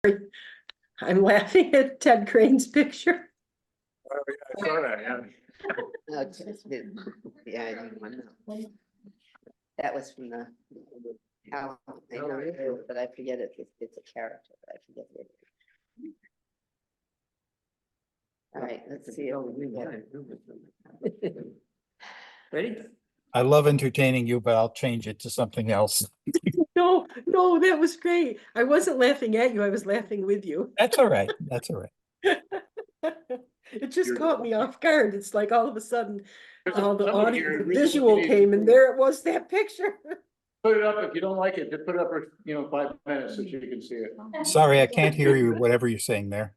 I'm laughing at Ted Crane's picture. Oh, yeah, I saw that, yeah. Yeah, I didn't want to. That was from the, how, I know it, but I forget it, it's a character, but I forget it. All right, let's see. Ready? I love entertaining you, but I'll change it to something else. No, that was great. I wasn't laughing at you. I was laughing with you. That's all right. That's all right. It just caught me off guard. It's like all of a sudden, all the Somebody audio, here the really visual needs came, to- and there it was, that picture. Put it up, if you don't like it, just put it up for, 5 minutes so you can see it. Sorry, I can't hear you, whatever you're saying there.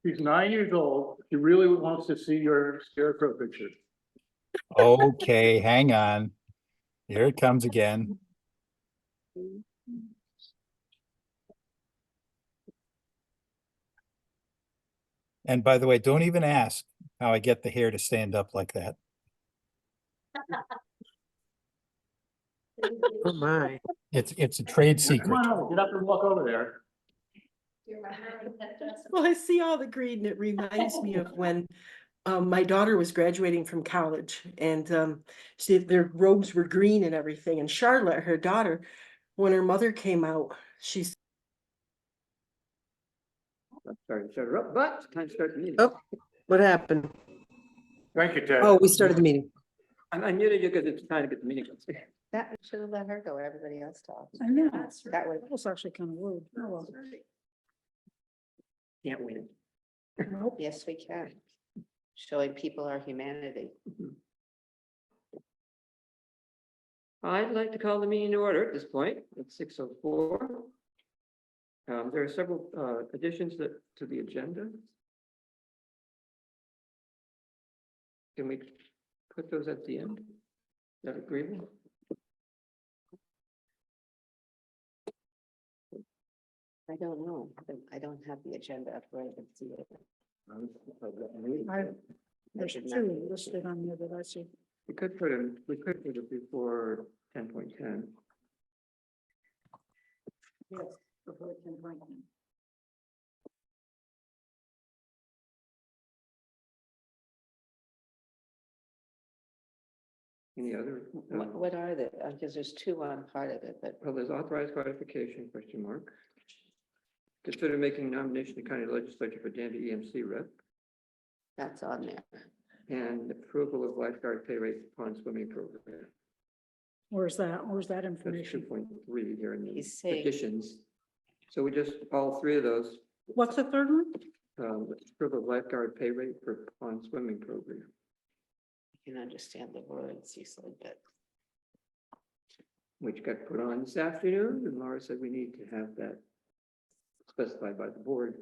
He's 9 years old, he really wants to see your scarecrow picture. Okay, hang on. Here it comes again. And by the way, don't even ask how I get the hair to stand up like that. Oh, my. It's a trade Come secret. on over, get up and walk over there. Well, I see all the green. It reminds me of when my daughter was graduating from college, and their robes were green and everything. And Charlotte, her daughter, when her mother came out, she's Sorry, but time to start the meeting. Oh, what happened? Thank you, Ted. Oh, we started the meeting. I muted you because it's time to get the meeting. That should have let her go, everybody else talked. I know, That was, that was actually kind of rude. Oh, well. Can't win. yes, we can. Showing people our humanity. I'd like to call the meeting to order at this point. It's 6:04. There are several additions to the agenda. Can we put those at the end? Is that agreeable? I don't know. I don't have the agenda up where I can see it. There's two listed on there that I see. We could put it before 10.10. Yes. before 10:20. Any other? What are they? Because there's two on part of it, but Well, there's authorized ratification, question mark. Consider making nomination to county legislature for Danby EMC rep that's on there. and approval of lifeguard pay rate upon swimming program. Where's that? Where's that That's information? 2.3 here in the He's saying- additions. So we just, all three of those, What's the third one? approval of lifeguard pay rate for upon swimming program. I can understand the words, he said, but Which got put on this afternoon, and Laura said we need to have that specified by the board,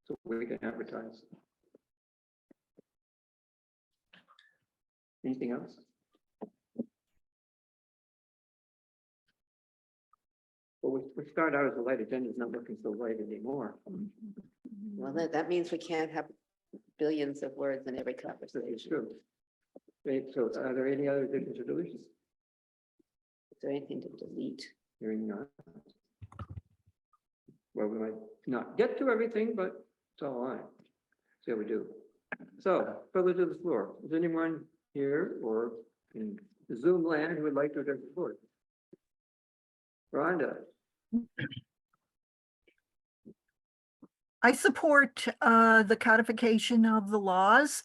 so we can advertise. Anything else? Well, we start out as a light agenda, it's not looking so light anymore. well, that means we can't have billions of words in every It's conversation. true. Great, so are there any other additions or deletions? Is there anything to delete? Hearing none. Well, we might not get to everything, but it's all right. See how we do. So, privilege of the floor. Is anyone here or in Zoom land who would like to address the board? Rhonda, I support the codification of the laws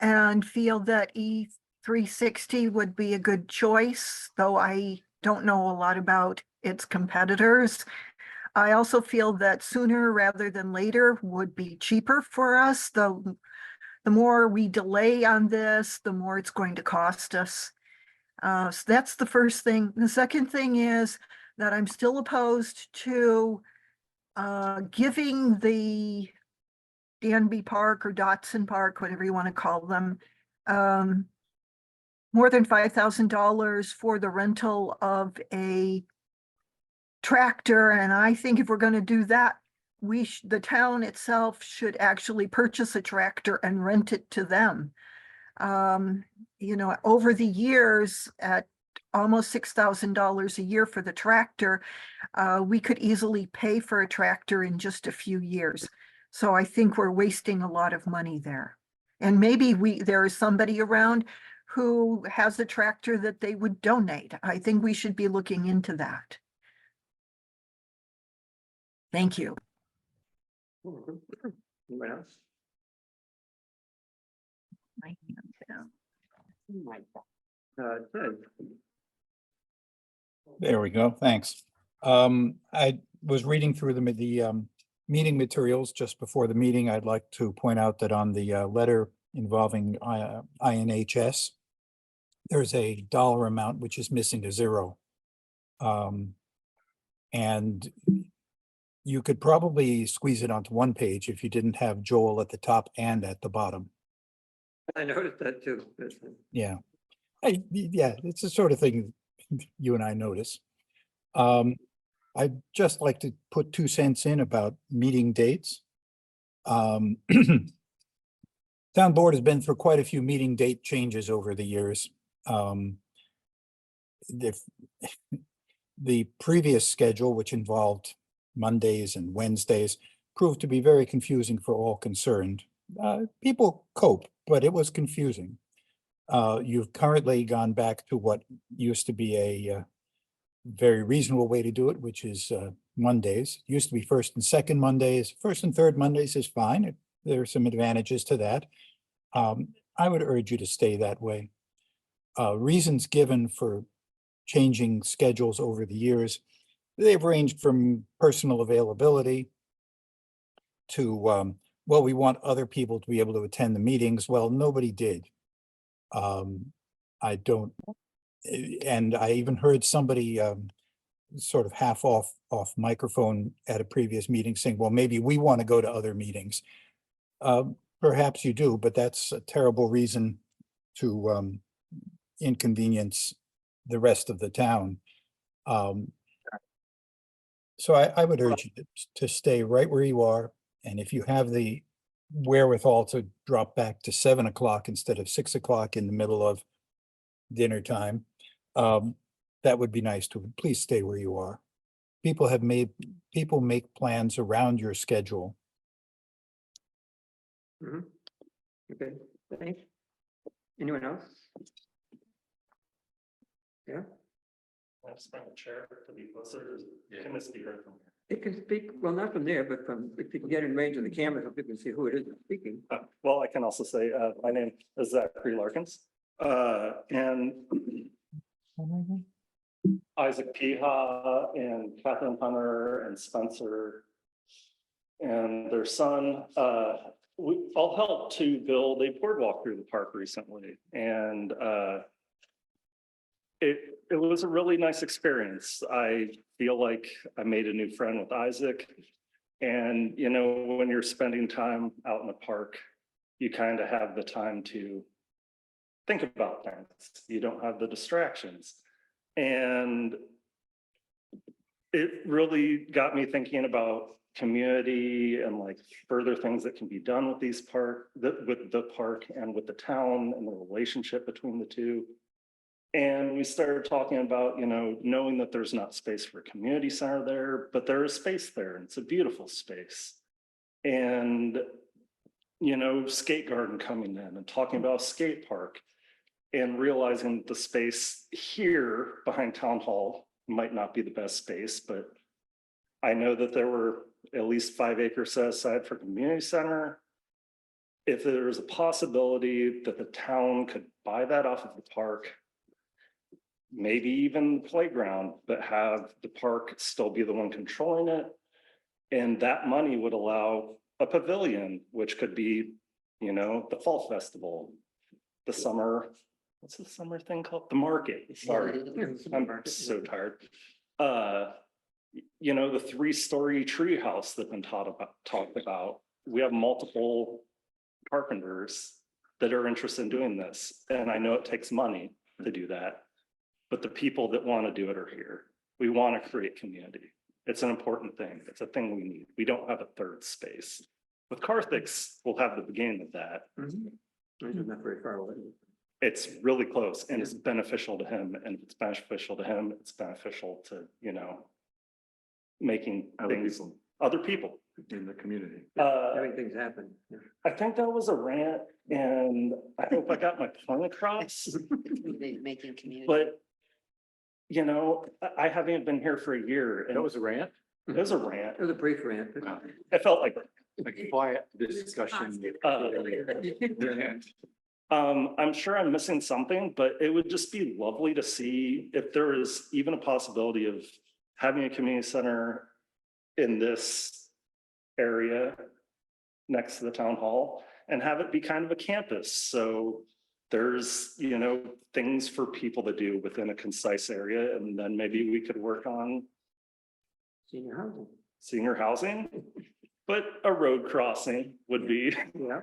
and feel that E360 would be a good choice, though I don't know a lot about its competitors. I also feel that sooner rather than later would be cheaper for us. The more we delay on this, the more it's going to cost us. So that's the first thing. The second thing is that I'm still opposed to giving the Danby Park or Dotson Park, whatever you want to call them, more than $5,000 for the rental of a tractor. And I think if we're going to do that, the town itself should actually purchase a tractor and rent it to them. You know, over the years at almost $6,000 a year for the tractor. We could easily pay for a tractor in just a few years. So I think we're wasting a lot of money there. And maybe there is somebody around who has a tractor that they would donate. I think we should be looking into that. Thank you. Anyone else? My hands down. Oh my God. Ted, There we go. Thanks. I was reading through the meeting materials just before the meeting. I'd like to point out that on the letter involving INHS, there's a dollar amount which is missing a zero. And you could probably squeeze it onto one page if you didn't have Joel at the top and at the bottom. I noticed that too. Yeah. Yeah, it's the sort of thing you and I notice. I'd just like to put 2 cents in about meeting dates. Town board has been through quite a few meeting date changes over the years. The previous schedule, which involved Mondays and Wednesdays, proved to be very confusing for all concerned. People cope, but it was confusing. You've currently gone back to what used to be a very reasonable way to do it, which is Mondays. It used to be first and second Mondays. First and third Mondays is fine. There are some advantages to that. I would urge you to stay that way. Reasons given for changing schedules over the years, they've ranged from personal availability to, well, we want other people to be able to attend the meetings. Well, nobody did. I don't, and I even heard somebody sort of half off microphone at a previous meeting saying, well, maybe we want to go to other meetings. Perhaps you do, but that's a terrible reason to inconvenience the rest of the town. So I would urge you to stay right where you are. And if you have the wherewithal to drop back to 7 o'clock instead of 6 o'clock in the middle of dinner time, that would be nice too. Please stay where you are. People make plans around your schedule. Okay, thanks. Anyone else? Yeah, That's from the chair to be closer. Can this be heard from here? it can speak, well, not from there, but from, if you can get in range of the camera, so people can see who it is that's speaking. Well, I can also say, my name is Zachary Larkins, and Isaac Piha and Catherine Hunter and Spencer and their son, we all helped to build a boardwalk through the park recently. And it was a really nice experience. I feel like I made a new friend with Isaac. And, you know, when you're spending time out in the park, you kind of have the time to think about things. You don't have the distractions. And it really got me thinking about community and like further things that can be done with these with the park and with the town and the relationship between the two. And we started talking about, you know, knowing that there's not space for a community center there, but there is space there and it's a beautiful space. And, you know, skate garden coming in and talking about a skate park and realizing the space here behind town hall might not be the best space, but I know that there were at least 5 acres set aside for community center. If there was a possibility that the town could buy that off of the park, maybe even the playground, but have the park still be the one controlling it. And that money would allow a pavilion, which could be, you know, the fall festival, the summer, what's the summer thing called? The market, sorry, I'm so tired. You know, the 3-story tree house that's been talked about. We have multiple carpenters that are interested in doing this. And I know it takes money to do that, but the people that want to do it are here. We want to create community. It's an important thing. It's a thing we need. We don't have a third space. With Carthix, we'll have the beginning of that. It's not very far away. it's really close and it's beneficial to him, and if it's beneficial to him, it's beneficial to, you know, making things, other people. In the community. Having things happen. Yeah. I think that was a rant, and I hope I got my point across, Making community. but you know, I haven't even been here for a year, and That was a rant? it was a rant. It was a brief rant. but- It felt like, Like quiet discussion. I'm sure I'm missing something, but it would just be lovely to see if there is even a possibility of having a community center in this area next to the town hall and have it be kind of a campus. So there's, you know, things for people to do within a concise area, and then maybe we could work on Senior housing. senior housing, but a road crossing would be Yeah.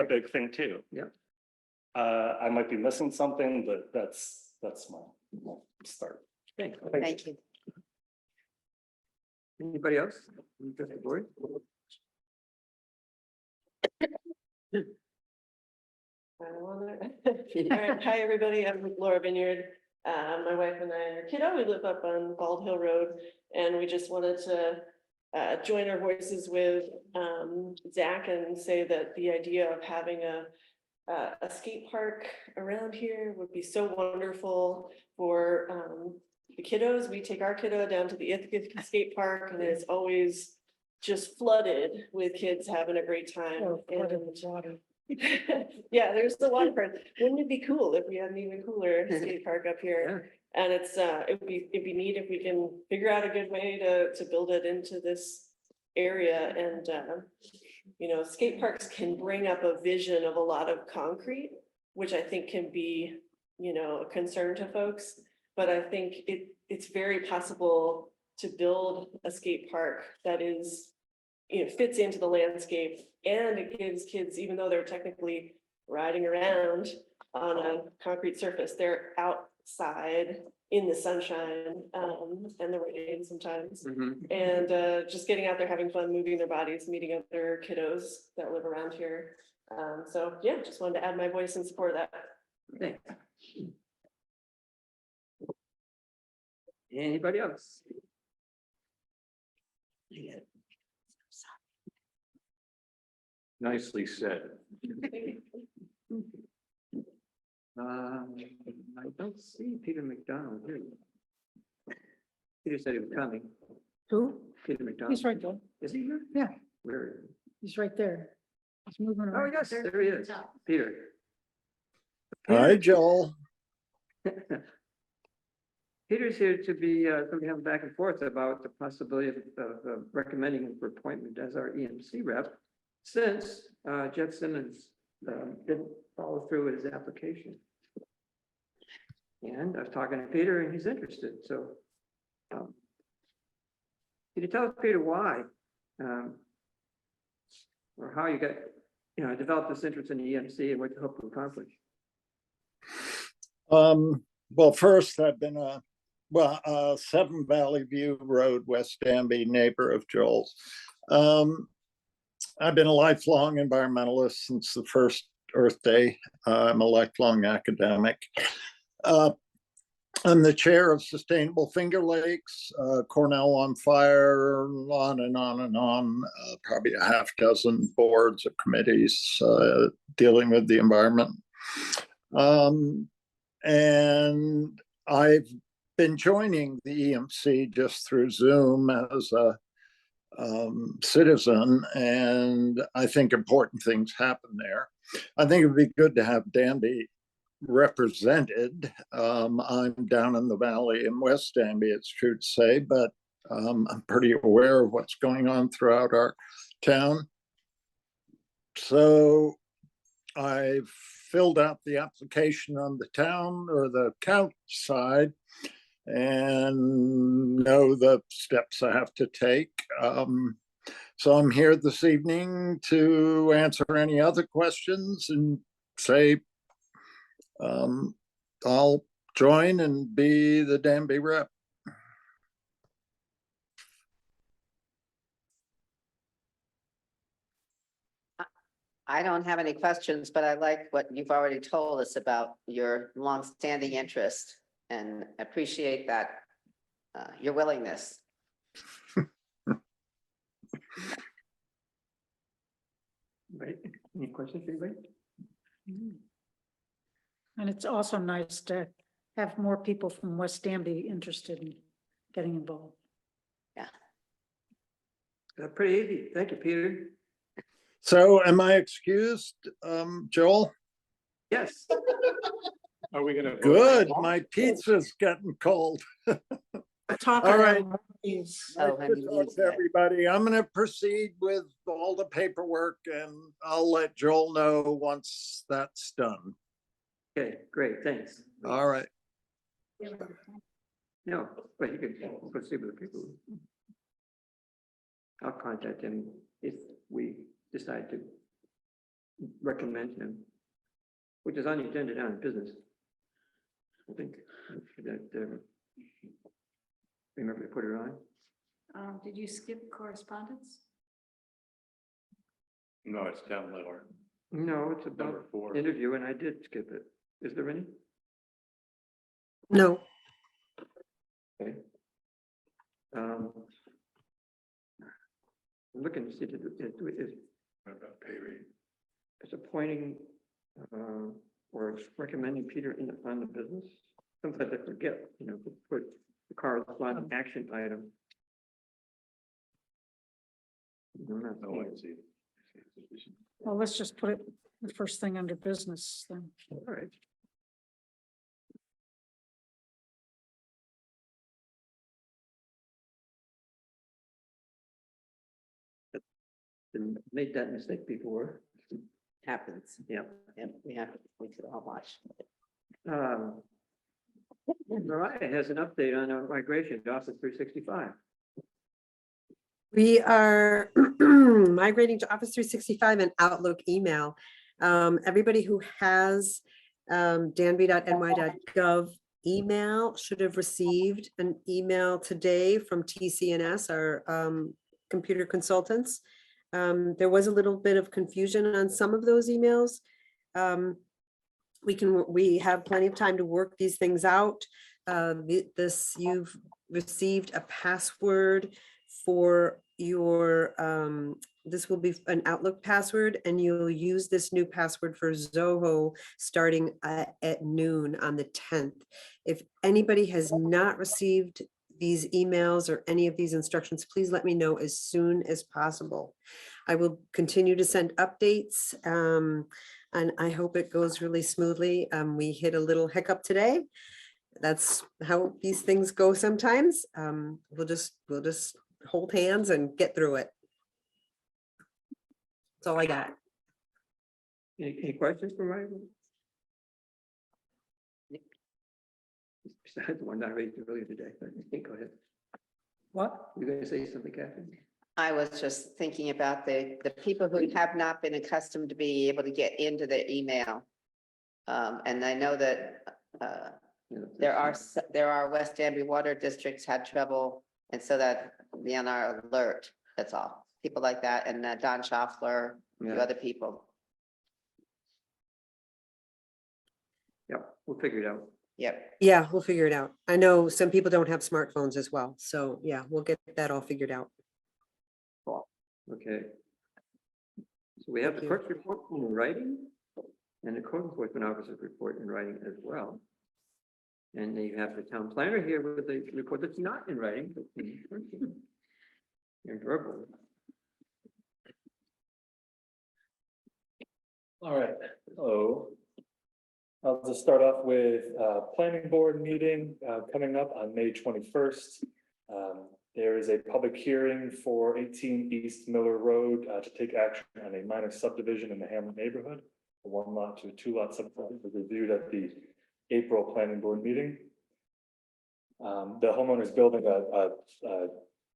a big thing too. Yeah. I might be missing something, but that's my start. Thanks. Thank you. Anybody else? Address the board? All right, hi, everybody. I'm Laura Vineyard. My wife and I are kiddo. We live up on Bald Hill Road, and we just wanted to join our voices with Zach and say that the idea of having a skate park around here would be so wonderful for the kiddos. We take our kiddo down to the Ithaca Skate Park, and it's always just flooded with kids having a great time. Or flooded And- with water. Yeah, there's the water part. Wouldn't it be cool if we had an even cooler skate park up here? And it's, it'd be neat if we can figure out a good way to build it into this area. And, you know, skate parks can bring up a vision of a lot of concrete, which I think can be, you know, a concern to folks. But I think it's very possible to build a skate park that is, you know, fits into the landscape, and it gives kids, even though they're technically riding around on a concrete surface, they're outside in the sunshine, and the rain sometimes. And just getting out there, having fun, moving their bodies, meeting other kiddos that live around here. So yeah, just wanted to add my voice in support of that. Thanks. Anybody else? Nicely said. I don't see Peter McDonald here. Peter said he was coming. Who? Peter McDonald. He's right there. Is he here? Yeah. Where? He's right there. He's moving Oh, around. yes, there he is. Peter. Hi, Joel. Peter's here to be, so we have back and forth about the possibility of recommending him for appointment as our EMC rep, since Jeff Simmons didn't follow through with his application. And I was talking to Peter and he's interested, so. Can you tell us, Peter, why? Or how you got, you know, developed this interest in the EMC and what you hope to accomplish? Well, first, I've been a 7 Valley View Road, West Danby, neighbor of Joel's. I've been a lifelong environmentalist since the first Earth Day. I'm a lifelong academic. I'm the chair of Sustainable Finger Lakes, Cornell on Fire, on and on and on, probably a half dozen boards or committees dealing with the environment. And I've been joining the EMC just through Zoom as a citizen, and I think important things happen there. I think it would be good to have Danby represented. I'm down in the valley in West Danby, it's true to say, but I'm pretty aware of what's going on throughout our town. So I've filled out the application on the town or the county side and know the steps I have to take. So I'm here this evening to answer any other questions and say I'll join and be the Danby rep. I don't have any questions, but I like what you've already told us about your longstanding interest and appreciate that, your willingness. Right, any questions, for anybody? And it's also nice to have more people from West Danby interested in getting involved. Pretty easy, thank you, Peter. So am I excused, Joel? Yes. Are we gonna? vote? Good, my pizza's getting cold. Talk All right. around these. Oh, Nice and to you talk need to that. everybody. I'm gonna proceed with all the paperwork and I'll let Joel know once that's done. Okay, great, thanks. All right. No, but you can proceed with the people. I'll contact him if we decide to recommend him, which is on the agenda down in business. I think that, remember to put it on. Did you skip correspondence? No, it's down lower. No, it's about Number 4. interview, and I did skip it. Is there any? No, Okay. I'm looking to see if About pay rate. it's appointing, or recommending Peter on the business. Sometimes I forget, to put the corresponding action item. I'm not No, seeing I it. see. Well, let's just put it the first thing under business then. All right. Didn't make that mistake before. Happens. Yeah. Yep, we could all watch. Mariah has an update on our migration to Office 365. we are migrating to Office 365 and Outlook email. Everybody who has danby.ny.gov email should have received an email today from TCNS, our computer consultants. There was a little bit of confusion on some of those emails. We have plenty of time to work these things out. You've received a password for your, this will be an Outlook password, and you'll use this new password for Zoho starting at noon on the 10th. If anybody has not received these emails or any of these instructions, please let me know as soon as possible. I will continue to send updates, and I hope it goes really smoothly. We hit a little hiccup today. That's how these things go sometimes. We'll just hold hands and get through it. That's all I got. Any questions for Mariah? Besides the one I raised earlier today, but go ahead. What? You gonna say something, Catherine? I was just thinking about the people who have not been accustomed to being able to get into their email. And I know that there are West Danby water districts had trouble, and so that be on our alert, that's all. People like that, and Don Schaffler, a few Yeah. other people. Yep, we'll figure it out. Yep. Yeah, we'll figure it out. I know some people don't have smartphones as well. So yeah, we'll get that all figured out. Okay. So we have the Thank you. clerk's report in writing and the code enforcement officer's report in writing as well. And then you have the town planner here with the report that's not in writing, but in verbal. All right, so I'll just start off with planning board meeting coming up on May 21st. There is a public hearing for 18 East Miller Road to take action on a minor subdivision in the Hamlet neighborhood. A 1-lot to a 2-lot subdivision was reviewed at the April planning board meeting. The homeowner's building a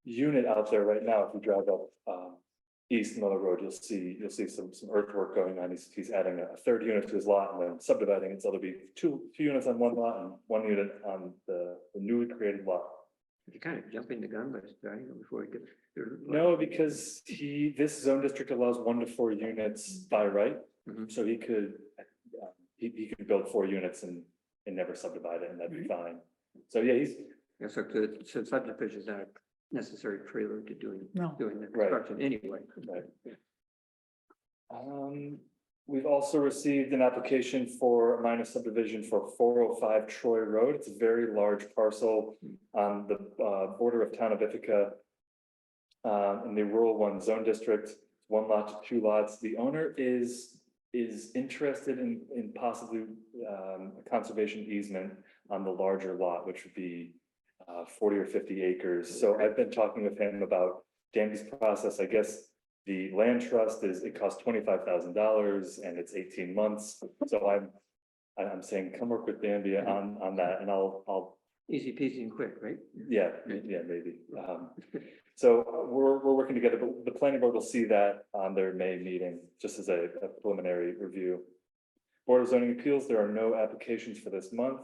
unit out there right now. If you drive up East Miller Road, you'll see some earthwork going on. He's adding a 3rd unit to his lot and then subdividing it. So there'll be two units on 1 lot and 1 unit on the newly created lot. You're kind of jumping the gun by starting before we get. No, because this zone district allows 1 to 4 units by right, Mhm. so he could, he could build 4 units and never subdivide it, and that'd be fine. So yeah, he's, Yeah, so subdivisions are necessary trailer to doing the Right. construction anyway. right. We've also received an application for a minor subdivision for 405 Troy Road. It's a very large parcel on the border of town of Ithaca. In the rural 1 zone district, 1 lot to 2 lots. The owner is interested in possibly a conservation easement on the larger lot, which would be 40 or 50 acres. So I've been talking with him about Danby's process. I guess the land trust it costs $25,000 and it's 18 months. So I'm saying, come work with Danby on that, and I'll Easy peasy and quick, right? yeah, maybe. So we're working together, but the planning board will see that on their May meeting, just as a preliminary review. Board of Zoning Appeals, there are no applications for this month.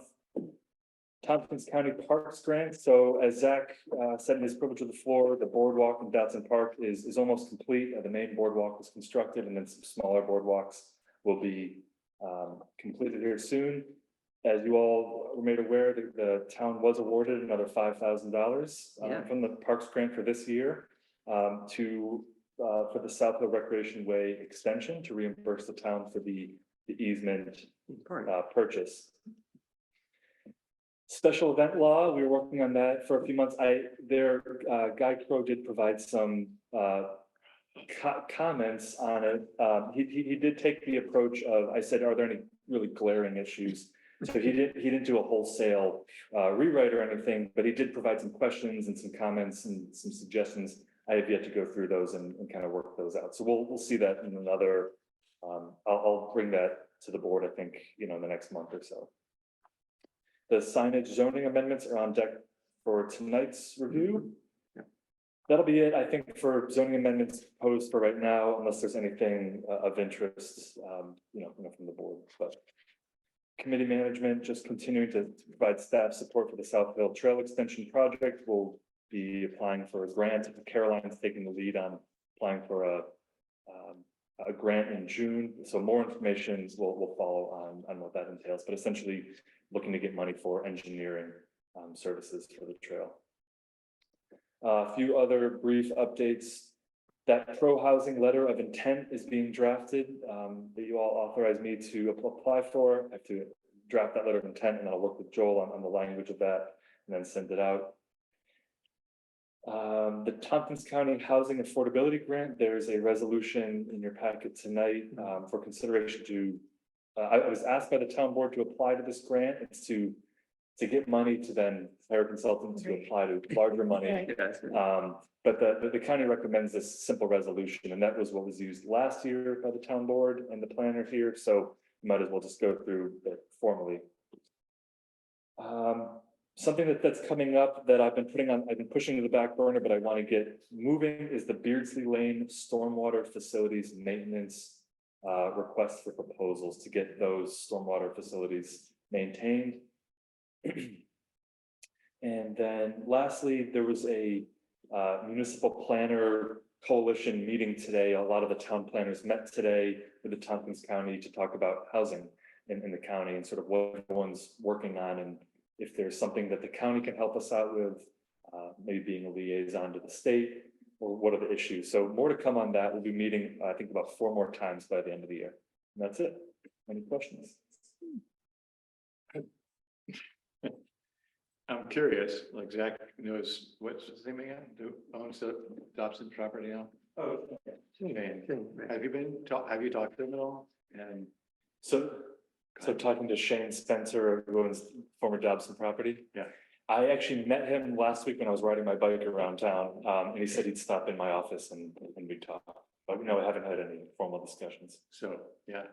Tompkins County Parks Grant. So as Zach said in his privilege of the floor, the boardwalk in Dotson Park is almost complete. The main boardwalk was constructed, and then some smaller boardwalks will be completed here soon. As you all were made aware, the town was awarded another $5,000 from the Parks Grant for this year for the South Hill Recreation Way extension to reimburse the town for the easement purchase. Special event law, we were working on that for a few months. Guy Crow did provide some comments on it. He did take the approach of, I said, are there any really glaring issues? So he didn't do a wholesale rewrite or anything, but he did provide some questions and some comments and some suggestions. I have yet to go through those and kind of work those out. So we'll see that in another. I'll bring that to the board, I think, in the next month or so. The signage zoning amendments are on deck for tonight's review. That'll be it, I think, for zoning amendments posed for right now, unless there's anything of interest, from the board. But committee management, just continuing to provide staff support for the South Hill Trail Extension project. We'll be applying for a grant. Caroline's taking the lead on applying for a grant in June. So more information will follow on what that entails, but essentially looking to get money for engineering services for the trail. A few other brief updates. That pro-housing letter of intent is being drafted that you all authorized me to apply for. I have to draft that letter of intent, and then I'll work with Joel on the language of that and then send it out. The Tompkins County Housing Affordability Grant, there's a resolution in your packet tonight for consideration to, I was asked by the town board to apply to this grant. It's to get money to then hire a consultant to apply to larger money. But the county recommends this simple resolution, and that was what was used last year by the town board and the planner here. So you might as well just go through it formally. Something that's coming up that I've been pushing to the back burner, but I want to get moving is the Beardsley Lane Stormwater Facilities Maintenance request for proposals to get those stormwater facilities maintained. And then lastly, there was a municipal planner coalition meeting today. A lot of the town planners met today with the Tompkins County to talk about housing in the county and sort of what everyone's working on, and if there's something that the county can help us out with, maybe being a liaison to the state, or what are the issues. So more to come on that. We'll be meeting, I think, about 4 more times by the end of the year. And that's it. Any questions? I'm curious, like Zach knows, what's his name again? Who owns the Dobson property now? Oh, And have you talked to him at all? And so talking to Shane Spencer, who owns former Dobson property. Yeah. I actually met him last week when I was riding my bike around town, and he said he'd stop in my office and we'd talk. But I haven't had any formal discussions. so, yeah,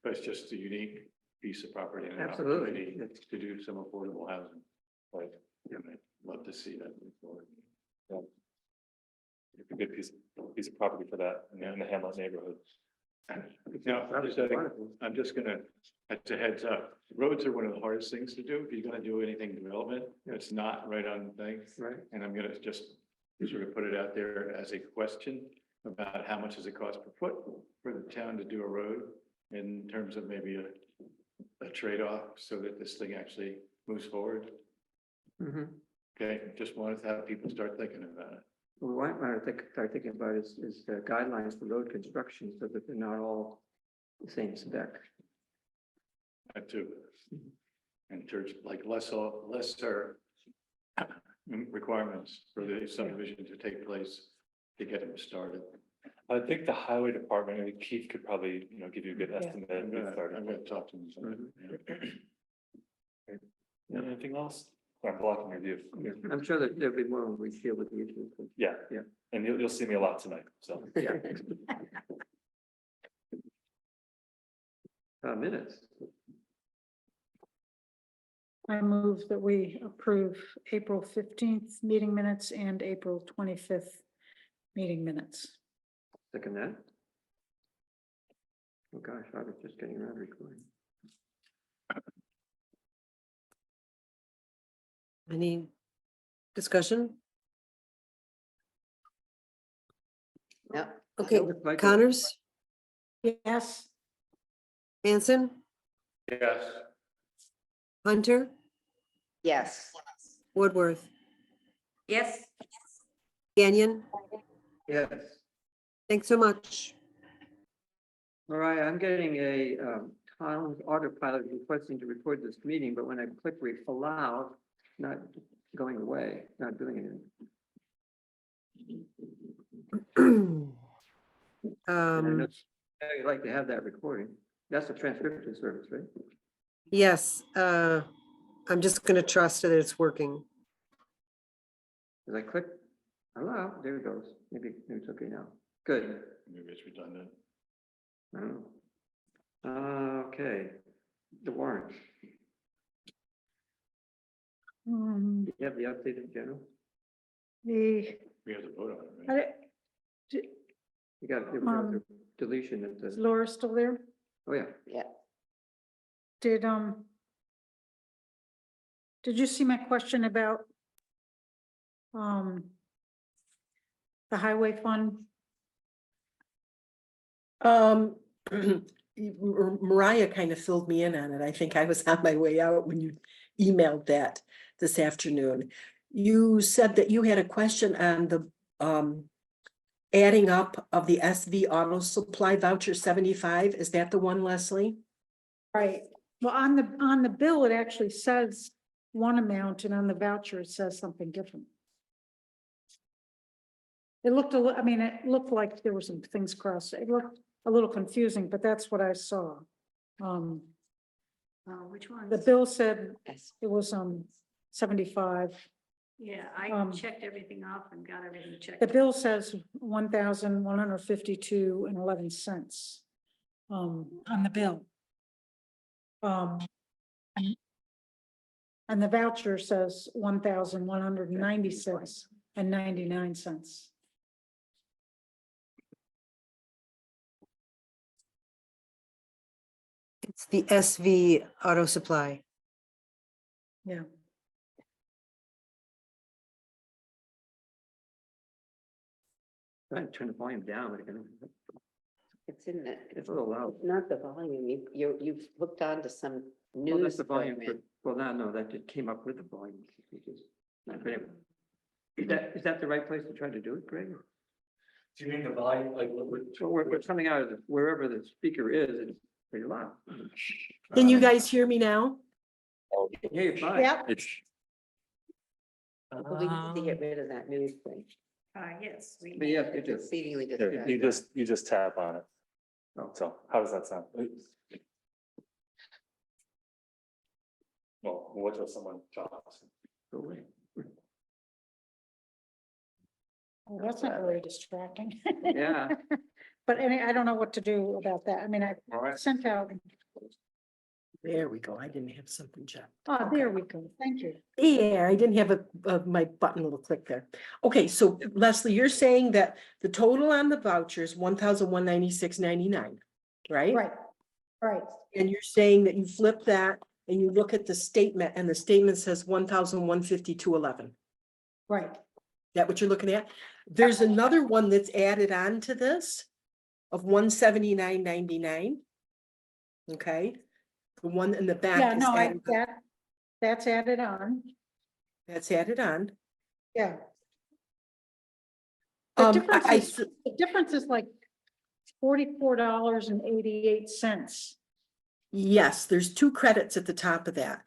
but it's just a unique piece of property and an Absolutely. opportunity to do some affordable housing. Right. Yeah, I'd love to see that move forward. It's a good piece of property for that in the Hamlet neighborhood. Now, I'm just gonna, it's a heads up, roads are one of the hardest things to do. If you're gonna do anything development, it's not right on things. Right. And I'm gonna just sort of put it out there as a question about how much does it cost per foot for the town to do a road in terms of maybe a trade-off so that this thing actually moves forward. Mhm. Okay, just wanted to have people start thinking about it. We might want to start thinking about is the guidelines for road construction so that they're not all the same spec. That too. And church, like lesser requirements for the subdivision to take place to get them started. I think the highway department, maybe Keith could probably, give you a good estimate. I'm if we gonna started. talk to them. about it, yeah. Anything else? I'm blocking your view. Yeah, I'm sure that there'll be more when we deal with the issues. but- Yeah. Yeah. And you'll see me a lot tonight, so. Yeah. Minutes. I move that we approve April 15th meeting minutes and April 25th meeting minutes. Second that. Oh gosh, I was just getting around recording. Any discussion? No. Okay, Looks like it. Connors, Yes, Hanson, Yes. Hunter, Yes. Woodworth, Yes. Canyon. Yes. Thanks so much. All right, I'm getting a Tom's autopilot requesting to record this meeting, but when I click allow, not going away, not doing anything. And I know I'd like to have that recording. That's a transcription service, right? Yes, I'm just gonna trust that it's working. As I click allow, there it goes. Maybe it's okay now. Good. Maybe it's redundant. I don't know. Okay, the warrant. You have the updated general? the, We have to vote on it, I right? don't- You got the deletion at is the, Laura still there? oh yeah. Yeah. Did you see my question about the highway fund? Mariah kind of filled me in on it. I think I was on my way out when you emailed that this afternoon. You said that you had a question on the adding up of the SV Auto Supply voucher 75. Is that the one, Leslie? Right, well, on the bill, it actually says one amount, and on the voucher, it says something different. It looked it looked like there were some things crossed. It looked a little confusing, but that's what I saw. Which one? The bill said Yes. it was 75. Yeah, I um, checked everything off and got everything checked. The bill says 1,152.11 on the bill. And the voucher says 1,196.99. It's the SV Auto Supply. Yeah. Try and turn the volume down, but again, It's in the, it's a little loud. not the volume, you've hooked on to some Well, that's news the volume program. for, well, no, that just came up with the volume. But anyway. Is that the right place to try to do it, Greg? Do you mean the volume, like, So we're coming out of wherever the speaker is, it's pretty loud. Can you guys hear me now? Yeah, you're fine. Yeah. it's, We need to get rid of that news thing. Yes, we. But yes, you It's do. exceedingly you distracting. just tap on it. Oh. So how does that sound? Well, what does someone talks? Go away. Well, that's not very distracting. Yeah. But I don't know what to do about that. I mean, I All right. sent out, There we go. I didn't have something checked. oh, there we go. Thank you. Yeah, I didn't have my button little click there. Okay, so Leslie, you're saying that the total on the voucher is 1,196.99, right? Right, right. And you're saying that you flip that and you look at the statement and the statement says 1,152.11. Right. that what you're looking at? There's another one that's added on to this of 179.99. Okay, the one in the back Yeah, is no, added, that's added on. that's added on. Yeah. The I difference is, the difference is like $44.88. Yes, there's 2 credits at the top of that.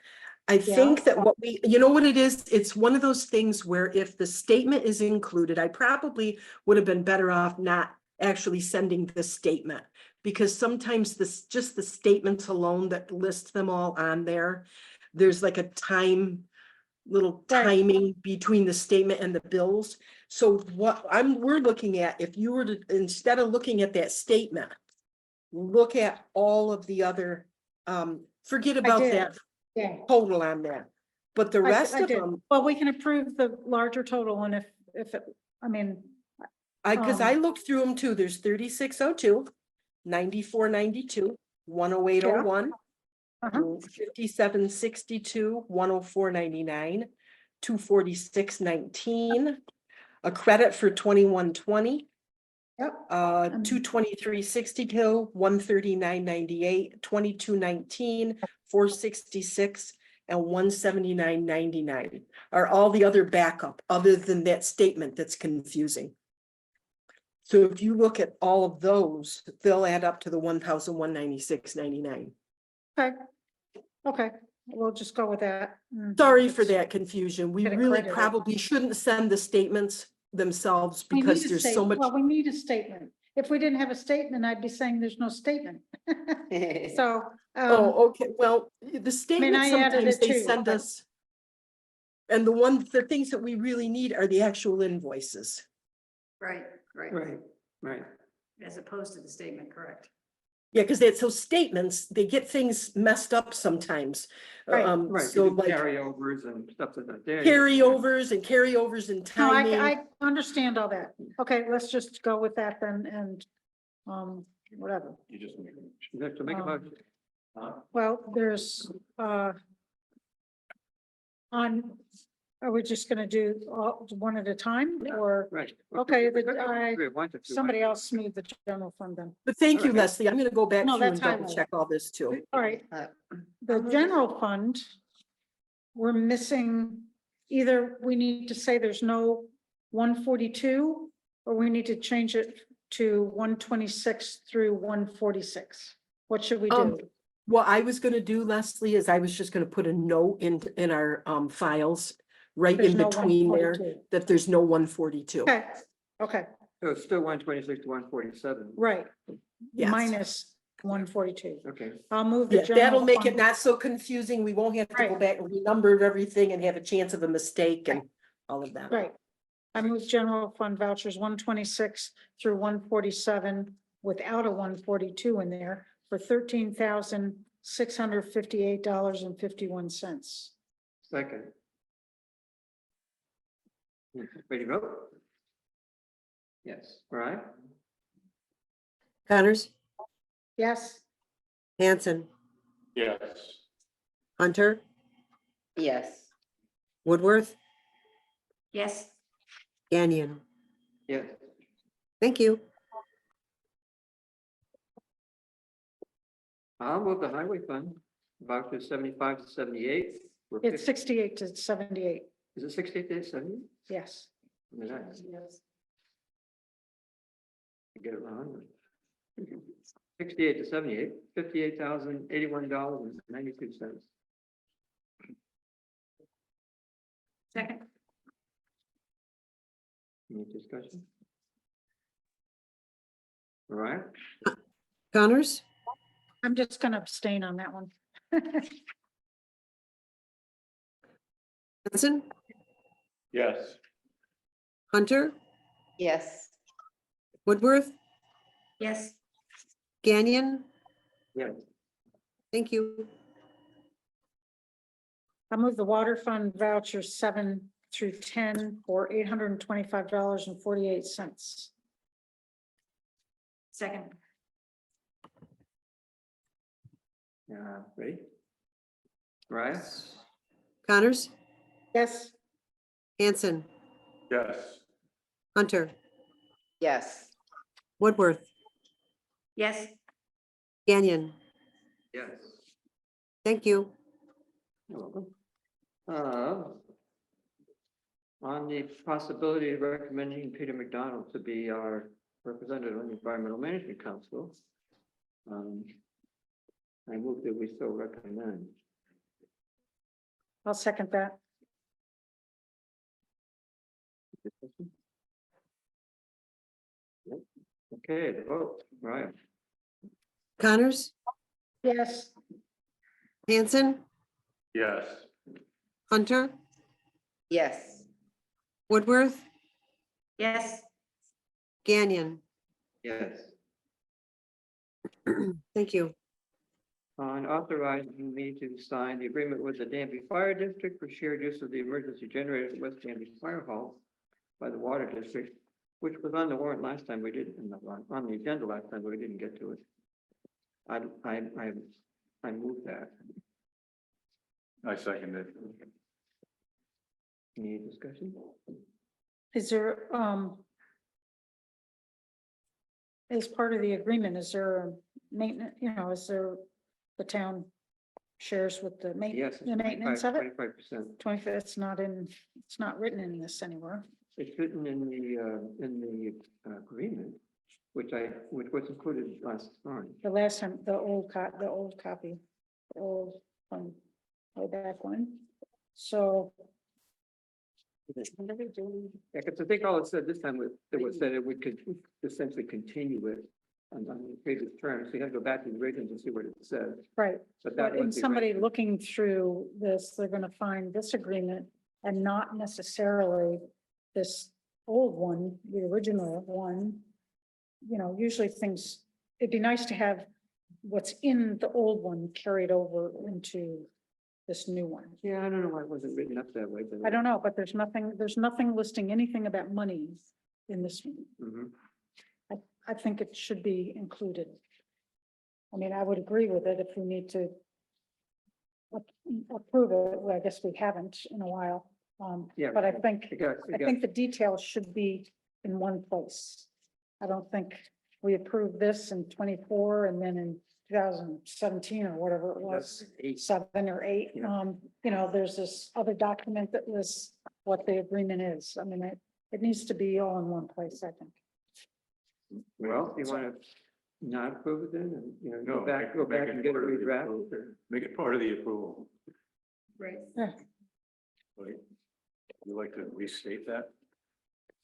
I think that what we, you know what it is? It's one of those things where if the statement is included, I probably would have been better off not actually sending the statement. Because sometimes this, just the statements alone that list them all on there, there's like a little Right. timing between the statement and the bills. So what we're looking at, if you were to, instead of looking at that statement, look at all of the other, forget about did. that Yeah. total on there. But the rest I of did. them, Well, we can approve the larger total and if it, I mean, because I looked through them too, there's 3602, 9492, 10801, uh-huh. 5762, 104.99, 246.19, a credit for 2120. Yep. 223.62, 139.98, 2219, 466, and 179.99 are all the other backup, other than that statement that's confusing. So if you look at all of those, they'll add up to the 1,196.99. Okay, we'll just go with that. Sorry for that confusion. We Get a really credit. probably shouldn't send the statements themselves We need because a there's so statement. much. Well, we need a statement. If we didn't have a statement, I'd be saying there's no statement. So. Oh, okay, well, the statement, I added sometimes it they too, send but- us. And the things that we really need are the actual invoices. Right, right, Right. as opposed to the statement, correct? Yeah, because that's those statements, they get things messed up sometimes. Right, Right, So you do like carryovers and stuff like that. There. carryovers and No, timing. I understand all that. Okay, let's just go with that then and, whatever. You just make a motion. You have to make a motion. Well, there's, are we just gonna do all one at a time or Right. Okay, We but could go I- through it once if you want. somebody else move the general fund then? But thank you, Alright. Leslie. I'm gonna go back No, through that's and double highway. check all this too. All right, the general fund, we're missing, either we need to say there's no 142, or we need to change it to 126 through 146. What should we do? What I was gonna do, Leslie, is I was just gonna put a note in our files, right There's in no between there, 142. that there's no 142. Okay, okay, So it's still 126 to 147. right, Yes. minus 142. Okay. I'll move the Yeah, general. that'll make it fund. not so confusing. We won't have to go Right. back and renumber everything and have a chance of a mistake and all of that. Right. I move general fund vouchers 126 through 147 without a 142 in there for $13,658.51. Second. Ready to vote? Yes, all right. Connors, Yes, Hanson, Yes. Hunter, Yes. Woodworth, Yes, Gagnon. Yes. Thank you. I'll move the highway fund, voucher 75 to 78. We're it's 50 68 to 78. Is it 68 to 70? Yes. Get it wrong. 68 to 78, $58,081.92. second, Any discussion? All right, Connors, I'm just gonna abstain on that one. Hanson, Yes. Hunter, Yes. Woodworth, yes, Gagnon. yeah, Thank you. I move the water fund voucher 7 through 10 for $825.48. second, ready? Right, Connors, Yes, Hanson, Yes. Hunter, Yes. Woodworth, Yes. Gagnon. Yes. Thank you. You're welcome. On the possibility of recommending Peter McDonald to be our representative on the Environmental Management Council, I move that we so recommend. I'll second that. Okay, the vote, right? Connors, Yes. Hanson, Yes. Hunter, Yes. Woodworth, Yes. Gagnon. Yes. Thank you. On authorizing me to sign the agreement with the Danby Fire District for shared use of the emergency generator at West Danby Fire Hall by the Water District, which was on the warrant last time we did, on the agenda last time, but we didn't get to it. I moved that. I second it. Any discussion? Is there, as part of the agreement, is there a maintenance, is there, the town shares with the Yes. the maintenance of it? 25%. 25, it's not written in this anywhere. It's written in the agreement, which was included last time. The last time, the old copy, the old, way back one. So, Yeah, because I think all it said this time was that it would could essentially continue it on the previous term. So you have to go back to the originals and see what it says. right, But that but in was the somebody original. looking through this, they're gonna find this agreement and not necessarily this old one, the original one. Usually things, it'd be nice to have what's in the old one carried over into this new one. Yeah, I don't know why it wasn't written up that way, but. I don't know, but there's nothing listing anything about money in this one. Mhm. I think it should be included. I mean, I would agree with it if we need to approve it. Well, I guess we haven't in a while. Yeah, But I think, it got- it I got- think the details should be in one place. I don't think we approved this in 24 and then in 2017 or whatever it was, 7 or 8. Yeah. There's this other document that lists what the agreement is. I mean, it needs to be all in one place, I think. Well, you want to not approve it then, and, No, go back make it and get a part of the redraft? approval. Make it part of the approval. Right. Would you like to restate that?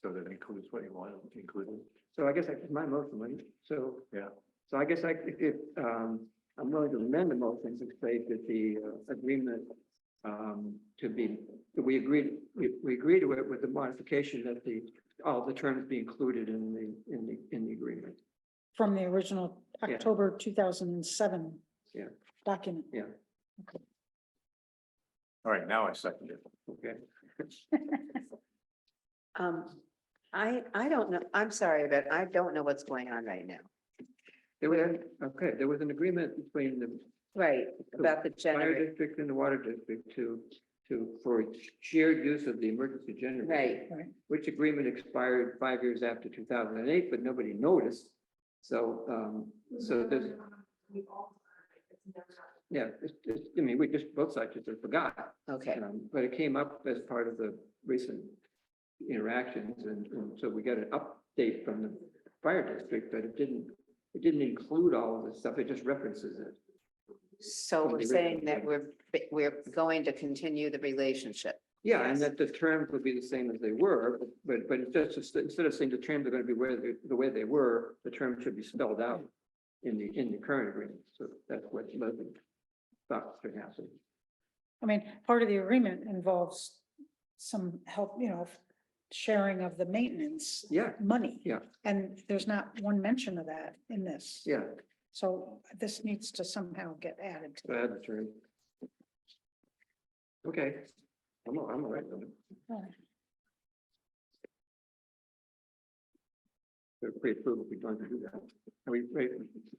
So that includes what you want included? So I guess that's my motion, right? So. Yeah. So I guess I'm willing to amend the motion to say that the agreement that we agree to it with the modification that all the terms be included in the agreement. From the original Yeah. October 2007 Yeah. document. Yeah. All right, now I second it. Okay. I don't know, I'm sorry, but I don't know what's going on right now. There was an agreement between the Right, about the fire generator, district and the water district for shared use of the emergency generator. right, Which agreement expired 5 years after 2008, but nobody noticed. So, there's. Yeah, I mean, we just, both sides just forgot. okay. But it came up as part of the recent interactions, and so we got an update from the fire district, but it didn't include all of this stuff, it just references it. So we're saying that we're going to continue the relationship. Yeah, and Yes. that the terms would be the same as they were, but it's just, instead of saying the terms are gonna be the way they were, the terms should be spelled out in the current agreement, so that's what Leslie thought should happen. I mean, part of the agreement involves some help, sharing of the maintenance. Yeah. Money. Yeah. And there's not one mention of that in this. Yeah, So this needs to somehow get added to. go ahead, attorney. Okay, I'm all right with it. We're pre-approved if we're going to do that. Are we ready,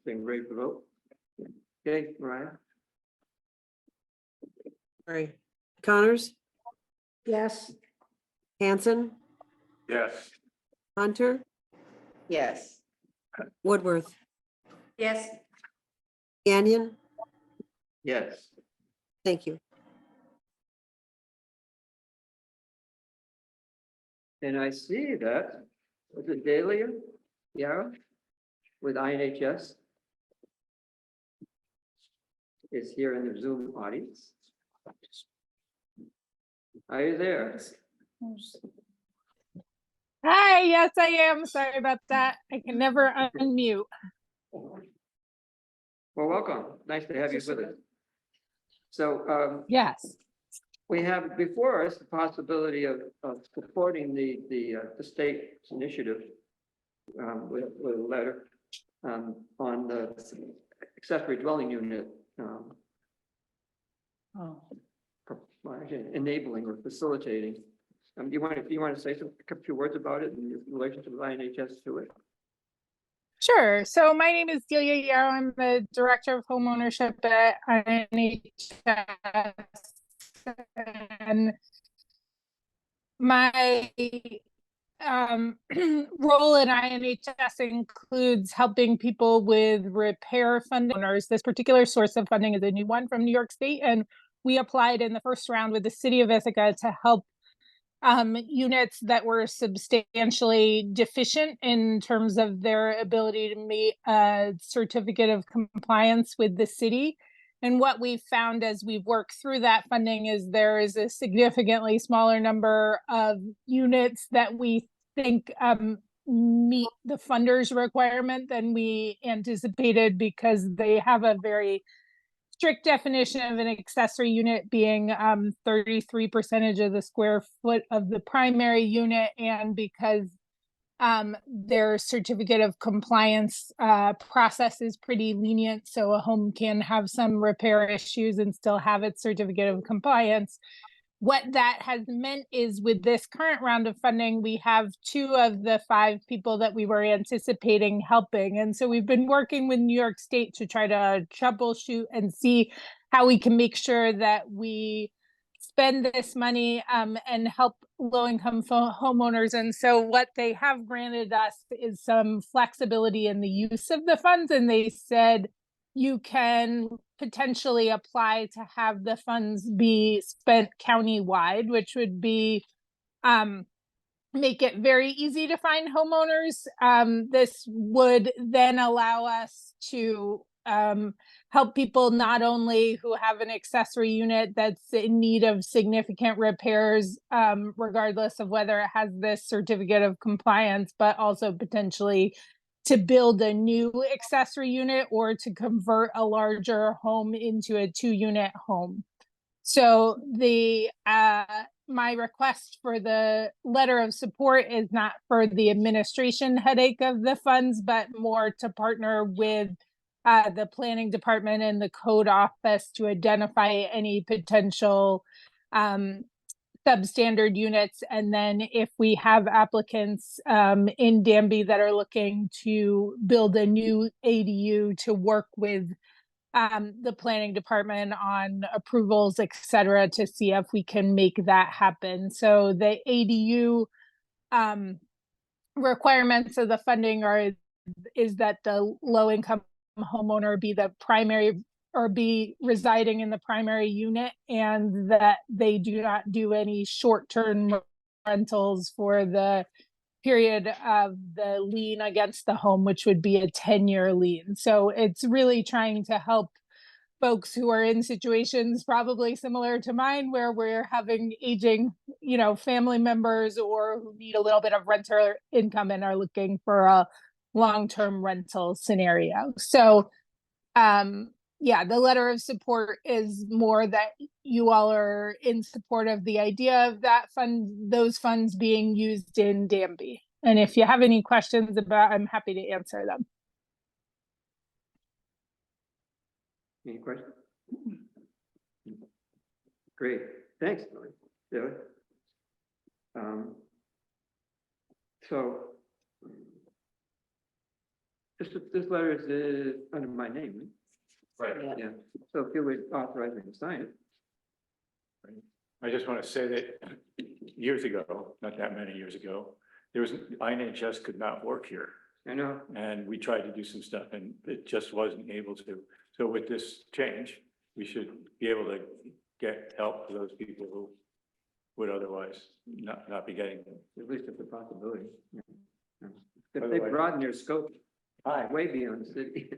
ready to vote? Okay, Mariah? All right. Connors, Yes. Hanson, Yes. Hunter, Yes. Woodworth, Yes. Gannon. Yes. Thank you. And I see that, was it Dahlia? Yeah, with INHS. Is here in the Zoom audience. Are you there? Hi, yes, I am. Sorry about that. I can never unmute. Well, welcome. Nice to have you with us. So, Yes. we have before us the possibility of supporting the state's initiative with a letter on the accessory dwelling unit enabling or facilitating. Do you want to say a few words about it in relation to the INHS to it? Sure. So my name is Delia Yarrow. I'm the Director of Homeownership at INHS. And my role in INHS includes helping people with repair funding owners. This particular source of funding is a new one from New York State, and we applied in the first round with the city of Ithaca to help units that were substantially deficient in terms of their ability to meet a certificate of compliance with the city. And what we've found as we've worked through that funding is there is a significantly smaller number of units that we think meet the funders requirement than we anticipated, because they have a very strict definition of an accessory unit being 33% of the square foot of the primary unit, and because their certificate of compliance process is pretty lenient, so a home can have some repair issues and still have its certificate of compliance. What that has meant is with this current round of funding, we have 2 of the 5 people that we were anticipating helping. And so we've been working with New York State to try to troubleshoot and see how we can make sure that we spend this money and help low-income homeowners. And so what they have granted us is some flexibility in the use of the funds. And they said, you can potentially apply to have the funds be spent countywide, which would be make it very easy to find homeowners. This would then allow us to help people not only who have an accessory unit that's in need of significant repairs, regardless of whether it has this certificate of compliance, but also potentially to build a new accessory unit or to convert a larger home into a 2-unit home. So the my request for the letter of support is not for the administration headache of the funds, but more to partner with the planning department and the code office to identify any potential substandard units. And then if we have applicants in Danby that are looking to build a new ADU, to work with the planning department on approvals, et cetera, to see if we can make that happen. So the ADU requirements of the funding is that the low income homeowner be the primary or be residing in the primary unit, and that they do not do any short-term rentals for the period of the lien against the home, which would be a 10-year lien. So it's really trying to help folks who are in situations probably similar to mine, where we're having aging, family members, or who need a little bit of renter income and are looking for a long-term rental scenario. So, yeah, the letter of support is more that you all are in support of the idea of that fund, those funds being used in Danby. And if you have any questions about, I'm happy to answer them. Any questions? Great, thanks, Billy. So this letter is under my name. Right. Yeah, so if you would authorize me to sign it. I just want to say that years ago, not that many years ago, INHS could not work here. I know. And we tried to do some stuff and it just wasn't able to. So with this change, we should be able to get help for those people who would otherwise not be getting them. At least it's a possibility. Yeah. If they Otherwise- broaden your scope Hi. way beyond the city.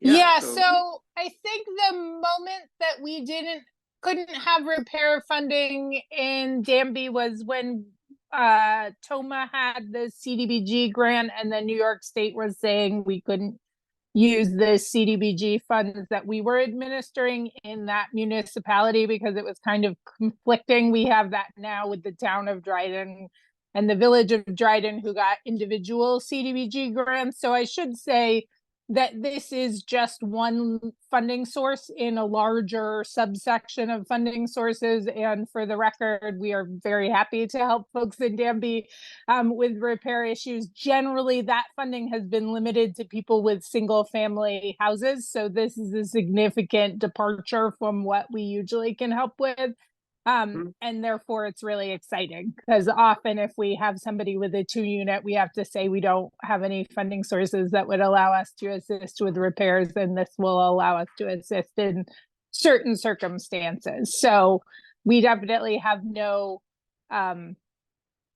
Yeah, so I think the moment that we couldn't have repair funding in Danby was when Toma had the CDBG grant and then New York State was saying we couldn't use the CDBG funds that we were administering in that municipality because it was kind of conflicting. We have that now with the town of Dryden and the village of Dryden who got individual CDBG grants. So I should say that this is just one funding source in a larger subsection of funding sources. And for the record, we are very happy to help folks in Danby with repair issues. Generally, that funding has been limited to people with single family houses. So this is a significant departure from what we usually can help with. And therefore it's really exciting because often if we have somebody with a 2-unit, we have to say we don't have any funding sources that would allow us to assist with repairs, and this will allow us to assist in certain circumstances. So we definitely have no,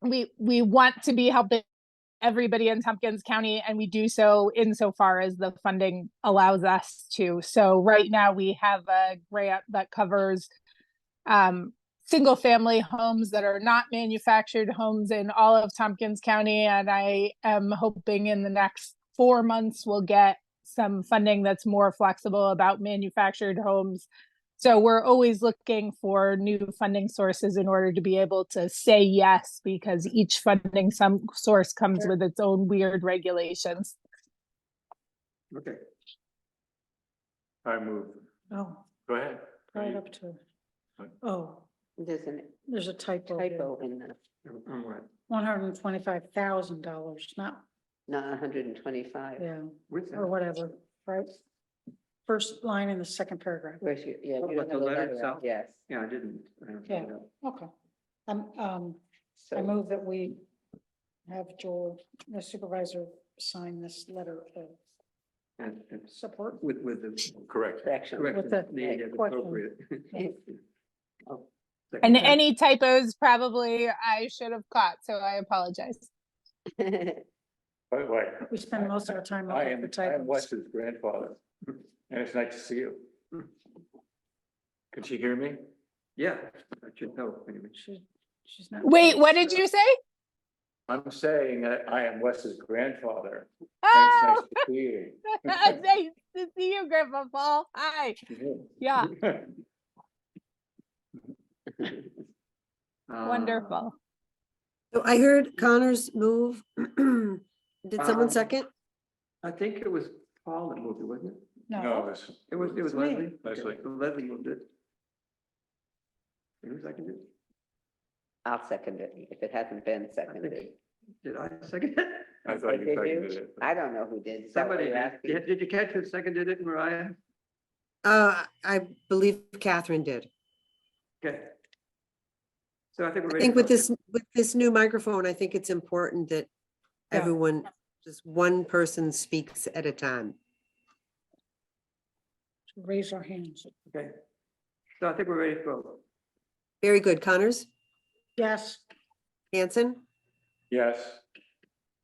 we want to be helping everybody in Tompkins County, and we do so insofar as the funding allows us to. So right now we have a grant that covers single family homes that are not manufactured homes in all of Tompkins County. And I am hoping in the next 4 months, we'll get some funding that's more flexible about manufactured homes. So we're always looking for new funding sources in order to be able to say yes, because each funding source comes with its own weird regulations. Okay. I move. Oh, Go ahead. right up to, oh, there's a typo. Typo in the, On what? $125,000, not, not 125. yeah, With or whatever, right? First line in the second paragraph. Where's your, yeah, Oh, you what, don't have the the letter letter itself? out, yes. Yeah, I didn't. Yeah. Okay. I So move that we have Joel, the supervisor, sign this letter of And support. with the Correct. correction. correction, With the the question. appropriate. Oh, second And that. any typos probably I should have caught, so I apologize. By the way, We spend most of our time I looking for am typos. Wes's grandfather, and it's nice to see you. Can she hear me? Yeah, I should know. Anyway. She's not. Wait, what did you say? I'm saying that I am Wes's grandfather. And Oh, it's nice to see you. nice to see you, Grandpa Paul. Hi. Yeah, wonderful. So I heard Connor's move. Did someone second? I think it was Paul that moved it, wasn't it? No, it's. It was me. Leslie. Leslie. Okay, so Leslie moved it. Who seconded it? I'll second it if it hasn't been seconded. Did I second it? I thought you Did seconded it. I don't know who did. Is that what Somebody you're did. asking? Yeah, did you catch who seconded it, Mariah? I believe Catherine did. Okay. So I think we're I ready. think to with vote. this new microphone, I think it's important that Yeah. everyone, just one person speaks at a time. Raise our hands. Okay. So I think we're ready to vote. Very good. Connors, Yes, Hanson, Yes,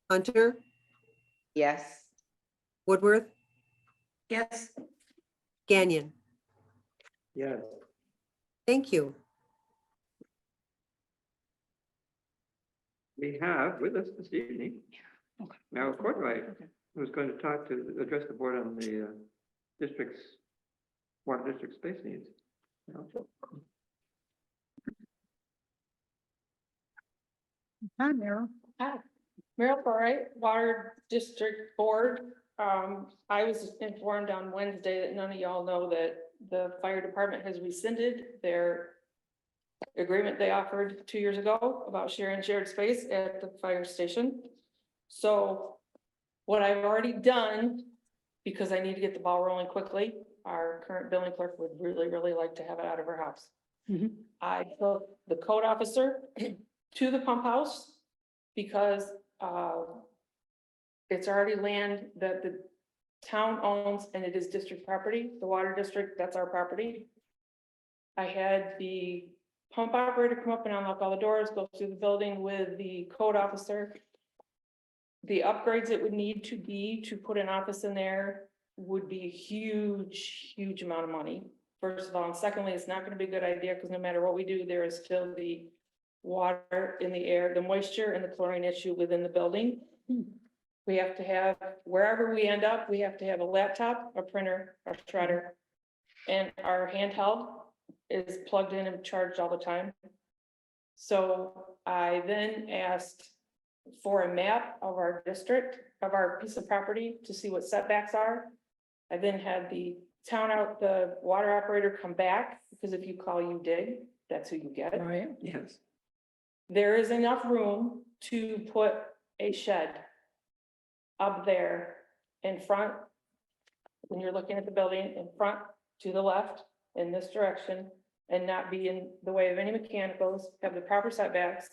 Hunter, Yes, Woodworth, Yes. Gagnon. Yes. Thank you. We have with us this evening, Meryl Courtwright, who's going to address the board on the district's water district space needs. hi, Meryl. Hi, Meryl Courtwright, Water District Board. I was informed on Wednesday that none of y'all know that the fire department has rescinded their agreement they offered 2 years ago about sharing shared space at the fire station. So what I've already done, because I need to get the ball rolling quickly, our current billing clerk would really, really like to have it out of her house. I took the code officer to the pump house because it's already land that the town owns and it is district property, the water district, that's our property. I had the pump operator come up and unlock all the doors, go through the building with the code officer. The upgrades it would need to be to put an office in there would be a huge amount of money. First of all, and secondly, it's not gonna be a good idea, because no matter what we do, there is still the water in the air, the moisture and the chlorine issue within the building. We have to have, wherever we end up, we have to have a laptop, a printer, a shredder. And our handheld is plugged in and charged all the time. So I then asked for a map of our district, of our piece of property, to see what setbacks are. I then had the the water operator come back, because if you call, you dig, that's who you get. Right. Yes. There is enough room to put a shed up there in front, when you're looking at the building, in front to the left in this direction, and not be in the way of any mechanicals, have the proper setbacks,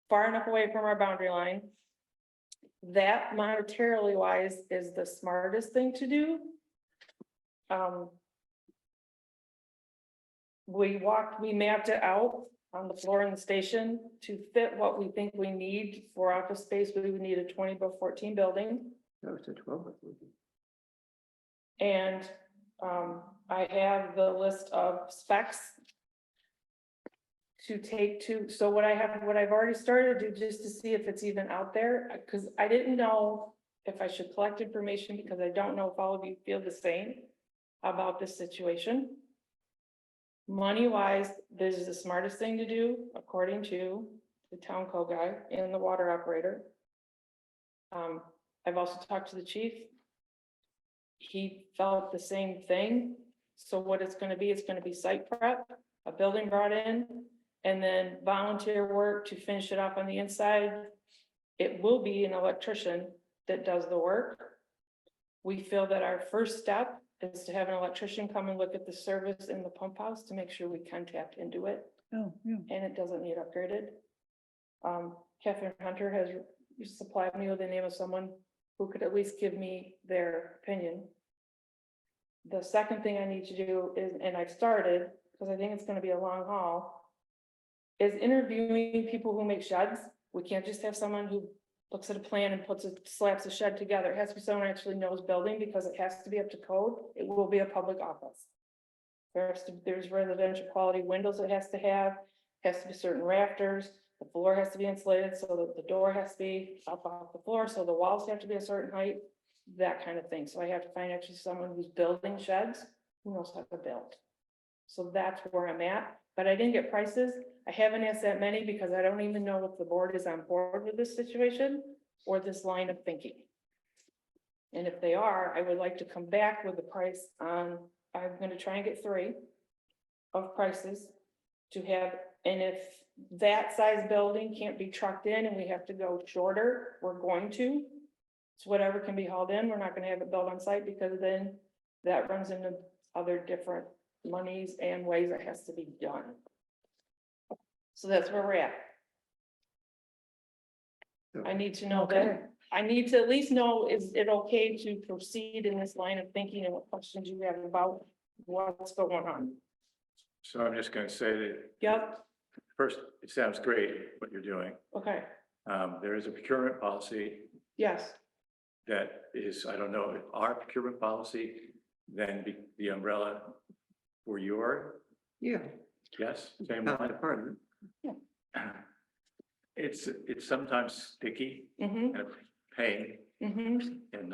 far enough away from our boundary line. That monetarily wise is the smartest thing to do. We mapped it out on the floor in the station to fit what we think we need for office space. We would need a 20 by 14 building. No, it's a 12 by 14. And I have the list of specs to take to, so what I've already started to do, just to see if it's even out there, because I didn't know if I should collect information, because I don't know if all of you feel the same about this situation. Money wise, this is the smartest thing to do, according to the town code guy and the water operator. I've also talked to the chief. He felt the same thing. So what it's gonna be site prep, a building brought in, and then volunteer work to finish it up on the inside. It will be an electrician that does the work. We feel that our first step is to have an electrician come and look at the service in the pump house to make sure we can tap into it. Oh, yeah. And it doesn't need upgraded. Catherine Hunter has supplied me with the name of someone who could at least give me their opinion. The second thing I need to do is, and I've started, because I think it's gonna be a long haul, is interviewing people who make sheds. We can't just have someone who looks at a plan and slaps a shed together. It has to be someone who actually knows building, because it has to be up to code. It will be a public office. There's residential quality windows it has to have be certain rafters. The floor has to be insulated, so that the door has to be up off the floor, so the walls have to be a certain height, that kind of thing. So I have to find actually someone who's building sheds, who knows how to build. So that's where I'm at, but I didn't get prices. I haven't asked that many, because I don't even know if the board is on board with this situation or this line of thinking. And if they are, I would like to come back with a price on, I'm gonna try and get 3 of prices to have, and if that size building can't be trucked in and we have to go shorter, we're going to. So whatever can be hauled in, we're not gonna have it built on site, because then that runs into other different monies and ways it has to be done. So that's where we're at. I need to know that, I need to at least know, is it okay to proceed in this line of thinking, and what questions you have about what's going on? So I'm just gonna say that, Yep, first, it sounds great what you're doing. okay, There is a procurement policy yes, that is, I don't know, if our procurement policy, then the umbrella for your, Yeah. yes, same Town one. department. It's sometimes sticky mm-hmm, and a pain mm-hmm, and,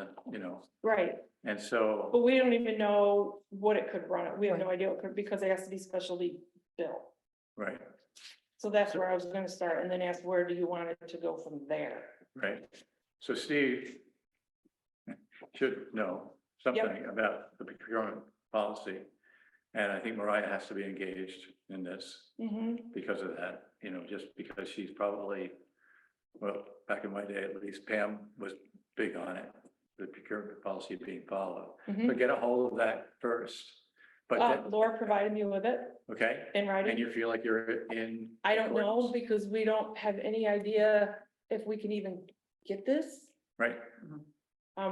right. and so, But we don't even know what it could run at. We have no idea what could, because it has to be specially built. right, So that's where I was gonna start, and then ask, where do you want it to go from there? right. So Steve should know something about the procurement policy. And I think Mariah has to be engaged in this Mm-hmm, because of that, just because she's probably, well, back in my day, at least Pam was big on it, the procurement policy being followed. mm-hmm, But get a hold of that first, But that, Laura provided me with it okay, in writing. and you feel like you're in. I don't know, accordance? because we don't have any idea if we can even get this. Right,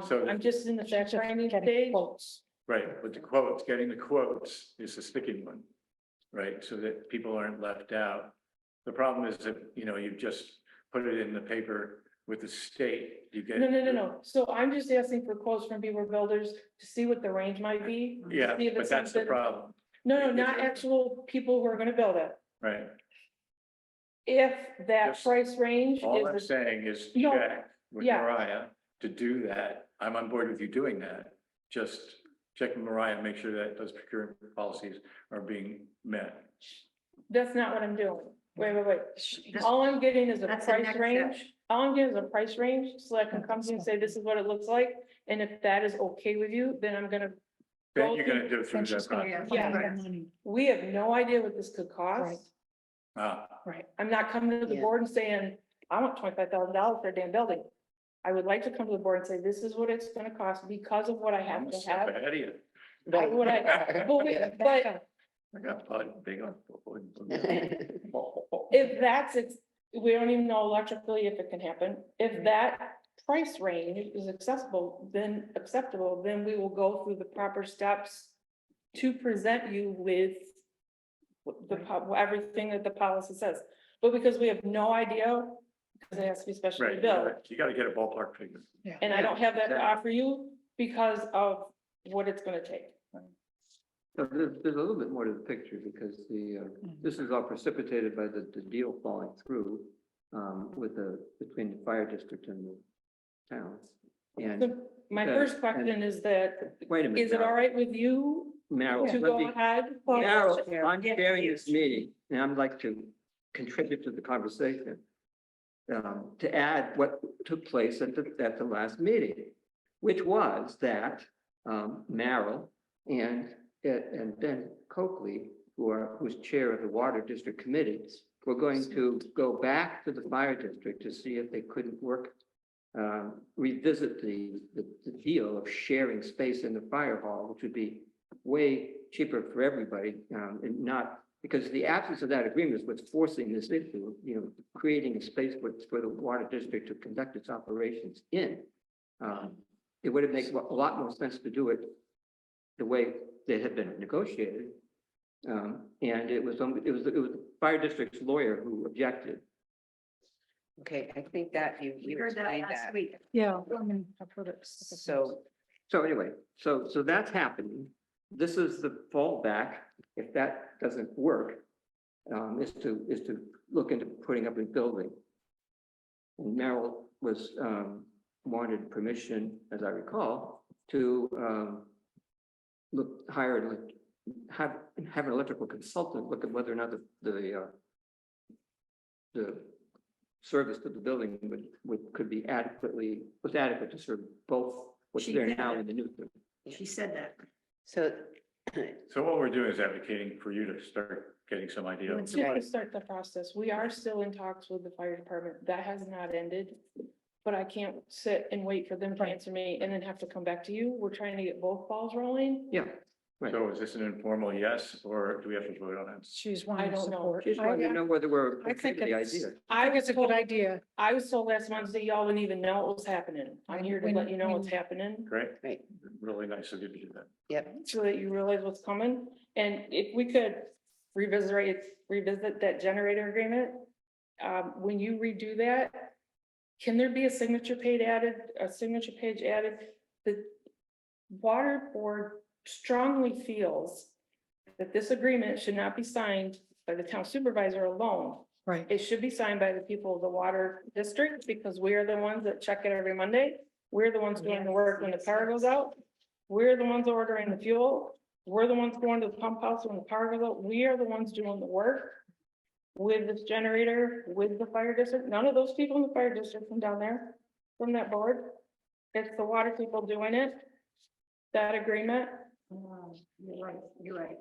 So I'm the- just in the fact finding Getting stage. quotes. right, but the quotes, getting the quotes is the sticking one. Right, so that people aren't left out. The problem is that, you know, you just put it in the paper with the state, you get. No. So I'm just asking for quotes from Beaver Builders to see what the range might be. Yeah, see if but it's that's the something- problem, No, If not you're- actual people who are gonna build it. right? If that Just- price range All I'm is, saying is No, check with yeah. Mariah to do that. I'm on board with you doing that. Just check with Mariah, make sure that those procurement policies are being met. that's not what I'm doing. Wait. That's- All I'm getting is a that's the price next range. All I'm getting is a price range, so I can come to you and say, this is what it looks like. And if that is okay with you, then I'm gonna. Then go you're through- gonna do it through Then that she's gonna process. Yeah. find the money. We have no idea what this could Right. cost. Ah, Right. I'm not coming to the Yeah. board and saying, I want $25,000 for a damn building. I would like to come to the board and say, this is what it's gonna cost because of what I I'm have a to step have. ahead of you. But what I- but I got big on. if that's, we don't even know electrically if it can happen. If that price range is acceptable, then we will go through the proper steps to present you with everything that the policy says. But because we have no idea, because it has to be specially Right, built, you gotta get a ballpark figure. and I don't have that to Exactly. offer you because of what it's gonna take. So there's a little bit more to the picture because this is all precipitated by the deal falling through between the fire district and the town. And So my first question is that, wait a minute. is it all right with you Meryl, to let go me- ahead? Meryl, I'm chairing this meeting and I'd like to contribute to the conversation. To add what took place at the last meeting, which was that Meryl and Ben Coakley, who's chair of the Water District Committee, were going to go back to the fire district to see if they couldn't revisit the deal of sharing space in the fire hall, which would be way cheaper for everybody, and not, because the absence of that agreement is what's forcing this issue, you know, creating a space for the water district to conduct its operations in. It would have made a lot more sense to do it the way they had been negotiated. And it was the fire district's lawyer who objected. Okay, I think that you heard that explained last that. week. Yeah, I mean, I've heard it. So, So anyway, so that's happening. This is the fallback. If that doesn't work, is to look into putting up a building. And Merrill was, wanted permission, as I recall, to, have an electrical consultant look at whether or not the service to the building could be was adequate to serve both what's She there did now it. and the new thing. She said that. so So what we're doing is advocating for you to start getting some idea. Just to start the process, we are still in talks with the fire department. That has not ended. But I can't sit and wait for them to answer me and then have to come back to you. We're trying to get both balls rolling. Yeah, right. So is this an informal yes, or do we have to vote on it? She's I wanting don't know. support. Just wanted to know whether we're I okay think with the it's, idea. I think it's a good idea. I was told last Wednesday, y'all wouldn't even know what was happening. I'm here to When- let you know what's when- happening, Great. Right. Really nice of you to do that. yep, so that you realize what's coming. And if we could revisit that generator agreement, when you redo that, can there be a signature page added? The water board strongly feels that this agreement should not be signed by the town supervisor alone. Right. It should be signed by the people of the water district, because we are the ones that check it every Monday. We're the ones doing the work when the power goes out. We're the ones ordering the fuel. We're the ones going to the pump house when the power goes out. We are the ones doing the work with this generator, with the fire district. None of those people in the fire district from down there, from that board. It's the water people doing it. That agreement. You're right, you're right.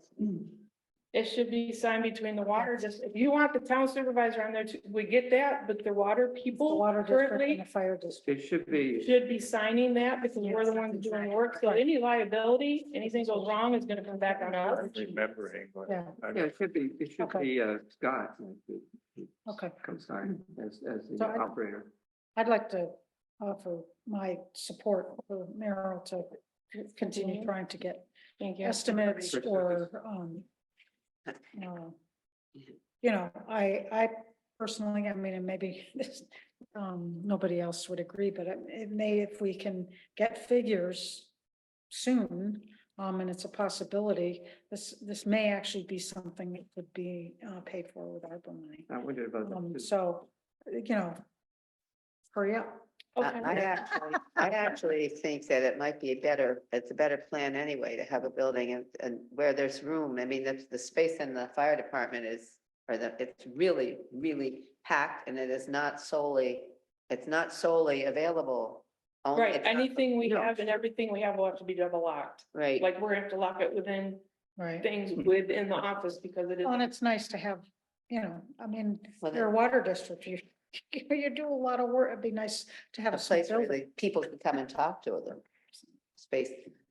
It should be signed between the water, just, if you want the town supervisor on there too, we get that, but the water The people water district and currently the fire district. It should be, signing that because we're the ones doing the work. So any liability, anything goes wrong is gonna come back on us. Remembering. Yeah. yeah, it should be, Scott. Okay. Co-sign as the So I- operator. I'd like to offer my support for Merrill to continue trying to get Thank you. estimates or, you know, I personally, I mean, and maybe this, nobody else would agree, but it may, if we can get figures soon, and it's a possibility, this may actually be something that could be, paid for with ARPA money. I wondered about that. too. So, you know, hurry up. I actually think that it might be it's a better plan anyway to have a building and where there's room. I mean, the space in the fire department it's really, really packed and it's not solely available. Only Right, it's not- anything we No. have and everything we have will have to be double locked. Right, Like we're gonna have to lock it within Right. things within the office because it is. Well, and it's nice to have, you know, I mean, Well, you're a water district, you, you do a lot of work. It'd be nice to have a a place where building. people can come and talk to them. Space.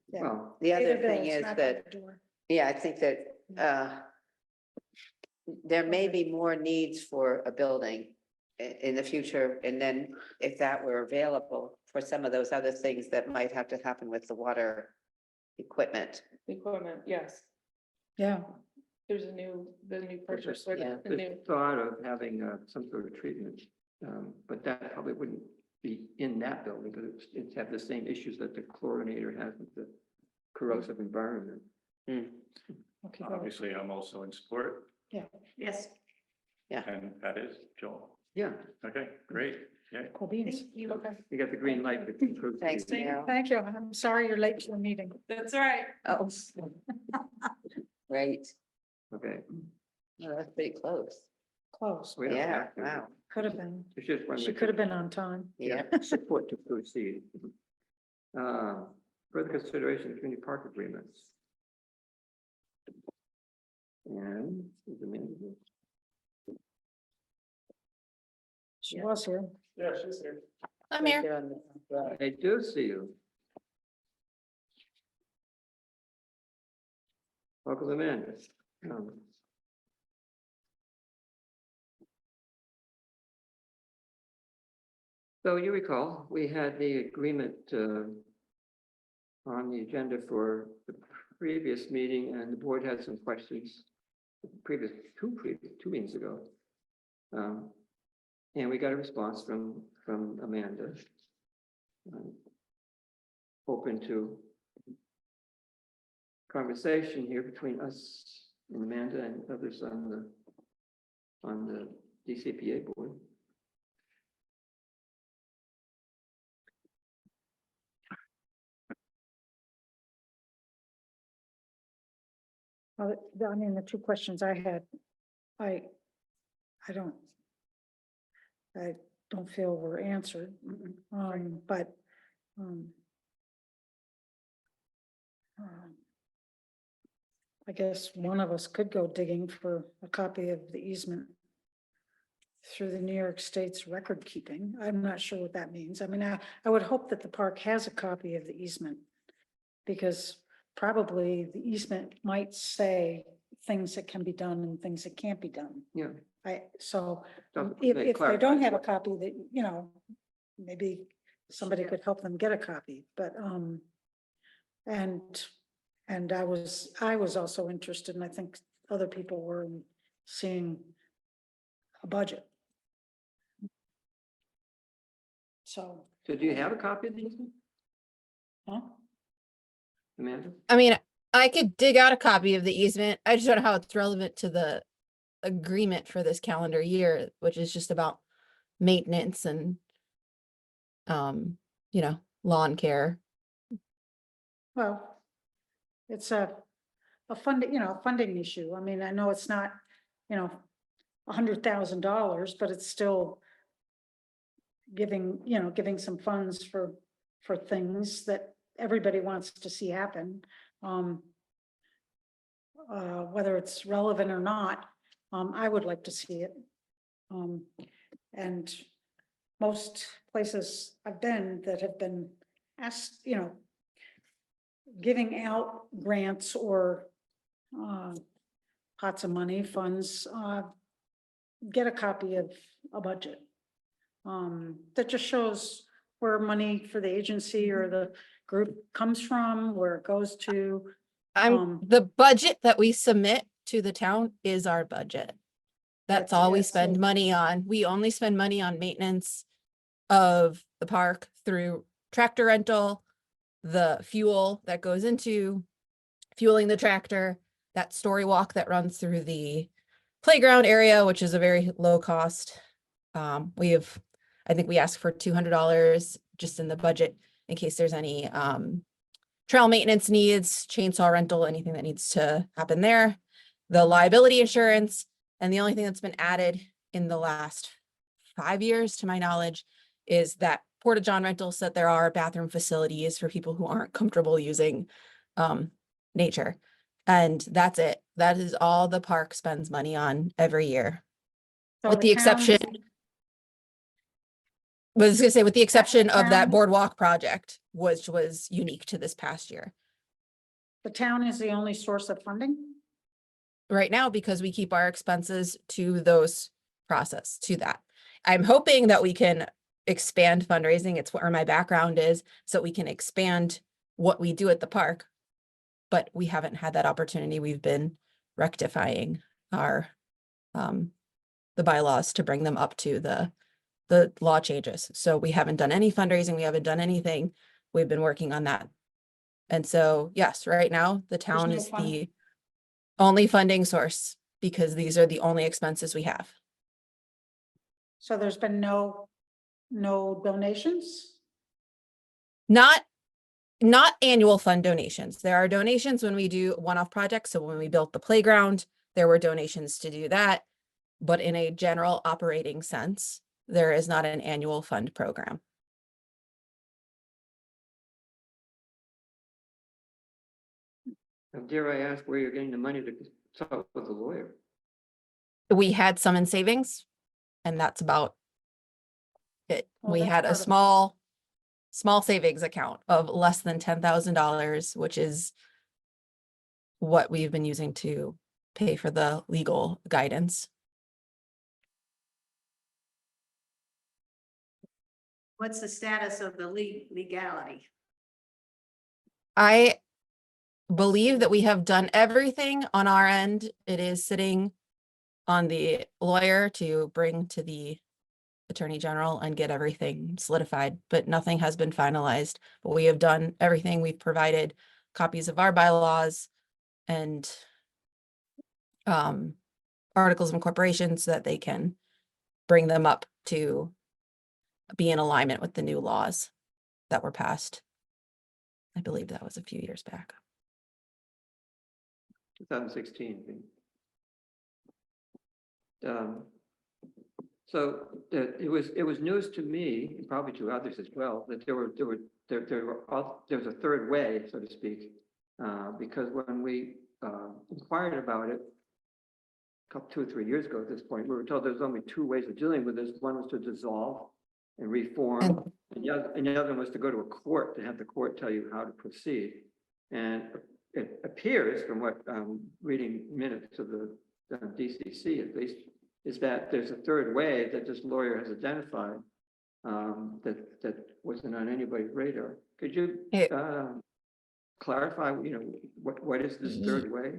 Yeah. Well, The Pay other the thing bills, is knock on that, the door. yeah, I think that, there may be more needs for a building in the future. And then if that were available for some of those other things that might have to happen with the water equipment. Equipment, yes. Yeah, There's the new purchase order, Yeah. the the new. thought of having some sort of treatment, but that probably wouldn't be in that building, because it'd have the same issues that the chlorinator has with the corrosive environment. okay. good. Obviously, I'm also in support, Yes. and that is Joel. Yeah, Okay, great. Yeah. Cool beans. Okay. you got the green light. that improves Thanks, the- Meryl. Thank you. I'm sorry you're late to the meeting. That's all right. Oh. Great. Okay. Well, that's pretty close. Close. We don't Yeah, have to. wow. Could have been. It's just when She we could have been on time. Yeah. Support to proceed. Further consideration of community park agreements. And. is the manager? She was here. Yeah, she's here. I'm here. I do see you. Welcome, Amanda. So you recall, we had the agreement on the agenda for the previous meeting, and the board had some questions. Two meetings ago. And we got a response from Amanda. Open to conversation here between us and Amanda and others on the DCPA board. I mean, the two questions I had, I don't feel were answered, but, I guess one of us could go digging for a copy of the easement through the New York State's record keeping. I'm not sure what that means. I mean, I would hope that the park has a copy of the easement, because probably the easement might say things that can be done and things that can't be done. Yeah. So So if they they clarify don't have a what- copy, that, you know, maybe somebody could help them get a copy, but, and I was also interested, and I think other people were, in seeing a budget. So, So do you have a copy of these, huh? Amanda? I mean, I could dig out a copy of the easement. I just don't know how it's relevant to the agreement for this calendar year, which is just about maintenance and, lawn care. Well, it's a funding issue. I mean, I know it's not, $100,000, but it's still giving some funds for things that everybody wants to see happen. whether it's relevant or not, I would like to see it. And most places I've been that have been asked, giving out grants or pots of money, funds, get a copy of a budget. That just shows where money for the agency or the group comes from, where it goes to. The budget that we submit to the town is our budget. That's all we it, spend so- money on. We only spend money on maintenance of the park through tractor rental, the fuel that goes into fueling the tractor, that story walk that runs through the playground area, which is a very low cost. I think we asked for $200 just in the budget in case there's any trail maintenance needs, chainsaw rental, anything that needs to happen there. The liability insurance, and the only thing that's been added in the last 5 years, to my knowledge, is that Porta-John rental, so that there are bathroom facilities for people who aren't comfortable using nature. And that's it. That is all the park spends money on every year. So With the exception, was gonna say, with the exception of that town- boardwalk project, which was unique to this past year. The town is the only source of funding? Right now, because we keep our expenses to those to that. I'm hoping that we can expand fundraising. It's where my background is, so we can expand what we do at the park. But we haven't had that opportunity. We've been rectifying our the bylaws to bring them up to the law changes. So we haven't done any fundraising. We haven't done anything. We've been working on that. And so, yes, right now, the town no is fund- the only funding source because these are the only expenses we have. So there's been no donations? Not annual fund donations. There are donations when we do one-off projects. So when we built the playground, there were donations to do that. But in a general operating sense, there is not an annual fund program. Now, dare I ask where you're getting the money to talk with the lawyer? We had some in savings, and that's about it. Well, We that's had a part of- small savings account of less than $10,000, which is what we've been using to pay for the legal guidance. What's the status of the legality? I believe that we have done everything on our end. It is sitting on the lawyer to bring to the Attorney General and get everything solidified, but nothing has been finalized. But we have done everything. We've provided copies of our bylaws and articles of incorporation so that they can bring them up to be in alignment with the new laws that were passed. I believe that was a few years back. 2016. So it was news to me, and probably to others as well, that there was a third way, so to speak, because when we inquired about it, a couple, 2 or 3 years ago at this point, we were told there's only 2 ways of dealing with this. One was to dissolve and reform, and the other was to go to a court, to have the court tell you how to proceed. And it appears from what reading minutes of the DCC at least, is that there's a third way that this lawyer has identified that wasn't on anybody's radar. Could you clarify, what is this third way?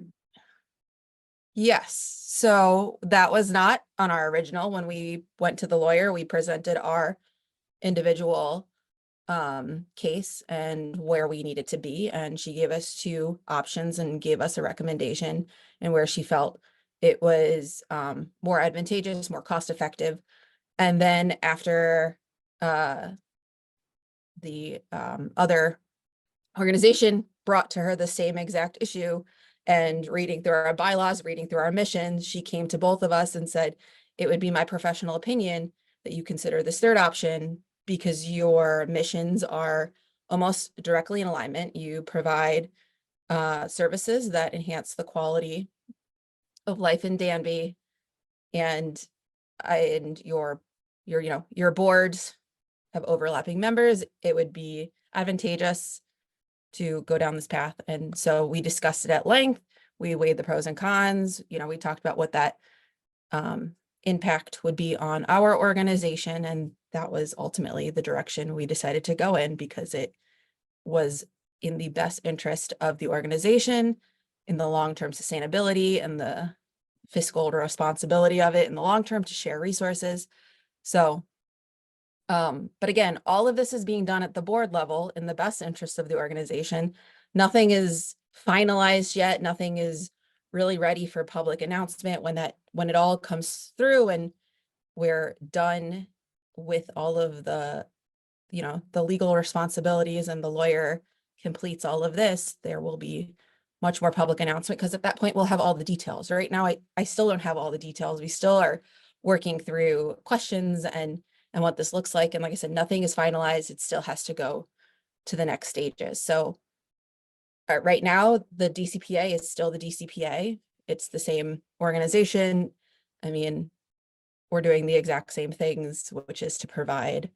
Yes, so that was not on our original. When we went to the lawyer, we presented our individual case and where we needed to be, and she gave us 2 options and gave us a recommendation, and where she felt it was more advantageous, more cost effective. And then after the other organization brought to her the same exact issue, and reading through our bylaws, reading through our missions, she came to both of us and said, it would be my professional opinion that you consider this third option because your missions are almost directly in alignment. You provide services that enhance the quality of life in Danby. And your boards have overlapping members. It would be advantageous to go down this path. And so we discussed it at length. We weighed the pros and cons. We talked about what that impact would be on our organization. And that was ultimately the direction we decided to go in, because it was in the best interest of the organization, in the long-term sustainability and the fiscal responsibility of it in the long term, to share resources. So, but again, all of this is being done at the board level in the best interest of the organization. Nothing is finalized yet. Nothing is really ready for public announcement. When it all comes through and we're done with all of the legal responsibilities and the lawyer completes all of this, there will be much more public announcement, because at that point we'll have all the details. Right now, I still don't have all the details. We still are working through questions and what this looks like. And like I said, nothing is finalized. It still has to go to the next stages. So right now, the DCPA is still the DCPA. It's the same organization. I mean, we're doing the exact same things, which is to provide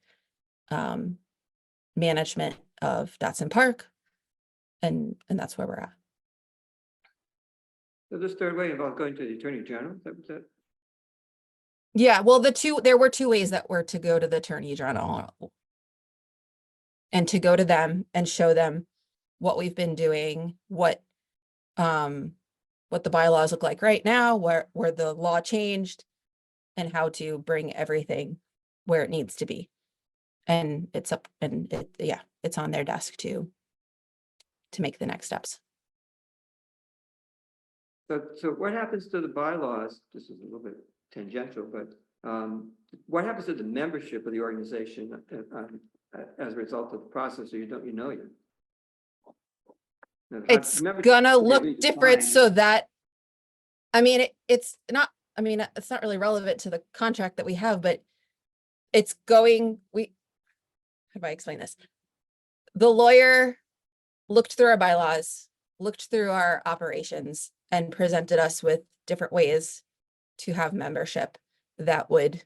management of Dotson Park. And that's where we're at. So this third way involved going to the Attorney General, that was it? Yeah, well, there were two ways that were to go to the Attorney General and to go to them and show them what we've been doing, what the bylaws look like right now, where the law changed, and how to bring everything where it needs to be. And it's on their desk to make the next steps. So what happens to the bylaws? This is a little bit tangential, but what happens to the membership of the organization as a result of the process, or you know yet? It's gonna look different, so that, it's not really relevant to the contract that we have, but it's going, how do I explain this? The lawyer looked through our bylaws, looked through our operations, and presented us with different ways to have membership that would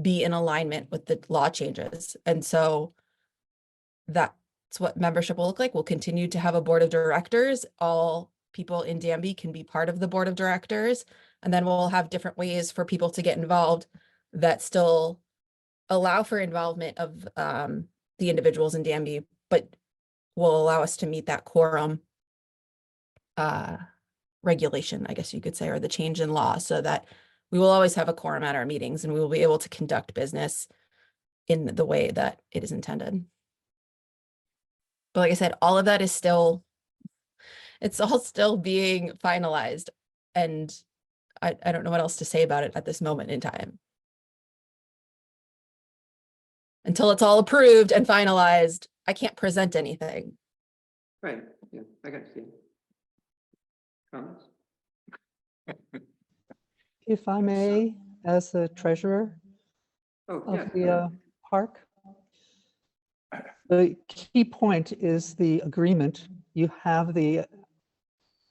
be in alignment with the law changes. And so that's what membership will look like. We'll continue to have a board of directors. All people in Danby can be part of the board of directors. And then we'll have different ways for people to get involved that still allow for involvement of the individuals in Danby, but will allow us to meet that quorum regulation, I guess you could say, or the change in law, so that we will always have a quorum at our meetings and we will be able to conduct business in the way that it is intended. But like I said, all of that is it's all still being finalized, and I don't know what else to say about it at this moment in time. Until it's all approved and finalized, I can't present anything. Right, yeah, I got you. Comments? If I may, as the treasurer of the park, the key point is the agreement. You have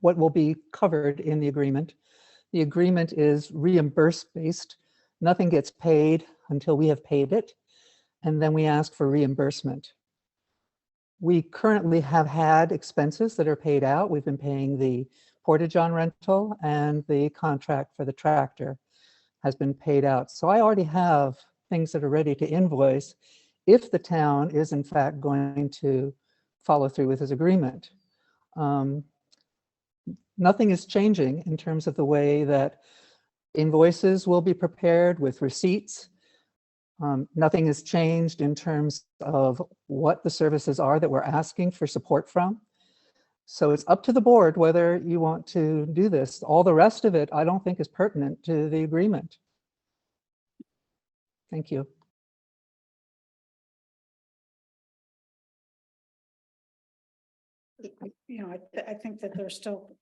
what will be covered in the agreement. The agreement is reimbursed based. Nothing gets paid until we have paid it, and then we ask for reimbursement. We currently have had expenses that are paid out. We've been paying the portage-on rental, and the contract for the tractor has been paid out. So I already have things that are ready to invoice if the town is in fact going to follow through with his agreement. Nothing is changing in terms of the way that invoices will be prepared with receipts. Nothing has changed in terms of what the services are that we're asking for support from. So it's up to the board whether you want to do this. All the rest of it, I don't think is pertinent to the agreement. Thank you. I think that there's still,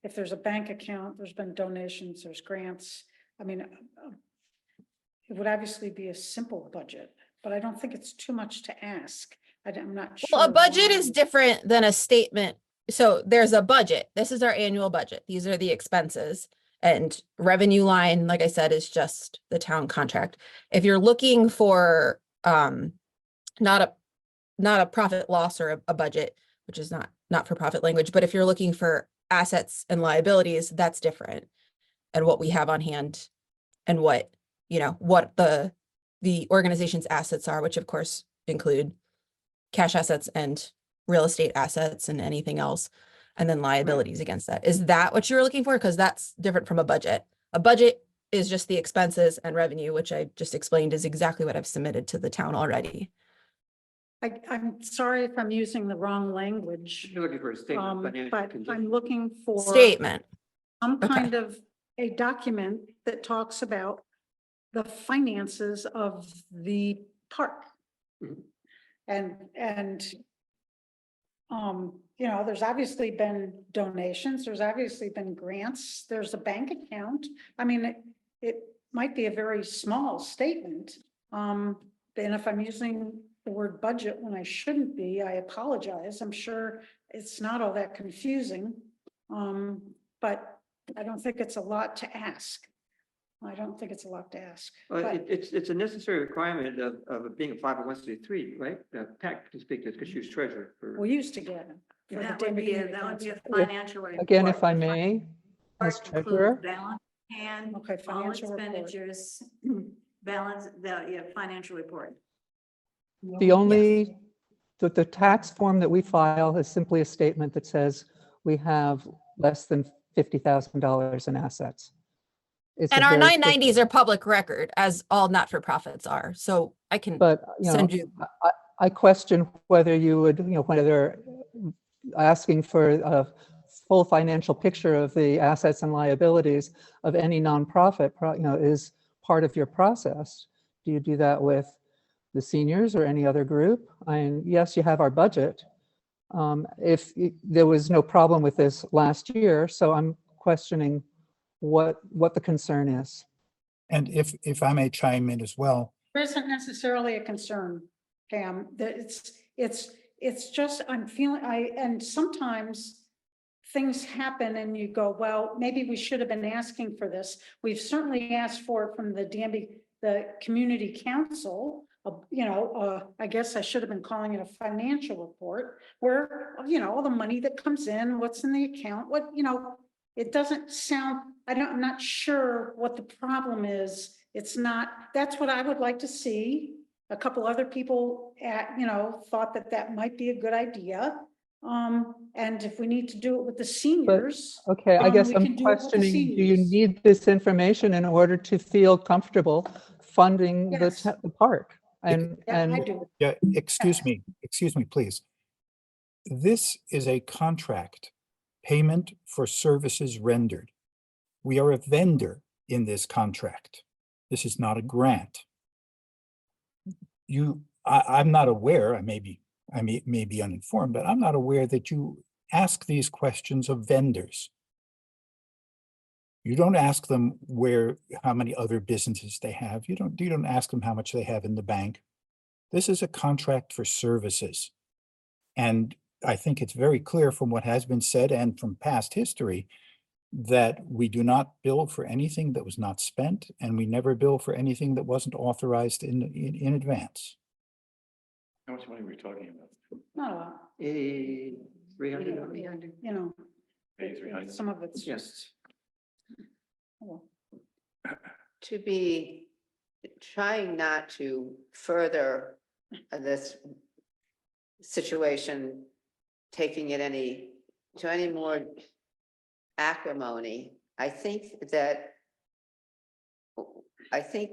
if there's a bank account, there's been donations, there's grants. It would obviously be a simple budget, but I don't think it's too much to ask I'm not sure. Well, a budget why. is different than a statement. So there's a budget. This is our annual budget. These are the expenses. And revenue line, like I said, is just the town contract. If you're looking for not a profit loss or a budget, which is not for profit language, but if you're looking for assets and liabilities, that's different. And what we have on hand and what, what the organization's assets are, which of course include cash assets and real estate assets and anything else, and then liabilities against that. Is that what you're looking for? Because that's different from a budget. A budget is just the expenses and revenue, which I just explained is exactly what I've submitted to the town already. I'm sorry if I'm using the wrong language, You're looking for a statement. financial but condition. I'm looking for Statement. some Okay. kind of a document that talks about the finances of the park. Mhm. And there's obviously been donations, there's obviously been grants, there's a bank account. I mean, it might be a very small statement. And if I'm using the word budget when I shouldn't be, I apologize. I'm sure it's not all that confusing. But I don't think it's a lot to ask. I don't think it's a lot to ask. Well, But it's a necessary requirement of it being a 501c3, right? Pat can speak to this because she was treasurer for. we used to get them. for the That would be Danby that would be a Council. financial report. Again, if I The may, as report includes treasurer, balance and Okay, all financial report. expenditures, balance, financial report. the only, the tax form that we file is simply a statement that says we have less than $50,000 in assets. It's And a our very simple- 990s are public record, as all not-for-profits are. So I can But, send you. I question whether you would, whether asking for a full financial picture of the assets and liabilities of any nonprofit, is part of your process. Do you do that with the seniors or any other group? And yes, you have our budget. There was no problem with this last year, so I'm questioning what the concern is. And if I may chime in as well, There isn't necessarily a concern, Pam, that it's just, I'm feeling, and sometimes things happen and you go, well, maybe we should have been asking for this. We've certainly asked for it from the community council. I guess I should have been calling it a financial report where, all the money that comes in, what's in the account, it doesn't sound, I'm not sure what the problem is. It's not, that's what I would like to see. A couple other people thought that might be a good idea. And if we need to do it with the seniors. Okay, I guess we can I'm do it with the questioning, do you seniors. need this information in order to feel comfortable funding Yes. the park? And, Yeah, I and do. yeah, excuse me, please. This is a contract, payment for services rendered. We are a vendor in this contract. This is not a grant. I'm not aware, I may be uninformed, but I'm not aware that you ask these questions of vendors. You don't ask them how many other businesses they have. You don't ask them how much they have in the bank. This is a contract for services. And I think it's very clear from what has been said and from past history that we do not bill for anything that was not spent, and we never bill for anything that wasn't authorized in advance. How much money are we talking about? Not a lot. 300. Maybe 300. Some of it's Yes. just. Oh, To be trying not to further this situation, taking it to any more acrimony. I think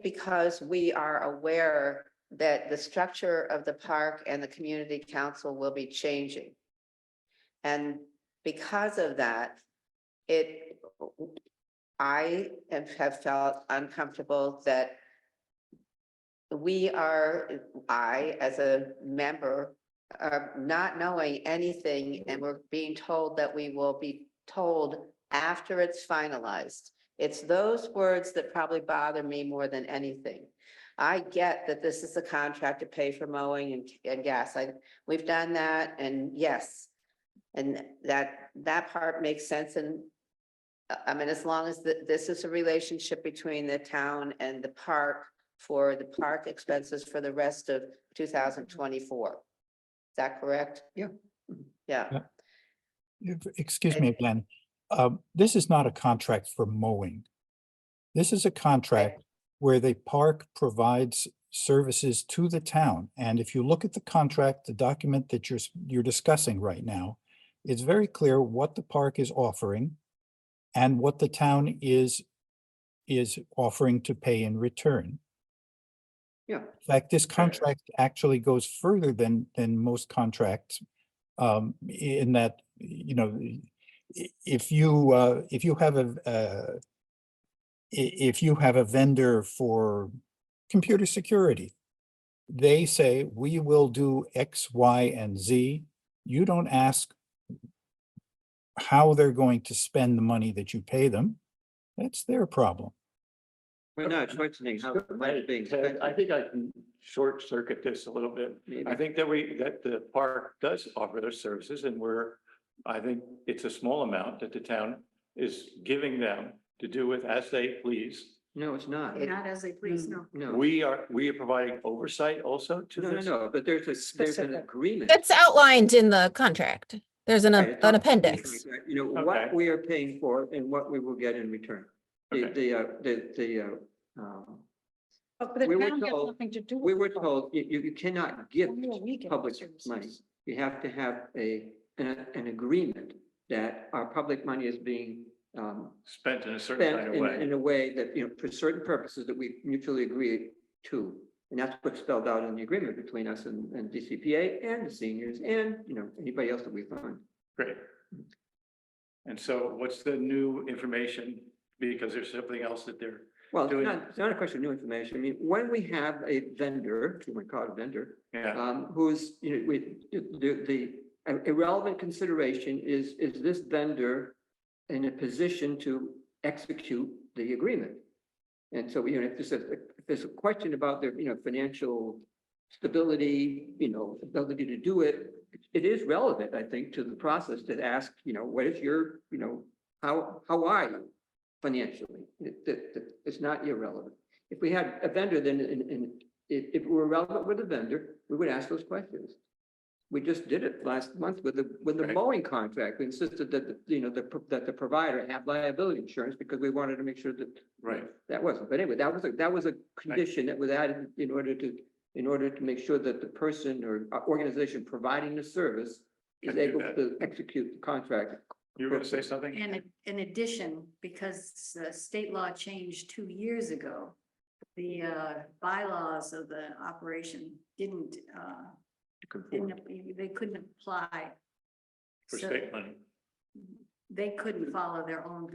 because we are aware that the structure of the park and the community council will be changing. And because of that, I have felt uncomfortable that I, as a member, are not knowing anything, and we're being told that we will be told after it's finalized. It's those words that probably bother me more than anything. I get that this is a contract to pay for mowing and gas. We've done that, and yes. And that part makes sense, and I mean, as long as this is a relationship between the town and the park for the park expenses for the rest of 2024. Is that correct? Yeah. Yeah. Excuse me again. This is not a contract for mowing. This is a contract where the park provides services to the town. And if you look at the contract, the document that you're discussing right now, it's very clear what the park is offering and what the town is offering to pay in return. Yeah. In fact, this contract actually goes further than most contracts, in that, you know, if you have a vendor for computer security, they say, we will do X, Y, and Z. You don't ask how they're going to spend the money that you pay them. That's their problem. We're not questioning how the money is being spent. I think I can short circuit this a little bit. I think that the park does offer their services, and I think it's a small amount that the town is giving them to do with as they please. No, it's not. Not as they please, no. No. We are providing oversight also to No, this. no, but there's an Specific. agreement. It's outlined in the contract. There's an Right, it's an on- appendix. You know, Okay. what we are paying for and what we will get in return. Okay. But the We were town has told- nothing to do with We were the park. told you cannot gift Only we get public services. money. You have to have an agreement that our public money is being Spent in a certain spent kind of in way. a way that, you know, for certain purposes that we mutually agree to. And that's what's spelled out in the agreement between us and DCPA and the seniors and, you know, anybody else that we fund. Great. And so what's the new information? Because there's something else that they're Well, doing. it's not a question of new information. I mean, when we have a vendor, if you want to call it a vendor, Yeah, who's, you know, the irrelevant consideration is this vendor in a position to execute the agreement? And so, you know, if there's a question about their, you know, financial stability, you know, ability to do it, it is relevant, I think, to the process to ask, you know, what is your, you know, how are you financially? It's not irrelevant. If we had a vendor, then, and if we were relevant with a vendor, we would ask those questions. We just did it last month with the Right. mowing contract. We insisted that, you know, that the provider have liability insurance because we wanted to make sure that right. that wasn't, but anyway, that was a condition that was added in order to make sure that the person or organization providing the service is Can do able that. to execute the contract. You were gonna say something? And in addition, because the state law changed 2 years ago, the bylaws of the operation they couldn't apply. For So state money. they couldn't follow their own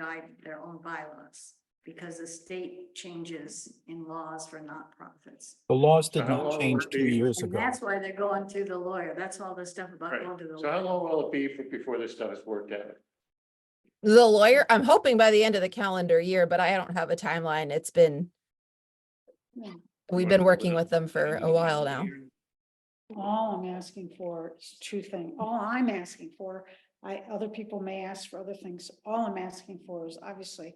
bylaws because the state changes in laws for nonprofits. The laws So did how not long change would it 2 be? years And ago. that's why they're going to the lawyer. That's all the stuff about Right. going to the So how lawyer. long will it be before this stuff is worked out? The lawyer, I'm hoping by the end of the calendar year, but I don't have a timeline. We've been working with them for a while now. All I'm asking for is two things. All I'm asking for, other people may ask for other things. All I'm asking for is obviously,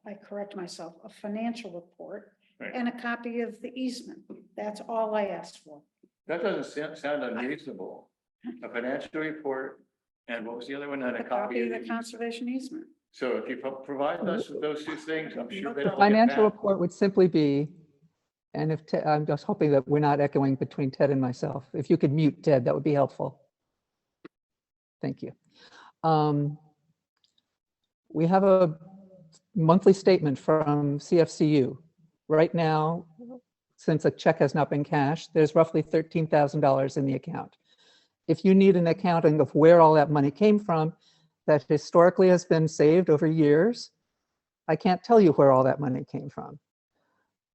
I correct myself, a financial report Right. and a copy of the easement. That's all I asked for. That doesn't sound unreasonable. A financial report, and what was the other one? And A a copy of the the- conservation easement. So if you provide us with those two things, I'm sure they The will get financial back. report would simply be, and if, I'm just hoping that we're not echoing between Ted and myself. If you could mute Ted, that would be helpful. Thank you. We have a monthly statement from CFCU. Right now, since a check has not been cashed, there's roughly $13,000 in the account. If you need an accounting of where all that money came from, that historically has been saved over years, I can't tell you where all that money came from,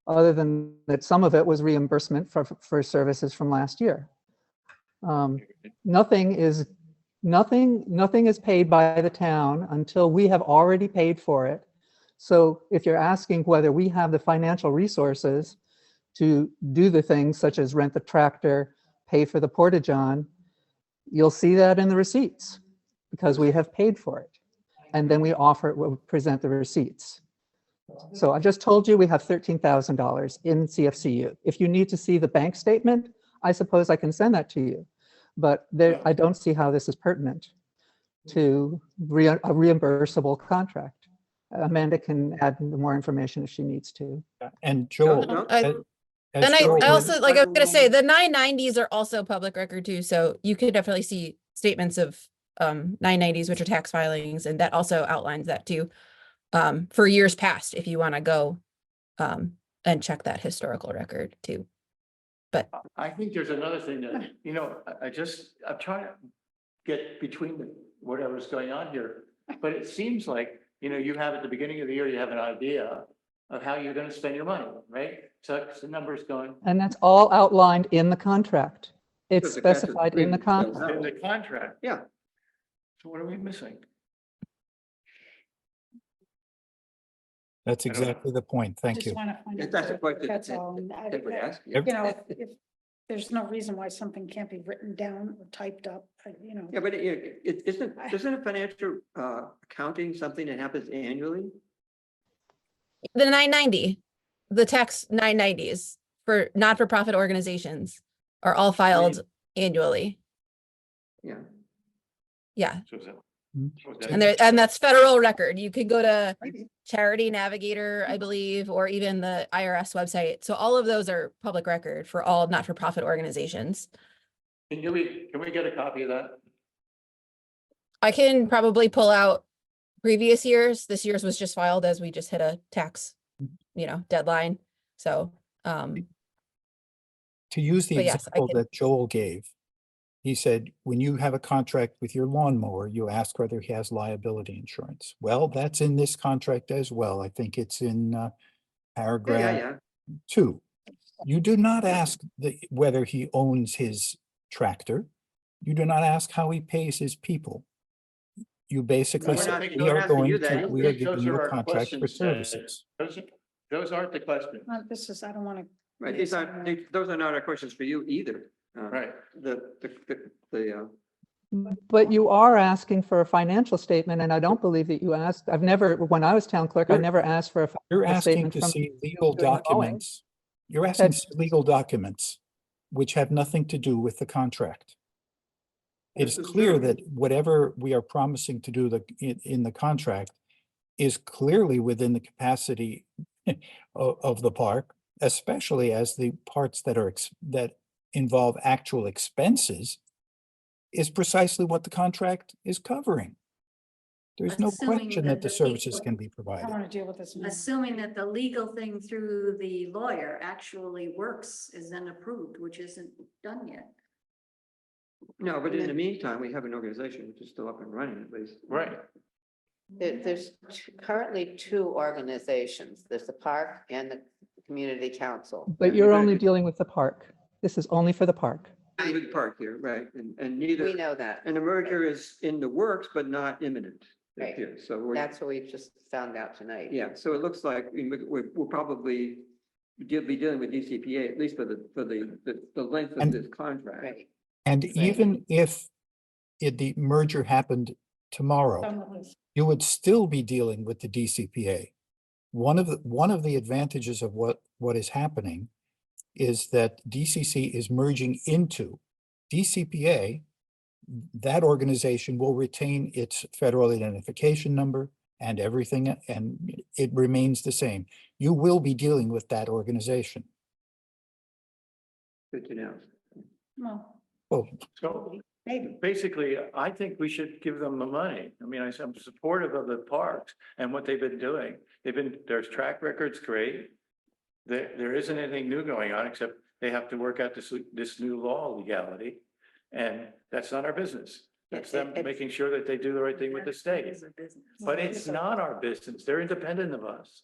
other than that some of it was reimbursement for services from last year. Nothing is paid by the town until we have already paid for it. So if you're asking whether we have the financial resources to do the things such as rent the tractor, pay for the porta-john, you'll see that in the receipts because we have paid for it. And then we we'll present the receipts. So I just told you we have $13,000 in CFCU. If you need to see the bank statement, I suppose I can send that to you. But there, I don't see how this is pertinent to a reimbursable contract. Amanda can add more information if she needs to. And Joel, No, as And I Joel- also, like I was gonna say, the 990s are also public record too, so you could definitely see statements of 990s, which are tax filings, and that also outlines that too. For years past, if you want to go and check that historical record too. But I think there's another thing that, you know, I'm trying to get between whatever's going on here. But it seems like, you know, you have at the beginning of the year, you have an idea of how you're gonna spend your money, right? So the numbers going. And that's all outlined in the contract. It's Because the cash is specified in the agreement spells contract. In the contract. Yeah. So what are we missing? That's exactly the point. Thank Just you. want to find out. That's a question That's that all. everybody asks you. You know, if there's no reason why something can't be written down or typed up, you know. Yeah, but isn't a financial accounting something that happens annually? the 990, the tax 990s for not-for-profit organizations are all filed annually. Yeah. Yeah. So is that- And that's federal record. You could go to Charity Navigator, I believe, or even the IRS website. So all of those are public record for all not-for-profit organizations. Can we get a copy of that? I can probably pull out previous years. This year's was just filed as we just hit a tax, deadline. So, To use the But yes, I example can- that Joel gave, he said, when you have a contract with your lawnmower, you ask whether he has liability insurance. Well, that's in this contract as well. I think it's in paragraph 2. You do not ask whether he owns his tractor. You do not ask how he pays his people. You basically No, we're say, not- we we're are asking you going that. to, we are Those giving you are a our contract for questions, services. Those aren't the questions. This is, I don't want to. Right, those are not our questions for you either. Right. But you are asking for a financial statement, and I don't believe that you asked. When I was town clerk, I never asked for a You're financial asking statement to from. see legal during the mowing. documents. You're asking to see legal documents which have nothing to do with the contract. It is This is clear true. that whatever we are promising to do in the contract is clearly within the capacity of the park, especially as the parts that involve actual expenses is precisely what the contract is covering. There's no Assuming question that that the the services people- can be I provided. want to deal with this. now. Assuming that the legal thing through the lawyer actually works, is then approved, which isn't done yet. No, but in the meantime, we have an organization which is still up and running at least. Right. There's currently 2 organizations. There's the park and the community council. But you're only dealing with the park. This is only for the park. With the park here, right, and neither. We know that. And the merger is in the works, but not imminent. it Right. appears. So we're, That's what we just found out tonight. yeah, so it looks like we'll probably be dealing with DCPA, at least for the length of And- this contract. Right. And even if the merger happened tomorrow, Done with this. you would still be dealing with the DCPA. One of the advantages of what is happening is that DCC is merging into DCPA. That organization will retain its federal identification number and everything, and it remains the same. You will be dealing with that organization. Good to know. Well, Well, So maybe. basically, I think we should give them the money. I mean, I'm supportive of the parks and what they've been doing. Their track record's great. There isn't anything new going on, except they have to work out this new law legality. And that's not our business. That's them making sure that they do the right thing with the state. But it's not our business. They're independent of us.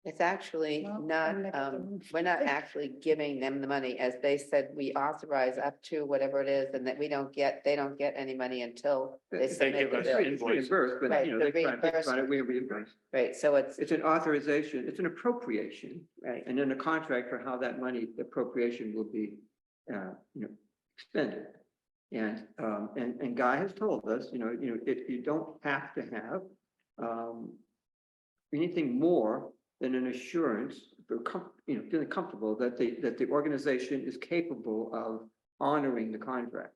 It's actually Well, not, and they- we're not actually giving them the money. As they said, we authorize up to whatever it is, and that they don't get any money until they submit give the us bill. the It's reimbursed, but Right, you know, the they try to reimbursement. we reimburse. Right, so it's, It's an authorization, it's an appropriation, right, and then a contract for how that money appropriation will be, expended. And Guy has told us, if you don't have to have, anything more than an assurance, feeling comfortable that the organization is capable of honoring the contract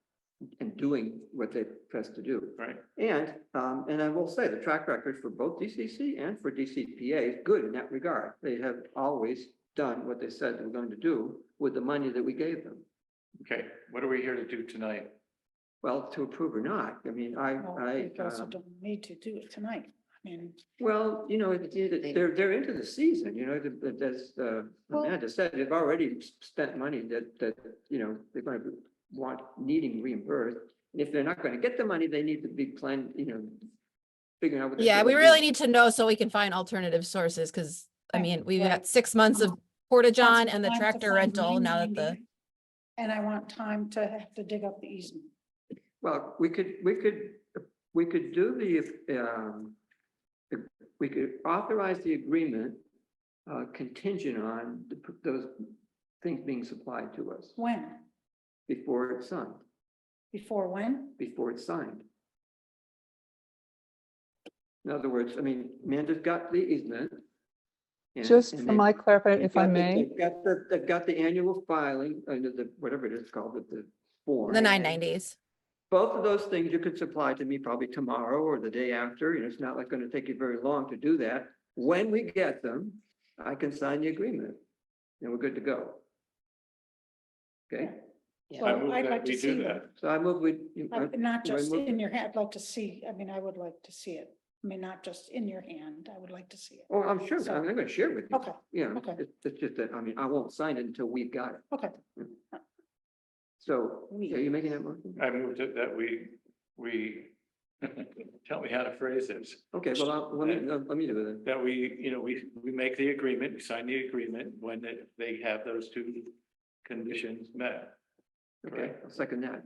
and doing what they press to do. Right. And I will say, the track record for both DCC and for DCPA is good in that regard. They have always done what they said they were going to do with the money that we gave them. Okay, what are we here to do tonight? Well, to approve or not, I mean, Well, we also don't need to do it tonight. I mean, well, they're into the season, as Amanda said, they've already spent money that, they're gonna needing reimbursed. And if they're not gonna get the money, they need to be planning, figuring out what. Yeah, we really need to know so we can find alternative sources, because I Right, mean, we've right. got 6 months of Porta-John and the time to tractor find rental now that the, 990, and I want time to have to dig up the easement. Well, we could do we could authorize the agreement contingent on those things being supplied to us When? before it's signed, Before when? before it's signed. In other words, I mean, Amanda's got the easement. Just for my clarification, if I may, They've got the annual filing under the, whatever it is called, the form. the 990s. Both of those things you could supply to me probably tomorrow or the day after, it's not like gonna take you very long to do that. When we get them, I can sign the agreement and we're good to go. Okay, yeah. I Well, move I'd that like to we see do them. that. so I move with. Not do I just move- in your hand, I'd like to see, I mean, I would like to see it. I mean, not just in your hand, I would like to see it. Oh, I'm sure, So- I'm gonna share it with you. Okay, Yeah, okay. it's just that, I mean, I won't sign it until we've got it. okay. So, are you making that motion? I moved it that we, tell me how to phrase this. Okay, well, let me do it then. That we make the agreement, we sign the agreement when they have those two conditions met. Okay, I'll second that.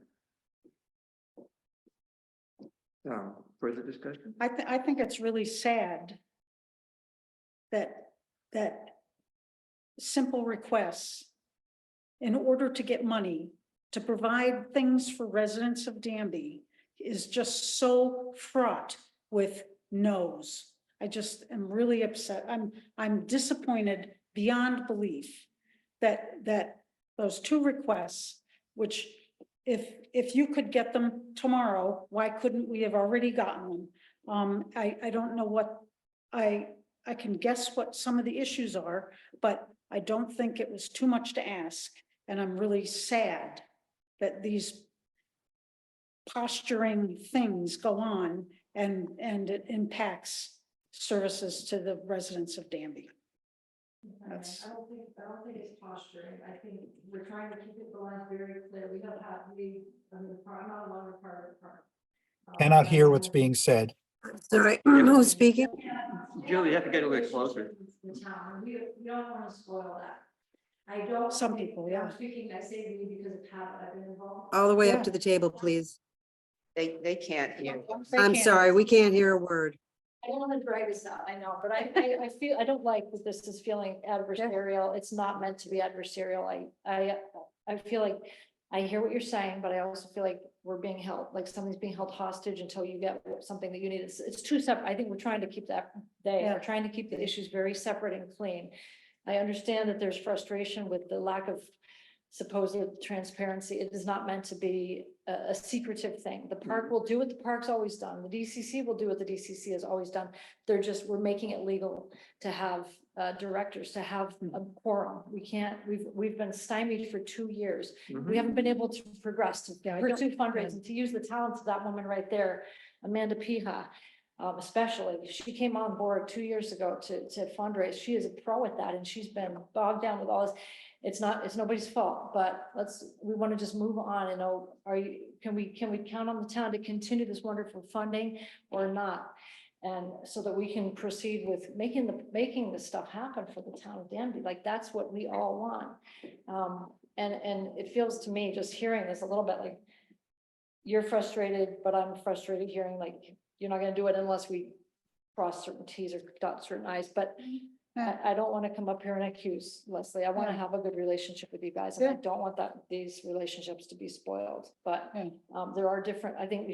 Further discussion? I think it's really sad that simple requests in order to get money to provide things for residents of Danby is just so fraught with no's. I just am really upset. I'm disappointed beyond belief that those two requests, which if you could get them tomorrow, why couldn't we have already gotten them? I don't know what, I can guess what some of the issues are, but I don't think it was too much to ask. And I'm really sad that these posturing things go on and it impacts services to the residents of Danby. That's- I don't think it's posturing. I think we're trying to keep it going very clear. We don't have, I'm not a longer part of the park. Cannot hear what's being said. All right, who's speaking? Jill, you have to get a little closer. The town, we don't want to spoil that. I don't. Some people, yeah. I'm speaking, I say we because of how I've been involved. All the way Yeah. up to the table, please. They can't hear. They I'm can't- sorry, we can't hear a word. I don't want to drag this out, I know, but I feel, I don't like that this is feeling adversarial. It's not meant to be adversarial. I feel like I hear what you're saying, but I also feel like we're being held, like something's being held hostage until you get something that you need. It's two separate. I think we're trying to keep we're trying to keep the issues very separate and clean. I understand that there's frustration with the lack of supposed transparency. It is not meant to be a secretive thing. The park will do what the park's always done. The DCC will do what the DCC has always done. We're making it legal to have directors, to have a quorum. We've been stymied for 2 years. We haven't been able to progress, to pursue fundraising, to use the talents of that woman right there, Amanda Pija. Especially, she came on board 2 years ago to fundraise. She is a pro at that, and she's been bogged down with all this. It's nobody's fault, but we want to just move on and know, can we count on the town to continue this wonderful funding or not? And so that we can proceed with making this stuff happen for the town of Danby, like that's what we all want. And it feels to me, just hearing this a little bit like, you're frustrated, but I'm frustrated hearing like, you're not gonna do it unless we cross certain Ts or dot certain Is, but I don't want to come up here and accuse Leslie. I want to have a good relationship with you guys, and I don't want these relationships to be spoiled, but there are different, I think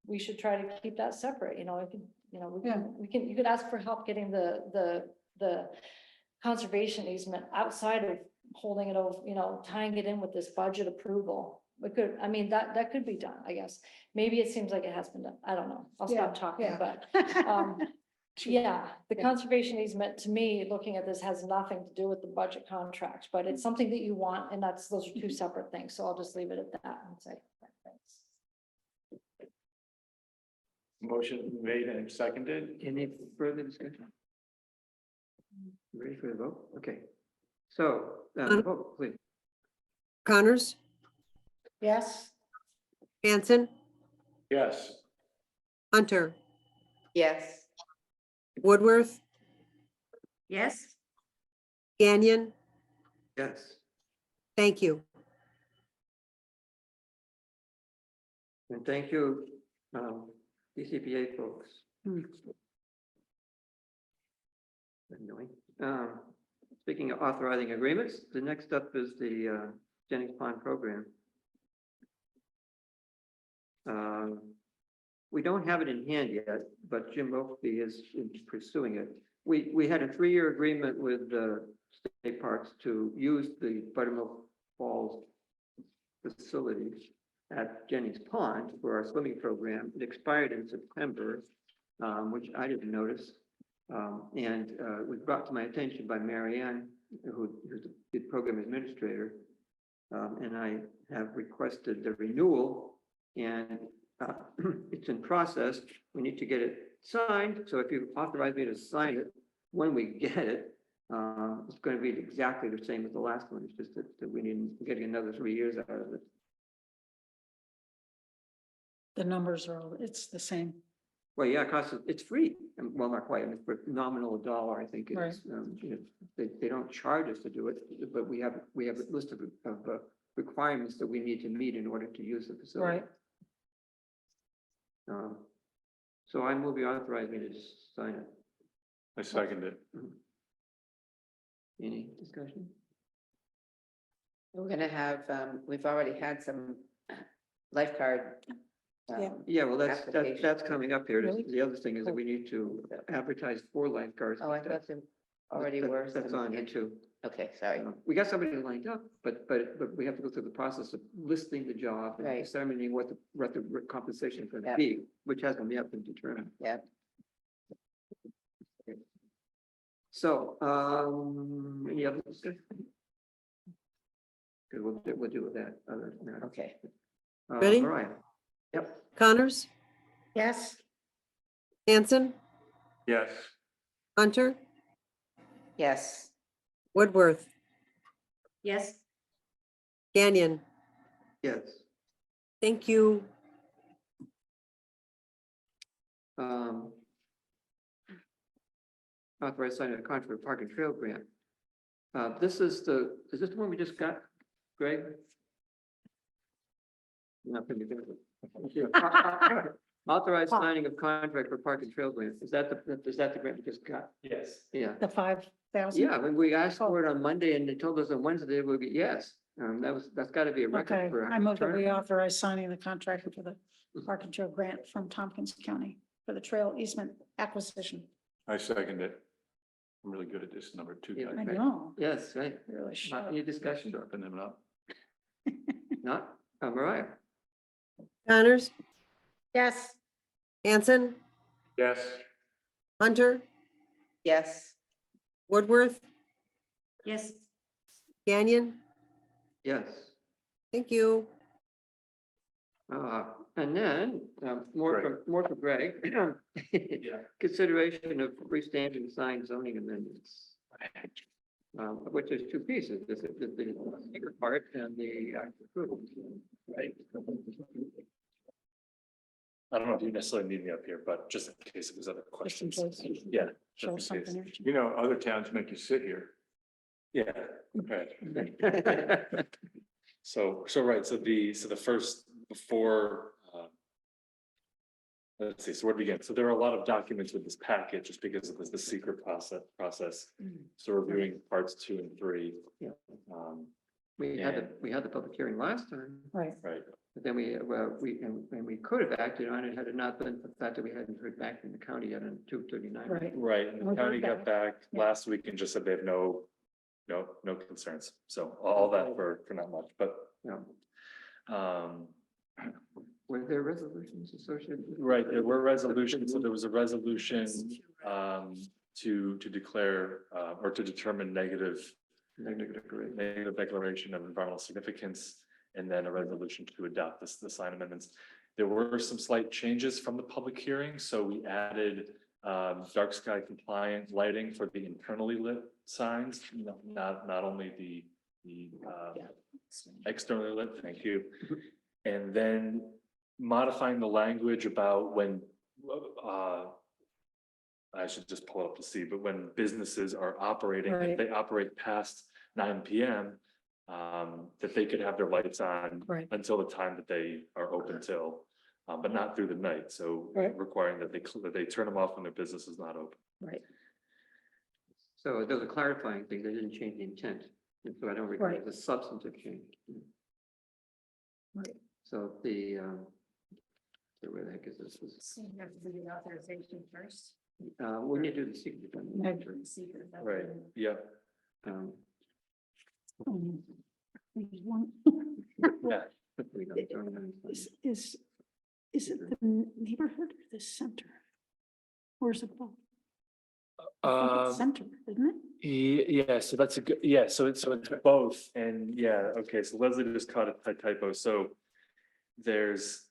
we should try to keep that separate, you know, you could ask for help getting the conservation easement outside of holding it over, you know, tying it in with this budget approval. We could, I mean, that could be done, I guess. Maybe it seems like it has been done. I don't know. I'll stop talking, but, yeah, the conservation easement, to me, looking at this has nothing to do with the budget contract, but it's something that you want, and those are two separate things. So I'll just leave it at that and say, thanks. Motion made and seconded. Any further discussion? Ready for the vote? Okay. So, vote, please. Connors, Yes. Hanson, Yes. Hunter, Yes. Woodworth, Yes. Gagnon. Yes. Thank you. And thank you, DCPA folks. Annoying. Speaking of authorizing agreements, the next up is the Jennings Pond program. We don't have it in hand yet, but Jim Oakby is pursuing it. We had a 3-year agreement with the state parks to use the Buttermilk Falls facility at Jennings Pond for our swimming program. It expired in September, which I didn't notice. And it was brought to my attention by Marianne, who's the program administrator. And I have requested the renewal, and it's in process. We need to get it signed. So if you authorize me to sign it when we get it, it's going to be exactly the same as the last one. It's just that we need getting another 3 years out of it. The numbers are, it's the same. Well, yeah, it's free. Well, not quite. I mean, for nominal $1, I think it is. You know, they don't charge us to do it, but we have a list of requirements that we need to meet in order to use the facility. Right. So I move you authorize me to sign it. I second it. Any discussion? We're gonna have, we've already had some lifeguard. Yeah, well, that's application. coming up here. Really? The other thing is that we need to advertise for lifeguards. Oh, I thought there already were. That's some on here too. Okay, sorry. We got somebody lined up, but we have to go through the process of listing the job and Right. determining what the compensation is going to Yep. be, which hasn't yet been determined. Yeah. So, any other discussion? Good, we'll do with that. Other than that. Okay. Ready? Mariah? Yep. Connors, Yes. Hanson, Yes. Hunter, Yes. Woodworth, Yes. Gagnon. Yes. Thank you. Authorized signing a contract for Park and Trail grant. Is this the one we just got, Greg? Not gonna do it. Authorized signing of contract for Park and Trail grant. Is that the grant we just got? Yes. Yeah. The 5,000. Yeah, when we asked for it on Monday and they told us on Wednesday, we'll get yes. That's gotta be a record Okay, for. I move that we turn. authorize signing the contract for the Park and Trail grant from Tompkins County for the trail easement acquisition. I second it. I'm really good at this number 2 Yeah. guy I thing. know, Yes, right. really should. Any discussion? Sharpen them up. Not, Mariah? Connors, Yes. Hanson, Yes. Hunter, Yes. Woodworth, Yes. Gagnon. Yes. Thank you. And then, more for Greg. Consideration of freestanding sign zoning amendments. Of which there's 2 pieces, this is the bigger part and the approval. Right. I don't know if you necessarily need me up here, but just in case if there's other questions. case. Yeah. Show just in case. something. You know, other towns make you sit here. Yeah, right. So right, so the first before, let's see, so where to begin? So there are a lot of documents with this packet just because of the secret process. So reviewing parts 2 and 3. Yeah. Um, We had the public hearing last time, Right. right, but then we could have acted on it had it not been for the fact that we hadn't heard back from the county yet on 239. Right. right. And the We'll go county got back Yeah. last week and just said they have no concerns. So all that for not much, but, Yeah. um, Were there resolutions associated? with it? right, there were resolutions. So there was a resolution, to declare, or to determine negative declaration of environmental significance, and then a resolution to adopt the sign amendments. There were some slight changes from the public hearing, so we added dark sky compliant lighting for the internally lit signs, not only the externally lit, thank you. And then modifying the language about when I should just pull it up to see, but when businesses are operating, if Right. they operate past 9 PM, that they could have their lights on Right. until the time that they are open till, but not through the night. So Right. requiring that they turn them off when their business is not open. Right. So those are clarifying things. They didn't change the intent. And so I don't regard it as a substantive change. Right. So so where the heck is this? You have to do the authorization first. We need to do the secret. Right, yeah, One. yeah. We don't- don't- Is it the neighborhood or the center? Or is it both? Center, isn't it? Yeah, so that's a good, yeah, so it's both, and yeah, okay, so Leslie just caught a typo, so there's,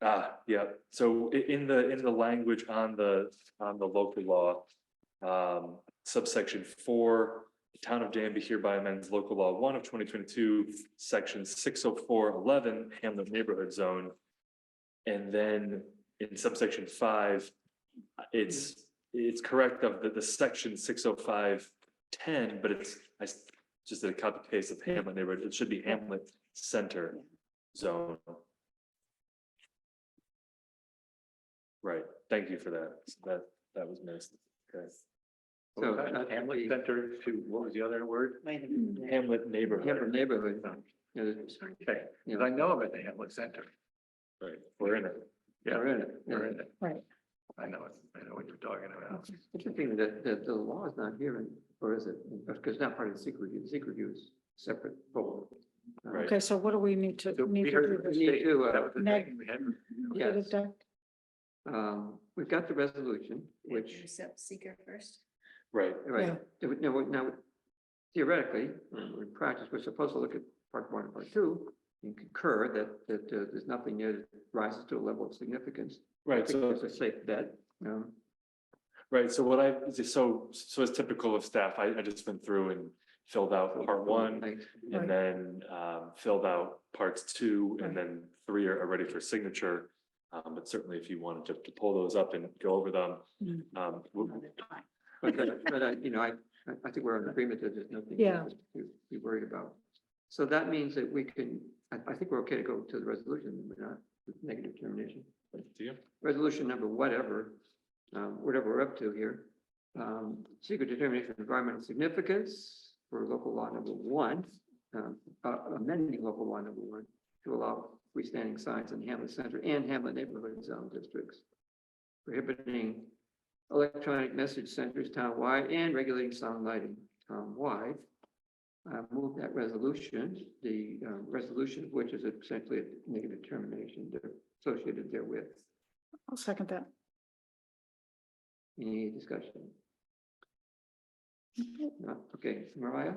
yeah, so in the language on the local law, subsection 4, the town of Danby hereby amends local law 1 of 2022, section 60411, Hamlet neighborhood zone. And then in subsection 5, it's correct of the section 60510, but I just did a copy paste of Hamlet neighborhood. It should be Hamlet center zone. Right. Thank you for that. That was missed. Okay. So Hamlet Center to, what was the other word? Hamlet neighborhood. Hamlet neighborhood. Okay, because I know of it, the Hamlet Center. Right. We're in it. Yeah, We're in it. we're in it. Right. I know it. I know what you're talking about. Interesting that the law is not here, or is it? Because it's not part of the secret review. The secret review is separate. Vote. Right. Okay, so what do we need to? So need we to heard do the this? need state, to, that was the neg- thing we had. Get Yes. it done? We've got the resolution, which, Seeker first. Right. right, now theoretically, or in practice, we're supposed to look at part 1 and part 2 and concur that there's nothing there that rises to a level of significance. I Right. think So it's a safe bet. right. So what so as typical of staff, I just went through and filled out part 1. Right. And then filled out parts 2, and then 3 are ready for signature. But certainly if you wanted to pull those up and go over them. But I think we're in agreement that there's nothing Yeah. to be worried about. So that means that we can, I think we're okay to go to the resolution, we're not with negative determination. Do you? Resolution number whatever we're up to here. Secret determination of environmental significance for local law number 1, amending local law number 1 to allow freestanding signs in Hamlet Center and Hamlet neighborhood zone districts, prohibiting electronic message centers townwide and regulating sound lighting townwide. Move that resolution, the resolution of which is essentially a negative determination associated therewith. I'll second that. Any discussion? No? Okay, Mariah?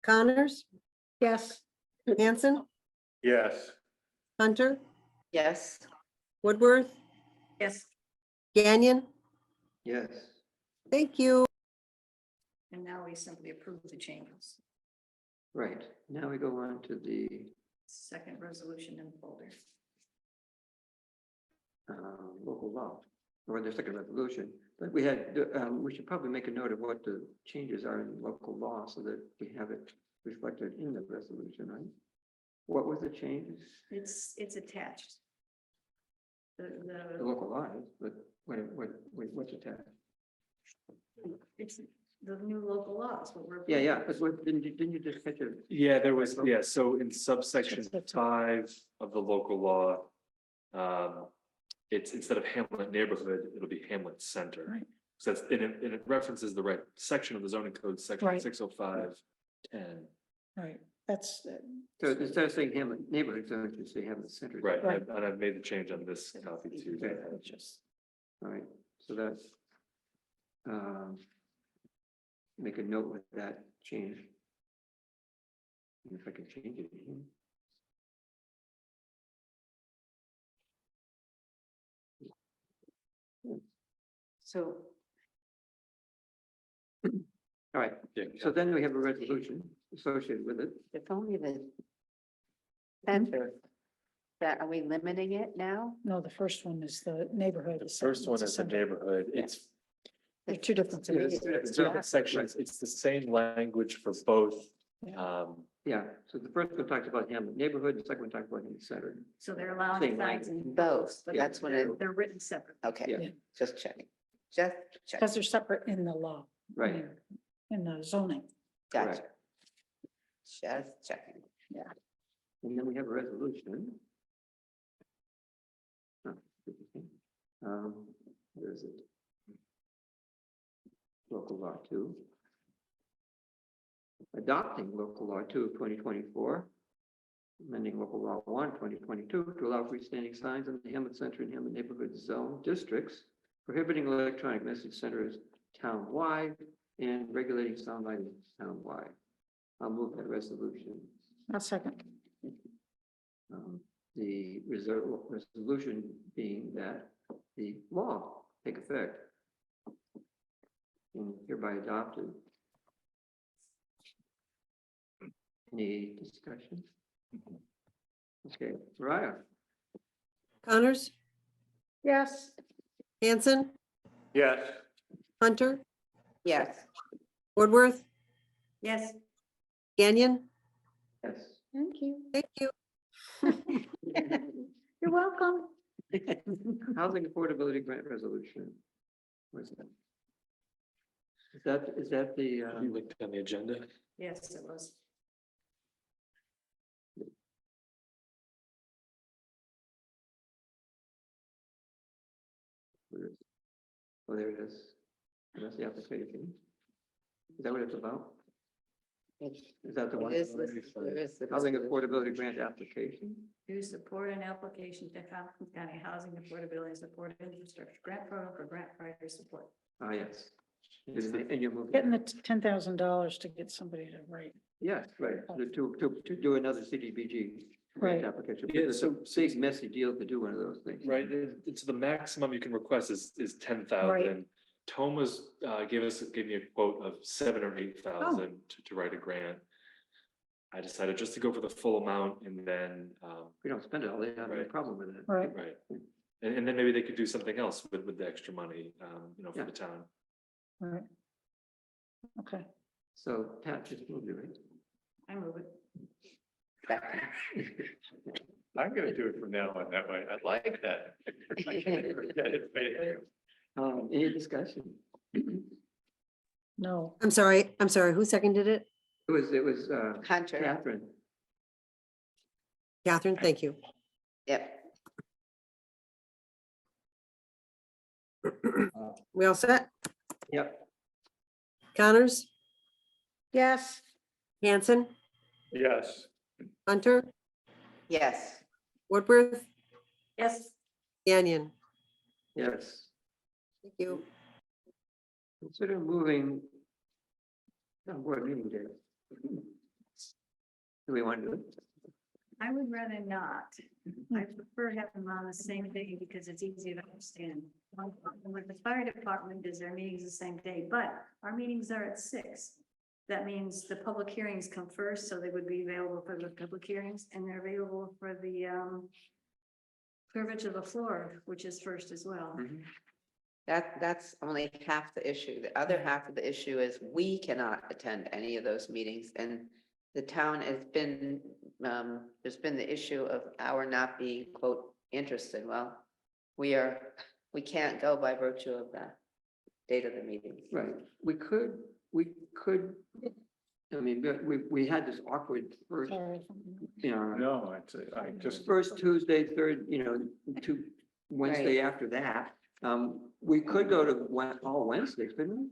Connors, Yes. Hanson, Yes. Hunter, Yes. Woodworth, Yes. Gagnon. Yes. Thank you. And now we simply approve the changes. Right, now we go on to the Second resolution in the folder. local law, or the second resolution. But we had, we should probably make a note of what the changes are in local law so that we have it reflected in the resolution, right? What was the changes? It's attached. The local law is, but what's attached? It's the new local laws, what we're. Yeah, but what, didn't you just catch it? Yeah, there was, yeah, so in subsection 5 of the local law, it's instead of Hamlet neighborhood, it'll be Hamlet center. Right. So that's, and it references the right section of the zoning code, section Right. 605-10. Right, that's, So instead of saying Hamlet neighborhood, so you say Hamlet center. Right, Right. and I've made the change on this copy too. Okay. just, All right, so that's, make a note with that change. If I can change it here. so All right, so then we have a resolution associated with it. If only the center, that, are we limiting it now? no, the first one is the neighborhood. The first one is the neighborhood, it's They're two different To me, things. it's different sections, it's the same language for both. Yeah, so the first one talks about Hamlet neighborhood, the second one talks about Hamlet center. So they're allowing Same signs language. in Both, but that's what it, they're written separate. okay, Yeah. just checking, just checking, Because they're separate in the law. Right. In the zoning. gotcha. Correct. Just checking. And then we have a resolution. Oh, where is it? Local law 2. Adopting local law 2 of 2024. Amending local law 1, 2022 to allow freestanding signs in the Hamlet Center and Hamlet neighborhood zone districts, prohibiting electronic message centers town-wide and regulating sound lighting town-wide. I'll move that resolution. A second. The resolution being that the law take effect and hereby adopted. Any discussion? Okay, Mariah? Connors, Yes. Hanson, Yes. Hunter, Yes, Woodworth, Yes. Gagnon. Yes. Thank you. Thank you. You're welcome. Housing affordability grant resolution. Where's that? Is that the, You linked on the agenda. Yes, it was. oh, there it is. That's the application. Is that what it's about? Is that the one? it is listed, there is the Housing resolution. affordability grant application? To support an application to Hopkins County Housing Affordability and Support Infrastructure Grant Program for grant writer support. Ah, yes. And you moved. Getting the $10,000 to get somebody to write. Yes, right, to do another CDBG. Right. grant application. Yeah, It's a big messy deal to do one of those things. Right, it's the maximum you can request is 10,000. Thomas gave me a quote of 7,000 or 8,000 to write a grant. I decided just to go for the full amount and then We don't spend it all, they have a Right. problem with it. Right. right. And then maybe they could do something else with the extra money, for Yeah. the town. Right. Okay. So Pat just moved it, right? I move it. I'm gonna do it from now on that way. I like that. Any discussion? No. I'm sorry. Who seconded it? It was, Hunter, Catherine. Catherine, thank you. yep, We all set? Yep. Connors, Yes. Hanson, Yes. Hunter, yes, Woodworth, Yes. Gagnon. Yes. Thank you. Consider moving. Board meeting day. Do we want to do it? I would rather not. I prefer having them on the same day because it's easier to understand. When the fire department does their meetings the same day, but our meetings are at 6. that means the public hearings come first, so they would be available for the public hearings, and they're available for the privilege of the floor, which is first as well. That's only half the issue. The other half of the issue is we cannot attend any of those meetings, and the town has been, there's been the issue of our not being, quote, interested. Well, we can't go by virtue of the date of the meeting. Right, we could, I mean, we had this awkward first, Sorry. you know, No, I just, first Tuesday, third, you know, Wednesday after that. We could go to all Wednesdays, couldn't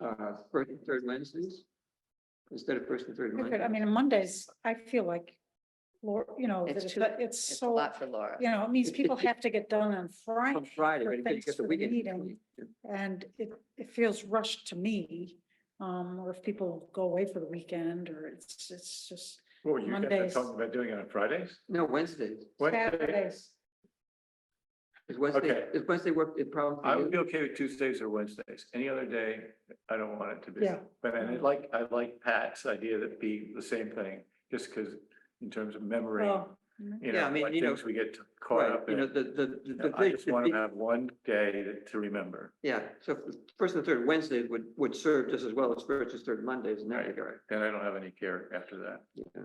we? First and third Wednesdays, instead of first and third We could- Mondays. I mean, Mondays, I feel like, you know, It's that too- it's It's a so, lot for Laura. you know, it means people have to get done on Friday. On Friday, for right, because you things get the for weekend. meeting, And it feels rushed to me, or if people go away for the weekend, or it's just well, you guys are Mondays. talking about doing it on Fridays? No, Wednesdays. Saturdays. Is Wednesday, Okay. is Wednesday work, it probably. I would be okay with Tuesdays or Wednesdays. Any other day, I don't want it to be. Yeah. But I like Pat's idea that be the same thing, just because in terms of memory, Well, you Yeah, I know, mean, what you know, things we get caught Right, up you know, in. the I big, just want to have one day to remember. yeah, so first and third Wednesdays would serve just as well as first and third Mondays in that Right. regard. And I don't have any care after that. Yeah.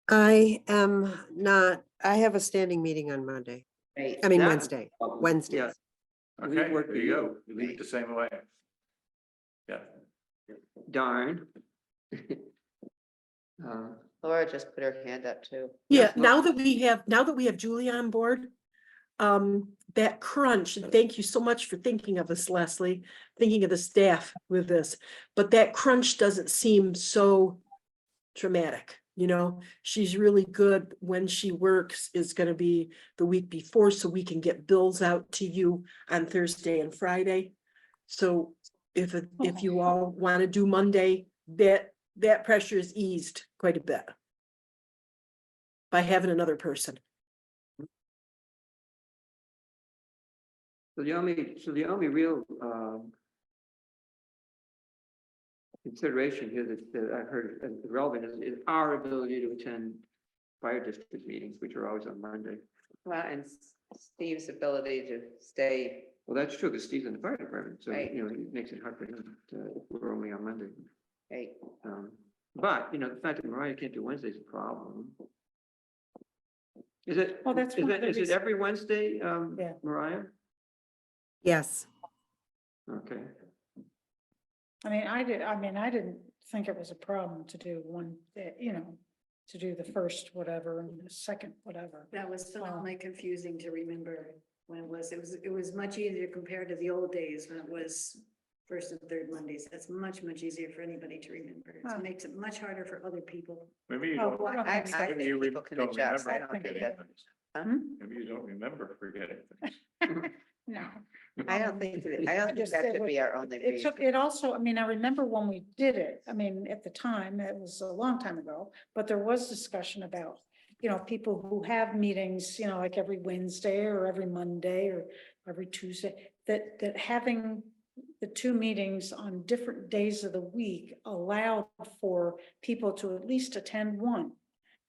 I am not, I have a standing meeting on Monday. Right. I mean, That- Wednesday, Wednesday. Yeah. Leave Okay, work there for you you. go. You leave it the same way. Yeah. Darn. Laura just put her hand up too. Yeah, no. now that we have Julie on board, that crunch, and thank you so much for thinking of us, Leslie, thinking of the staff with this, but that crunch doesn't seem so dramatic, you know? She's really good when she works is gonna be the week before, so we can get bills out to you on Thursday and Friday. So if you all wanna do Monday, that pressure is eased quite a bit by having another person. So the only real, consideration here that I heard as relevant is our ability to attend fire district meetings, which are always on Monday. Well, and Steve's ability to stay, Well, that's true, because Steve's in the fire department, so, Right. you know, it makes it hard for him if we're only on Monday. right, But, you know, the fact that Mariah can't do Wednesday is a problem. Is it, Well, that's is one of it, the is it reasons- every Wednesday, Yeah. Mariah? Yes. Okay, I mean, I didn't think it was a problem to do one, you know, to do the first whatever and the second whatever. That was phenomenally confusing to remember when it was much easier compared to the old days when it was first and third Mondays. That's much easier for anybody to remember. Huh. It makes it much harder for other people. Maybe you Oh, don't. well, I think think Maybe you people can don't adjust. remember I don't think forgetting that, things. Maybe you don't remember forgetting things. No. I don't think that Just that it should was- be our only It took, reason. it also, I mean, I remember when we did it, I mean, at the time, it was a long time ago, but there was discussion about, you know, people who have meetings, you know, like every Wednesday or every Monday or every Tuesday, that having the two meetings on different days of the week allowed for people to at least attend one.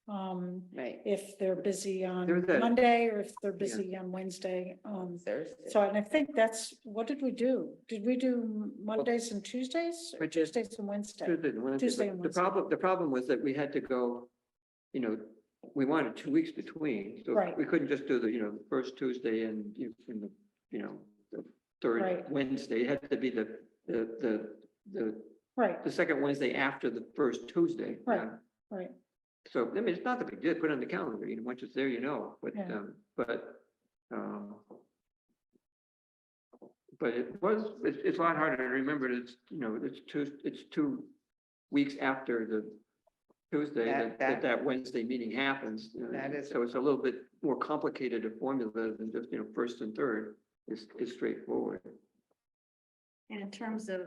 Right, If they're busy on There's that- Monday or if they're busy on Wednesday, Thursday. so, and I think what did we do? Did we do Mondays and Tuesdays or We did Tuesdays and Wednesdays? Tuesday and Wednesday, Tuesday but and the Wednesday. problem was that we had to go, you know, we wanted 2 weeks between, so Right. we couldn't just do the, you know, the first Tuesday and the, you know, the third Right. Wednesday. It had to be the Right, second Wednesday after the first Tuesday. Right. right. So, I mean, it's not the big deal, put it on the calendar, you know, once it's there, you know, but, Yeah. but it's a lot harder to remember that it's, you know, it's 2 weeks after the Tuesday that Wednesday meeting happens. That is- So it's a little bit more complicated a formula than just, you know, first and third is straightforward. And in terms of,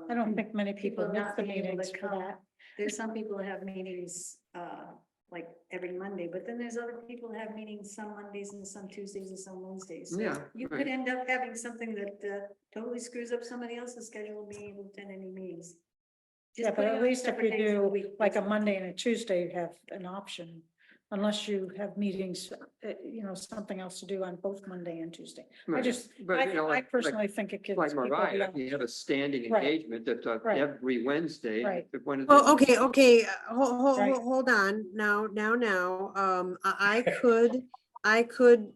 I don't think many people miss not the being able to meetings for come, that. there's some people that have meetings, like every Monday, but then there's other people that have meetings some Mondays and some Tuesdays and some Wednesdays. So Yeah, you right. could end up having something that totally screws up somebody else's schedule, being able to attend any meetings. Yeah, but at least if you do like a Monday and a Tuesday, you have an option. Unless you have meetings, something else to do on both Monday and Tuesday. Right. But, I like- personally think it gives Like people Mariah, the if you have a standing Right. engagement that's Right. every Wednesday. Right. if one of Oh, the- okay, Right. hold on, now, I could,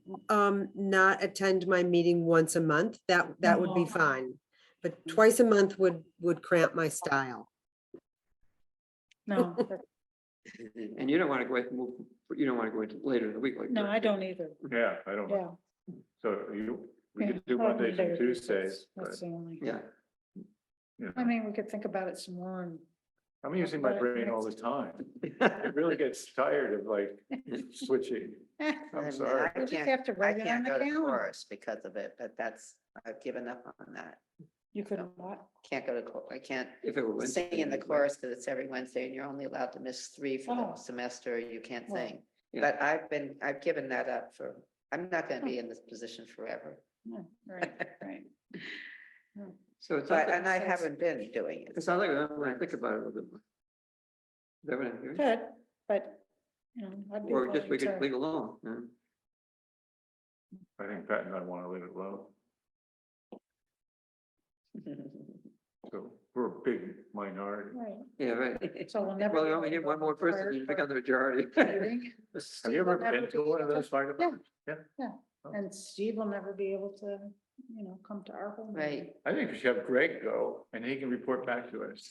not attend my meeting once a month, that would be fine. But twice a month would cramp my style. No, And you don't want to go ahead and move, you don't want to go into later in the week like. no, that. I don't either. Yeah, I don't, Yeah. so we Yeah, could do I like Mondays Monday and or Tuesdays, but, That's the only. Yeah. you I know, mean, we could think about it some more and. I'm using my but brain all the time. It really gets tired of like switching. I'm And sorry. I We just can't, have to I write it on can't the go to calendar. chorus because of it, but I've given up on that. You couldn't what? Can't go to, I can't If it were Wednesday. sing in the chorus because it's every Wednesday and you're only allowed to miss 3 for Oh. the semester. You can't Well, sing. yeah. But I've given that up I'm not gonna be in this position forever. No, right, right. So it's. But, and I haven't been doing it. It sounds like when I think about it a little bit more. Is that what I'm hearing? Good, but, I'd be Or just we willing could to. leave alone. I think Pat and I want to leave it low. So we're a big minority. Right, Yeah, right. so we'll never. Well, be we only able need to one more person hire to for become the majority. meeting. Have Steve you ever will never been to be one of able those fire departments? Yeah. And Steve will never be able to, come to our home. meeting. Right. I think we should have Greg go and he can report back to us.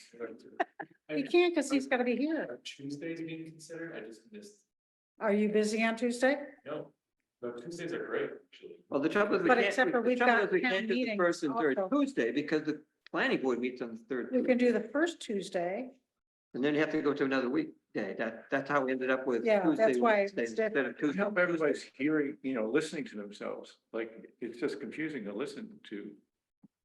He can't because he's gotta be here. Tuesdays being considered, I just missed. Are you busy on Tuesday? No, Tuesdays are great, actually. Well, the trouble is we But can't, except for the we've trouble got is we town can't do the meetings first and third also. Tuesday because the planning board meets on the third. We can Tuesday. do the first Tuesday. And then you have to go to another weekday. That's how we ended up with. Yeah, Tuesday, that's why Wednesday it's instead of different. I Tuesday. hope everybody's hearing, listening to themselves. Like, it's just confusing to listen to,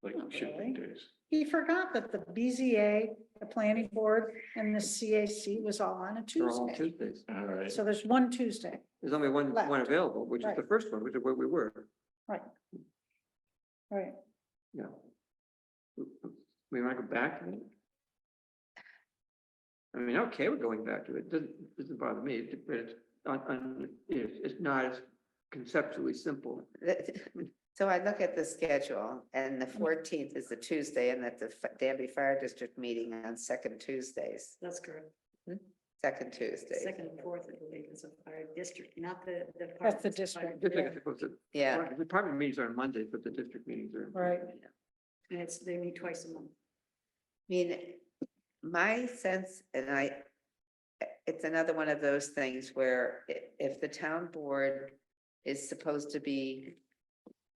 like, Not shifting really. days. He forgot that the BZA, the planning board and the CAC was all on a They're all Tuesday. Tuesdays. All right. So there's one Tuesday. There's only one Left. available, which is the Right. first one, which is where we were. Right. Right. Yeah. We want to go back to it? I mean, okay, we're going back to it. Doesn't bother me, but it's not as conceptually simple. So I look at the schedule and the 14th is the Tuesday and that the Danby Fire District meeting on second Tuesdays, That's correct. second Tuesdays. Second and fourth, I believe, is our district, not the. That's the district. Just like it's supposed to. Yeah. Department meetings are on Monday, but the district meetings are. Right. And they meet twice a month. I mean, my sense, and it's another one of those things where if the town board is supposed to be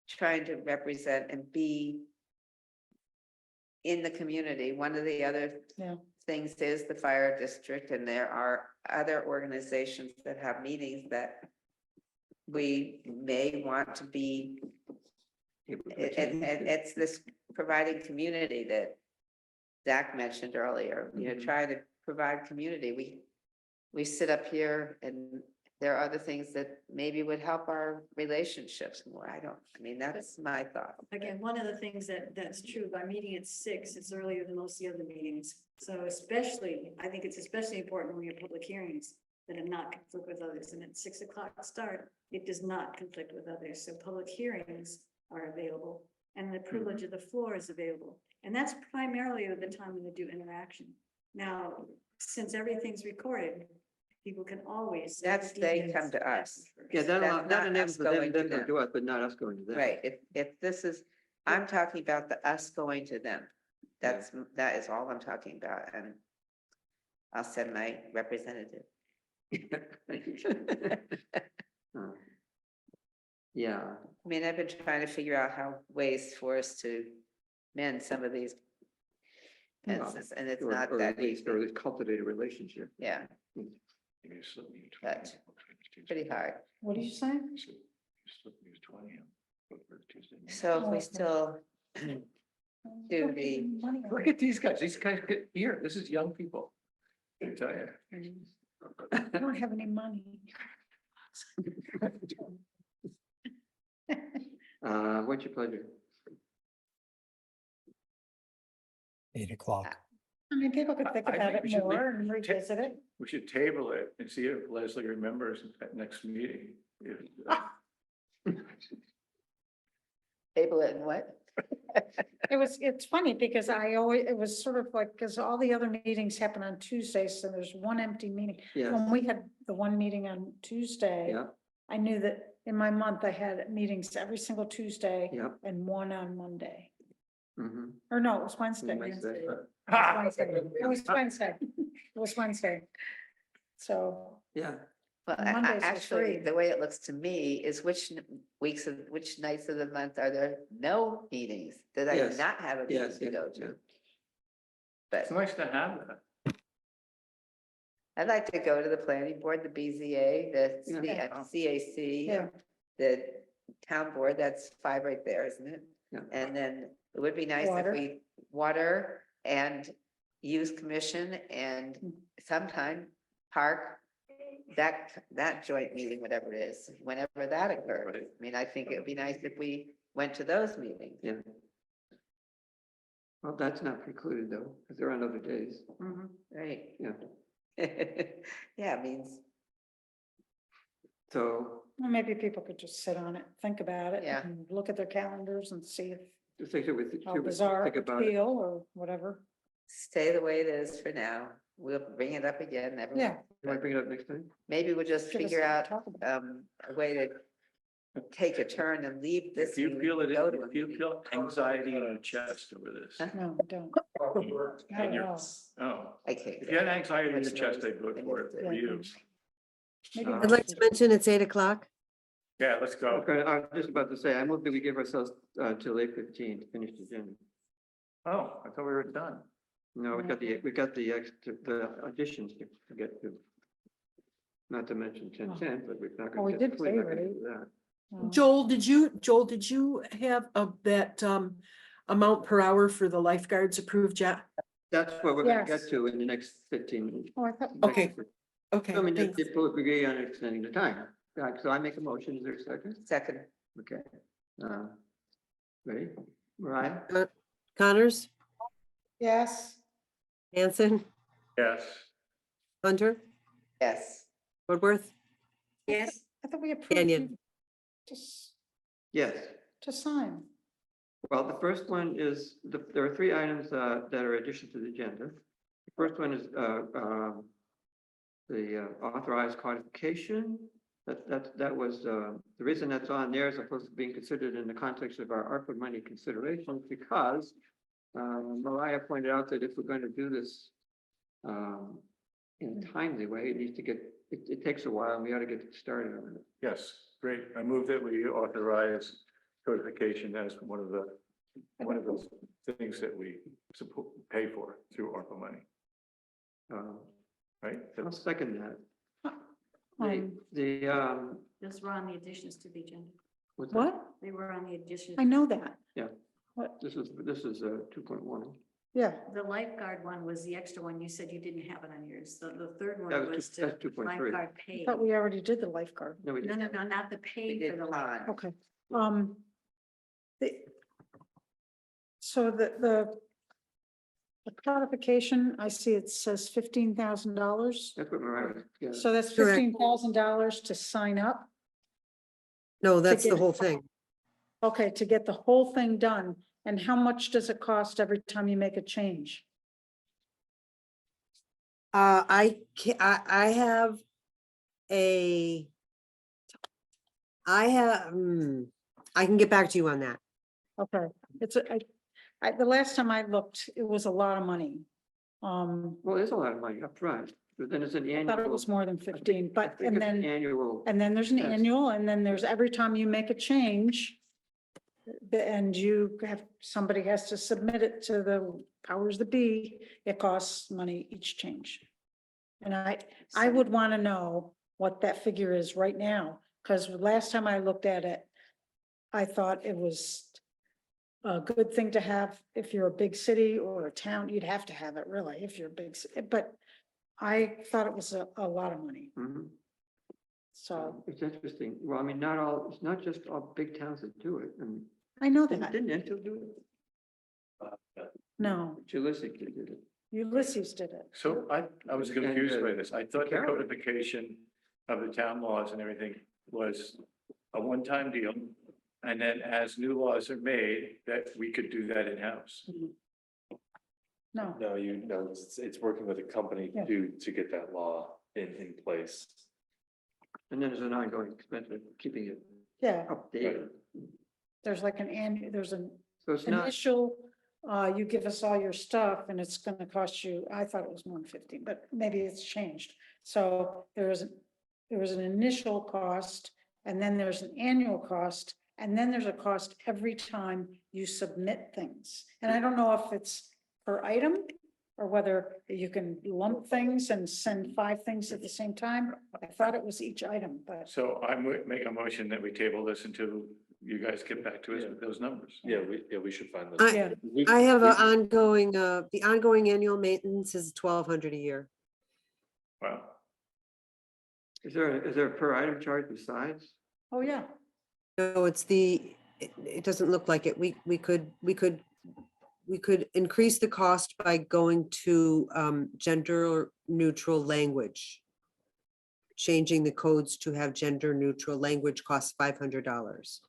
trying to represent and be in the community, one of the other Yeah. things is the fire district, and there are other organizations that have meetings that we may want to be, and it's this providing community that Zach mentioned earlier, trying to provide community. We sit up here and there are other things that maybe would help our relationships more. I mean, that's my thought. Again, one of the things that's true, by meeting at 6, it's earlier than most of the other meetings. So I think it's especially important when we have public hearings that it not conflict with others. And at 6 o'clock start, it does not conflict with others. So public hearings are available and the privilege of the floor is available. And that's primarily the time when they do interaction. Now, since everything's recorded, people can always. They come to us. Yeah, That's that not enables us them going to to them. do it, but not us going to them. Right, if this is, I'm talking about the us going to them. That is all I'm talking about, and I'll send my representative. Yeah. I mean, I've been trying to figure out ways for us to mend some of these fences, and it's Or- not or that at least- easy. Or at least cultivate a relationship. Yeah, but pretty hard. What are you saying? So if we still do the, Look at these guys get here, this is young people. I tell you. I don't have any money. What's your pleasure? 8 o'clock. I mean, people could think I about think it we should more and revisit it. We should table it and see if Leslie remembers at next meeting. If, Table it and what? It's funny because it was sort of like, because all the other meetings happen on Tuesdays, so there's one empty meeting. Yes, When we had the one meeting on Tuesday, yeah, I knew that in my month I had meetings every single Tuesday yeah. and one on Monday. Mhm. Or no, it was Wednesday. Wednesday. It was Wednesday. It was Wednesday. It was Wednesday. So, Yeah, Well, Mondays are actually, free. the way it looks to me is which which nights of the month are there no meetings? Did I Yes. not have a meeting yes, to go yeah. to? But it's nice to have that. I'd like to go to the planning board, the BZA, the Yeah. CAC, yeah, the town board, that's 5 right there, isn't it? Yeah. And then it would be nice if Water. we, water and youth commission and Mm. sometime park, that joint meeting, whatever it is, whenever that occurs. I mean, I think it would be nice if we went to those meetings. Yeah. Well, that's not precluded though, because they're on other days. Right. Yeah. Yeah, it means, So well, maybe people could just sit on it, think about it. Yeah. and Look at their calendars and see if just think that we how bizarre it think would about it. feel or whatever. stay the way it is for now. We'll bring it up again. Never. Yeah. You want to bring it up next time? Maybe we'll just Give us figure something to out talk about. a way to take a turn and leave this. If you meeting feel and it, go to a if you meeting. feel anxiety in your chest over this, No, I don't. Not and at you're, all. oh, I can't. if you had anxiety in your Much chest, noise. I'd vote for it, for you. Maybe Uh, I'd like to mention it's 8 o'clock. Yeah, let's go. Okay, I was just about to say, I move that we give ourselves till 8:15 to finish the agenda. Oh, I thought we were done. No, we got the extra, the additions to get to. Not to mention 10:10, but we're not Oh, we gonna did get, say, we're not gonna right? do that. Joel, did you have that amount per hour for the lifeguards approved yet? That's what we're gonna Yes. get to in the next 15 minutes. Oh, I thought. Okay. Okay, I mean, thanks. if both agree on extending the time. Right, so I make a motion, is there a second? Second, Okay. Ready? Mariah? Connors, Yes. Hanson, Yes. Hunter, yes. Woodworth, Yes. I thought we approved. Canyon. you Just Yes. to sign. Well, the first one is, there are 3 items that are addition to the agenda. The first one is the authorized codification. That was, the reason that's on there is supposed to be considered in the context of our ARPA money considerations because Mariah pointed out that if we're going to do this in a timely way, it needs to get, it takes a while and we ought to get started on it. Yes, great. I move that we authorize codification as one of those things that we support, pay for through ARPA money, right? I'll second that. Um, Those were on the additions to the agenda. what's that? What? They were on the addition. I know that. Yeah. What? This is 2.1. Yeah. The lifeguard one was the extra one. You said you didn't have it on yours. The third That one was was that's to 2.3. lifeguard I pay. thought we already did the lifeguard. No, we No, didn't. no, no, not the We pay did for the fine. lifeguard. Okay. The, so the codification, I see it says $15,000. That's what Mariah, yeah. So that's Correct. $15,000 to sign up. No, that's the get- whole thing. Okay, to get the whole thing done. And how much does it cost every time you make a change? I have I can get back to you on that. Okay, it's, the last time I looked, it was a lot of money. Well, there's a lot of money up front, but then it's an I annual. thought it was more than 15, I but, think and it's an then, Annual. and then there's an Yes. annual, and then there's every time you make a change. And you have, somebody has to submit it to the powers that be, it costs money each change. And I would want to know what that figure is right now, because last time I looked at it, I thought it was a good thing to have. If you're a big city or a town, you'd have to have it really, if you're a big city, but I thought it was a lot of money, Mhm. so It's interesting. Well, I mean, it's not just all big towns that do it. And I know that, didn't Enfield do it? no. Chillicothe did it. Ulysses did it. So I was confused by this. I thought the codification of the town laws and everything was a one-time deal. And then as new laws are made, that we could do that in-house. No, No, it's working with a company Yeah. to get that law in place. And then there's an ongoing expense of keeping it yeah, updated. there's like there's an So it's not, initial, you give us all your stuff and it's gonna cost you, I thought it was more than 50, but maybe it's changed. So there was an initial cost, and then there's an annual cost, and then there's a cost every time you submit things. And I don't know if it's per item or whether you can lump things and send 5 things at the same time. I thought it was each item, but So I would make a motion that we table this until you guys get back to us with those numbers. Yeah, we should find those. I, I have an ongoing, the ongoing annual maintenance is 1,200 a year. Wow. is there a per item charge besides? oh, yeah. No, it's it doesn't look like it. We could increase the cost by going to gender neutral language. Changing the codes to have gender neutral language costs $500.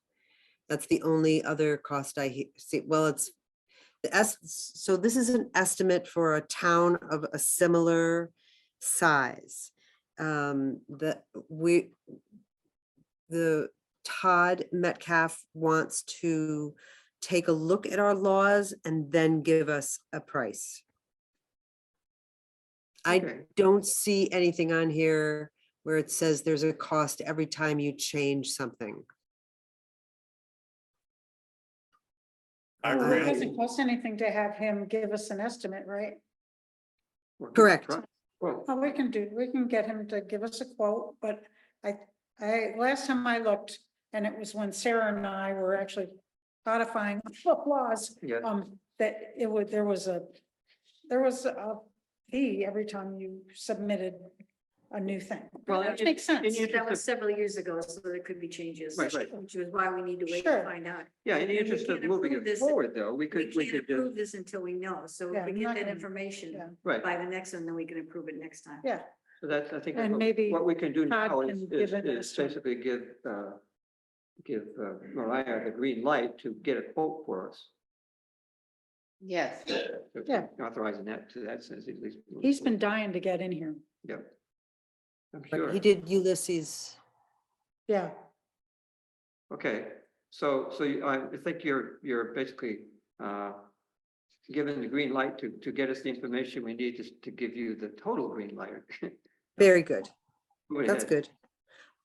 That's the only other cost I see. Well, it's so this is an estimate for a town of a similar size. The Todd Metcalf wants to take a look at our laws and then give us a price. I Okay. don't see anything on here where it says there's a cost every time you change something. Well, it doesn't cost anything to have him give us an estimate, right? Correct. Well, Oh, we can get him to give us a quote, but last time I looked, and it was when Sarah and I were actually codifying laws, yeah, that there was a fee every time you submitted a new thing. Well, Which it- makes sense. That was several years ago, so there could be changes. Right, right. Which is why we need to wait Sure. to find out. yeah, in the And we interest of can't moving approve it this- forward, though, we We could can't just, approve this until we know, so Yeah, if we I'm get not that gonna- information yeah. right. by the next one, then we can approve it next time. Yeah, So that's, I think, And what maybe what we can do Todd now can is give an is estimate. basically give Mariah the green light to get a quote for us. Yes. So Yeah. Authorizing that to that sense, at least. he's been dying to get in here. Yeah. I'm But sure. he did Ulysses. Yeah, Okay, so I think you're basically given the green light to get us the information we need to give you the total green light. Very good. Go That's ahead.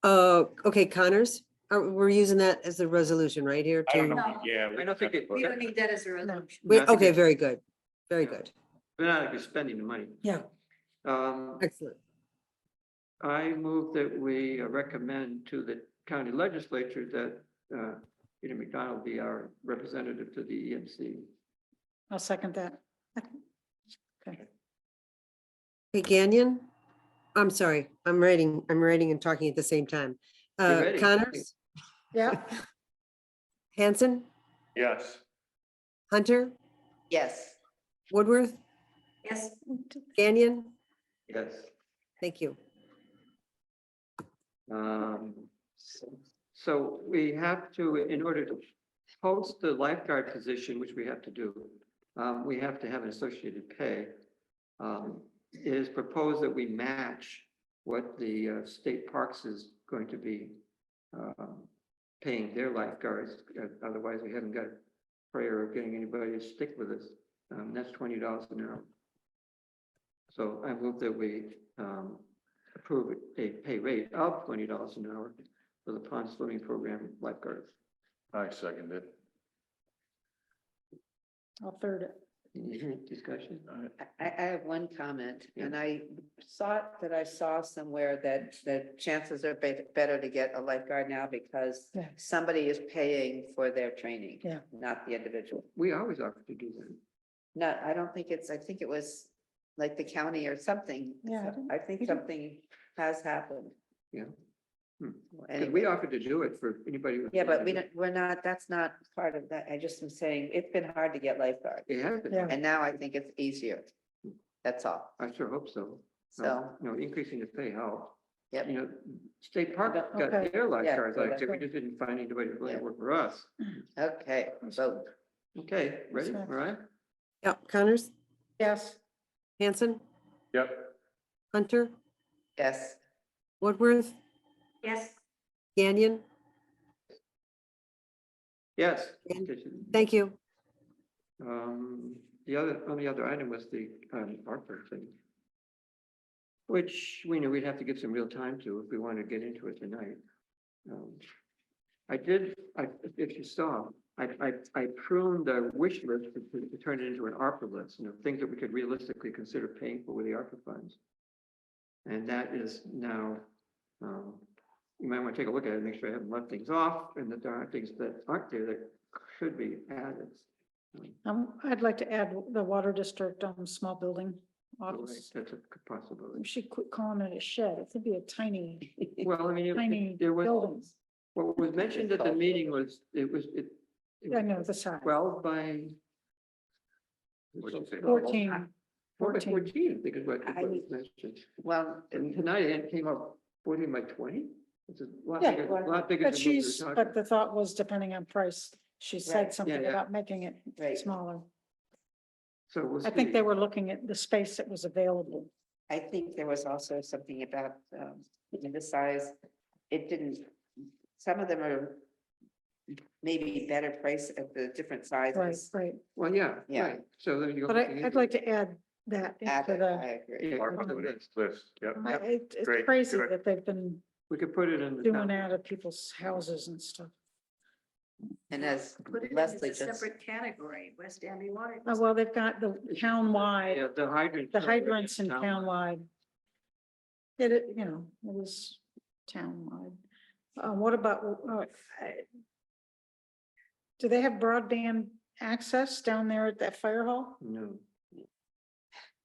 good. Okay, Connors, we're using that as the resolution right here I don't too. know, yeah. I don't think it. We don't need that as a resolution. Wait, I think okay, it- very good. Very Yeah. good. We're not gonna be spending the money. Yeah. Excellent. I move that we recommend to the county legislature that Peter McDonald be our representative to the EMC. I'll second that. Hey, Gagnon? I'm sorry, I'm writing and talking at the same time. ready. Connors, Yeah, Hanson, Yes. Hunter, Yes. Woodworth, Yes, Gagnon? Yes. Thank you. So we have to, in order to post the lifeguard position, which we have to do, we have to have an associated pay. It is proposed that we match what the state parks is going to be paying their lifeguards. Otherwise, we haven't got a prayer of getting anybody to stick with us. That's $20 an hour. So I move that we approve a pay rate of $20 an hour for the pond swimming program lifeguards. I second it. I'll third it. Any discussion? I have one comment, and I thought that I saw somewhere that the chances are better to get a lifeguard now because Yeah. somebody is paying for their training. Yeah. Not the individual. We always offer to do that. No, I don't think I think it was like the county or something. Yeah, I So didn't- I think we didn't- something has happened. Yeah. Well, Because we anyway. offered to do it for anybody. who- Yeah, but we're not, that's not part of that. I just am saying, it's been hard to get lifeguards. It has been. Yeah. And now I think it's easier. That's all. I sure hope so. So, You know, increasing the pay help. yep. You know, State Park got Okay. their Yeah, lifeguards, like, that's we just didn't find anybody to really Yeah. work for us. Okay, vote. Okay, ready, all Okay. right? Yeah, Connors, Yes. Hanson, Yep. Hunter, Yes. Woodworth, Yes. Gagnon. Yes. Thank you. The only other item was the ARPA thing. Which we know we'd have to give some real time to if we want to get into it tonight. If you saw, I pruned the wish list to turn it into an ARPA list, you know, things that we could realistically consider paying for with the ARPA funds. And that is now, you might want to take a look at it, make sure I haven't left things off and that there aren't things that aren't there that should be added. I'd like to add the water district, small building Right, office. that's a possibility. We should quit calling it a shed. It could be a tiny, Well, I mean, tiny there was, building. what was mentioned at the meeting was, it I know the size. 12 by. What'd you say? 14. 14, I think is what was mentioned. Well, And tonight it came up 14 by 20. It's a lot Yeah, bigger, a lot bigger But than what we were she's, talking. but the thought was depending on price, she Right. said something yeah. about making it Right. smaller. So we'll I think see. they were looking at the space that was available. I think there was also something about, the size. It didn't, some of them are maybe better priced at the different Right, sizes. right. Well, yeah, Yeah. right. So then you. But I'd like to add that Add into it, the, I agree. Yeah, ARPA put it in. list, yep. it's Great, crazy good. that they've been We could put it in. the doing town. that at people's houses and stuff. And as Put it Leslie in a just, separate category, West Danby Water. Oh, well, they've got the town-wide, Yeah, the hydrant. the hydrants in town-wide. It, you know, it is town-wide. What about, do they have broadband access down there at that fire hall? No.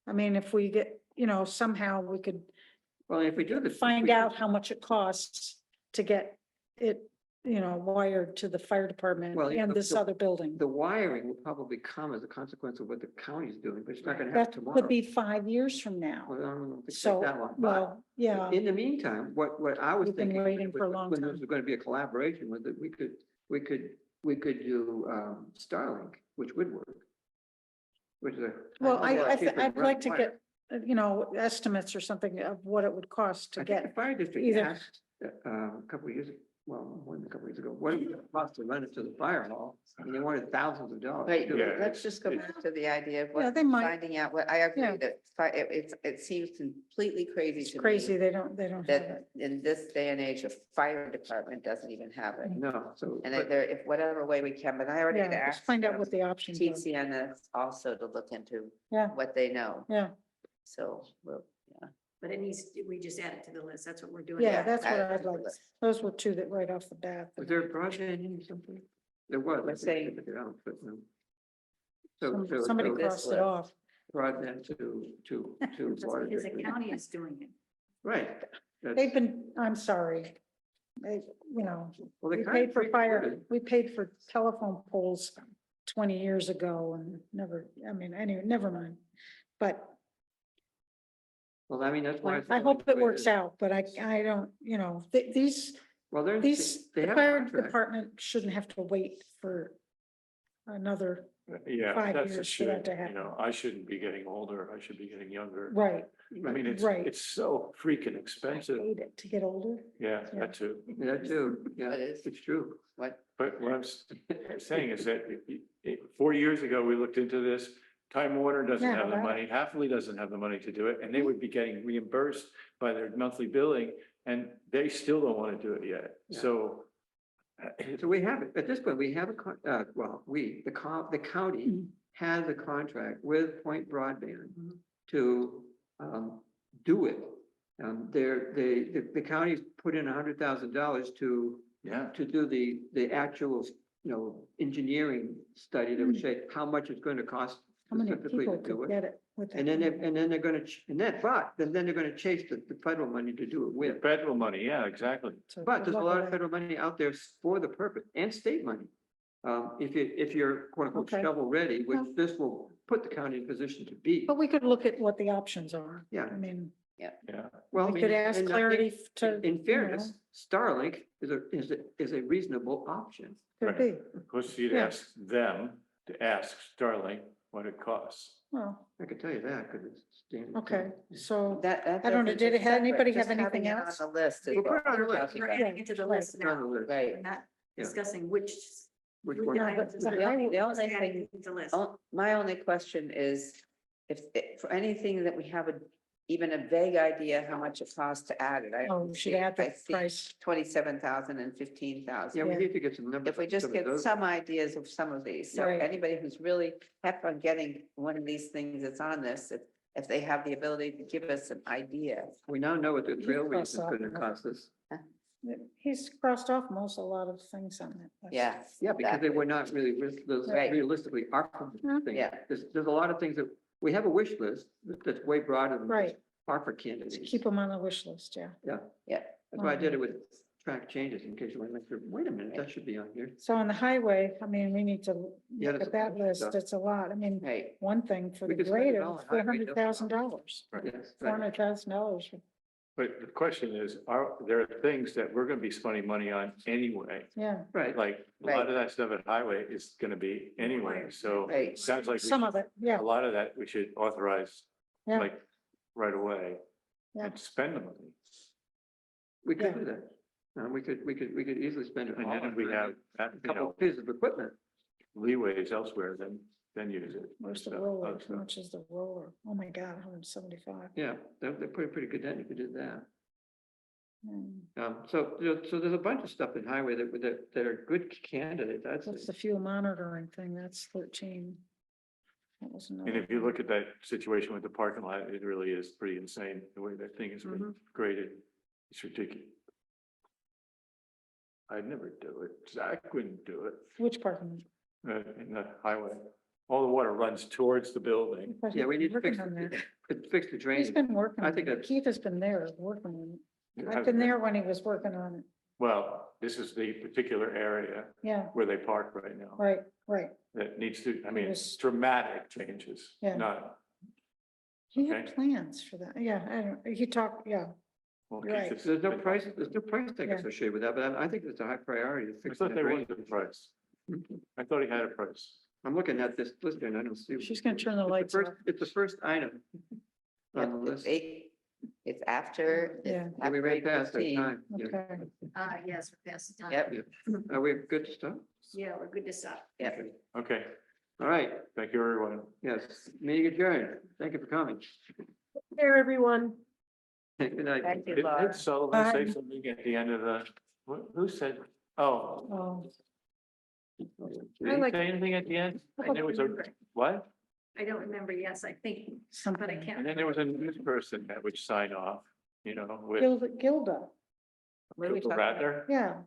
I mean, if we get, you know, somehow we could Well, if we do the. find out how much it costs to get it, you know, wired to the fire department Well, and this other building. The wiring will probably come as a consequence of what the county's doing, but it's not gonna happen That tomorrow. could be 5 years from now. Well, I don't know if it's So, like that long, but well, yeah, in the meantime, what I was We've been thinking. waiting for a long when time. This was gonna be a collaboration was that we could do Starlink, which would work. Which is a. well, I think I'd like to get, you know, estimates or something of what it would cost to I think get. the fire district either- asked, a couple of years, well, more than a couple of years ago, what it would cost to run it to the fire hall? And they wanted thousands of dollars. right, to do it. let's just go back to the idea of Yeah, what, they might. finding out what, I agree Yeah. that it seems completely crazy It's to me. crazy, they don't have it. That in this day and age, a fire department doesn't even have it. No, so. And but- if whatever way we can, but I already had Yeah, just asked. find out what the options are. TCNS also to look into Yeah, what they know, yeah, so, well, yeah. But it needs, we just add it to the list. That's what we're doing. yeah, that's what add it I'd to the like. list. Those were two that right off the bat. Was there a broadband in something? There was. Let's I say- think I took it out, but no. Somebody so crossed it list. off. broadband to water. Because the district. county is doing it. Right. That's- They've been, I'm sorry. They, you know, Well, they we kind of paid for fire, pre-recorded. we paid for telephone poles 20 years ago and never, I mean, anyway, never mind. But Well, I mean, that's why. I hope it works out, but I don't, you know, these, Well, they're. these, they the have a fire contract. department shouldn't have to wait for another, Yeah, 5 that's a years for that should, to you happen. know, I shouldn't be getting older, I should be getting younger. right, I mean, it's, right. it's so freaking expensive, hate it to get older. yeah, Yeah. that too. That too, yeah, It is. it's true. What, But what I'm saying is that 4 years ago, we looked into this. Time Warner doesn't Yeah, have the right. money, Halfley doesn't have the money to do it, and they would be getting reimbursed by their monthly billing, and they still don't want to do it yet. Yeah. So So we have it, at this point, we have the county Mhm. has a contract with Point Broadband Mhm. to do it. The county's put in $100,000 yeah, to do the actual, engineering study that would say how much it's going to cost How many specifically people to do could it. get it with that? And then, money? they're gonna, then they're gonna chase the federal money to do it with. federal money, yeah, exactly. So But good there's a luck lot with of that. federal money out there for the purpose and state money. If you're quote unquote Okay. shovel ready, which Yeah. this will put the county in a position to be. But we could look at what the options are. Yeah. I mean, Yeah. Well, I we could mean, ask and I Clarity think to. In fairness, Starlink is a reasonable option. Could be, Of course, you'd Yeah. ask them to ask Starlink what it costs. well, I could tell you that, because it's standard. okay, so. That I don't know, doesn't- did it's anybody separate, have just having anything it else? On the list. is We'll put what it on the we're list. talking We're about. adding it to the list It's on the now. list. Right. We're not Yeah. discussing which. Which which one? Yeah, items but is the it. highway- The only Just adding thing, it to the list. my only question is, if, for anything that we have even a vague idea how much it costs to add it. Oh, we should add the price. 27,000 and 15,000. Yeah, we Yeah. need to get some numbers. If we just some of get those. some ideas of some of these, so Right. anybody who's really kept on getting one of these things that's on this, if they have the ability to give us an idea. We now know what the You trailways cross is off gonna the- cost us. He's crossed off a lot of things on that. list. Yeah. Yeah, because they exactly. were not really Right. realistically our thing. Yeah. There's a lot of things that, we have a wish list that's way broader than Right, ARPA candidates. to keep them on the wish list, yeah. Yeah. That's why I did it with track changes, in case you want to make sure, wait a minute, that should be on here. So on the highway, I mean, we need to Yeah, look there's at that a bunch of list, stuff. it's a lot, I mean, Right. one thing for We the could spend it grader, all on $400,000. highway, Yes, right. $400,000. But the question is, there are things that we're gonna be spending money on anyway. Yeah, Right. Like, a lot of that stuff at highway is gonna be anyway, so Right. it sounds like we some should- of it, yeah, a lot of that we should authorize, Yeah. like, right away. Yeah. And spend the money. We could Yeah. do that. We could easily spend it And all. then on if we have, a you couple know, pieces of equipment. leeways elsewhere, then use it. where's the So, roller, other how stuff. much is the roller? Oh my God, 175. Yeah, they're pretty good then, you could do that. Hmm. So there's a bunch of stuff in highway that are good candidates, What's that's. the fuel monitoring thing, that's 13. That was And another if you one. look at that situation with the parking lot, it really is pretty insane, the way that thing has been Mm-hmm. graded. It's ridiculous. I'd never do it. Zach wouldn't do it, Which parking? in the highway. All the water runs towards the building. But Yeah, he's we need to working fix, on that. fix the He's drainage. been working. I on think it. that's- Keith has been there working on It it. I've hasn't been been- there when he was working on it. Well, this is the particular area Yeah, where they park right now. right, right. That needs to, I mean, was- dramatic changes, Yeah. not. He had Okay. plans for that. Yeah, I don't, he talked, yeah. well, You're right. Keith, There's no it's- price tag Yeah. associated with that, but I think it's a high priority to I fix thought the there was drainage. a price. I thought he had a price. I'm looking at this list and I don't see. She's gonna turn the It's lights first- off. It's the first item on the Yep, list. it's after. it's Yeah. And we ran after past our 8:15. time. Yeah. Okay. Yes, we're past the time. Yep. Are we good to start? Yeah, we're good to stop. Yep. Okay, All right, thank you, everyone. yes, meeting adjourned. Thank you for coming. There, everyone. Good night. Thank you, Did Laura. Sullivan say Bye. something at the end of the, who said, oh, Oh, did I he like- say anything at the end? I And there was a, don't remember. what? I don't remember, yes, I think, but I something. can't. And then there was a news person that would sign off, you know, with Gilda. What are we Gilda talking about? Radner. Yeah.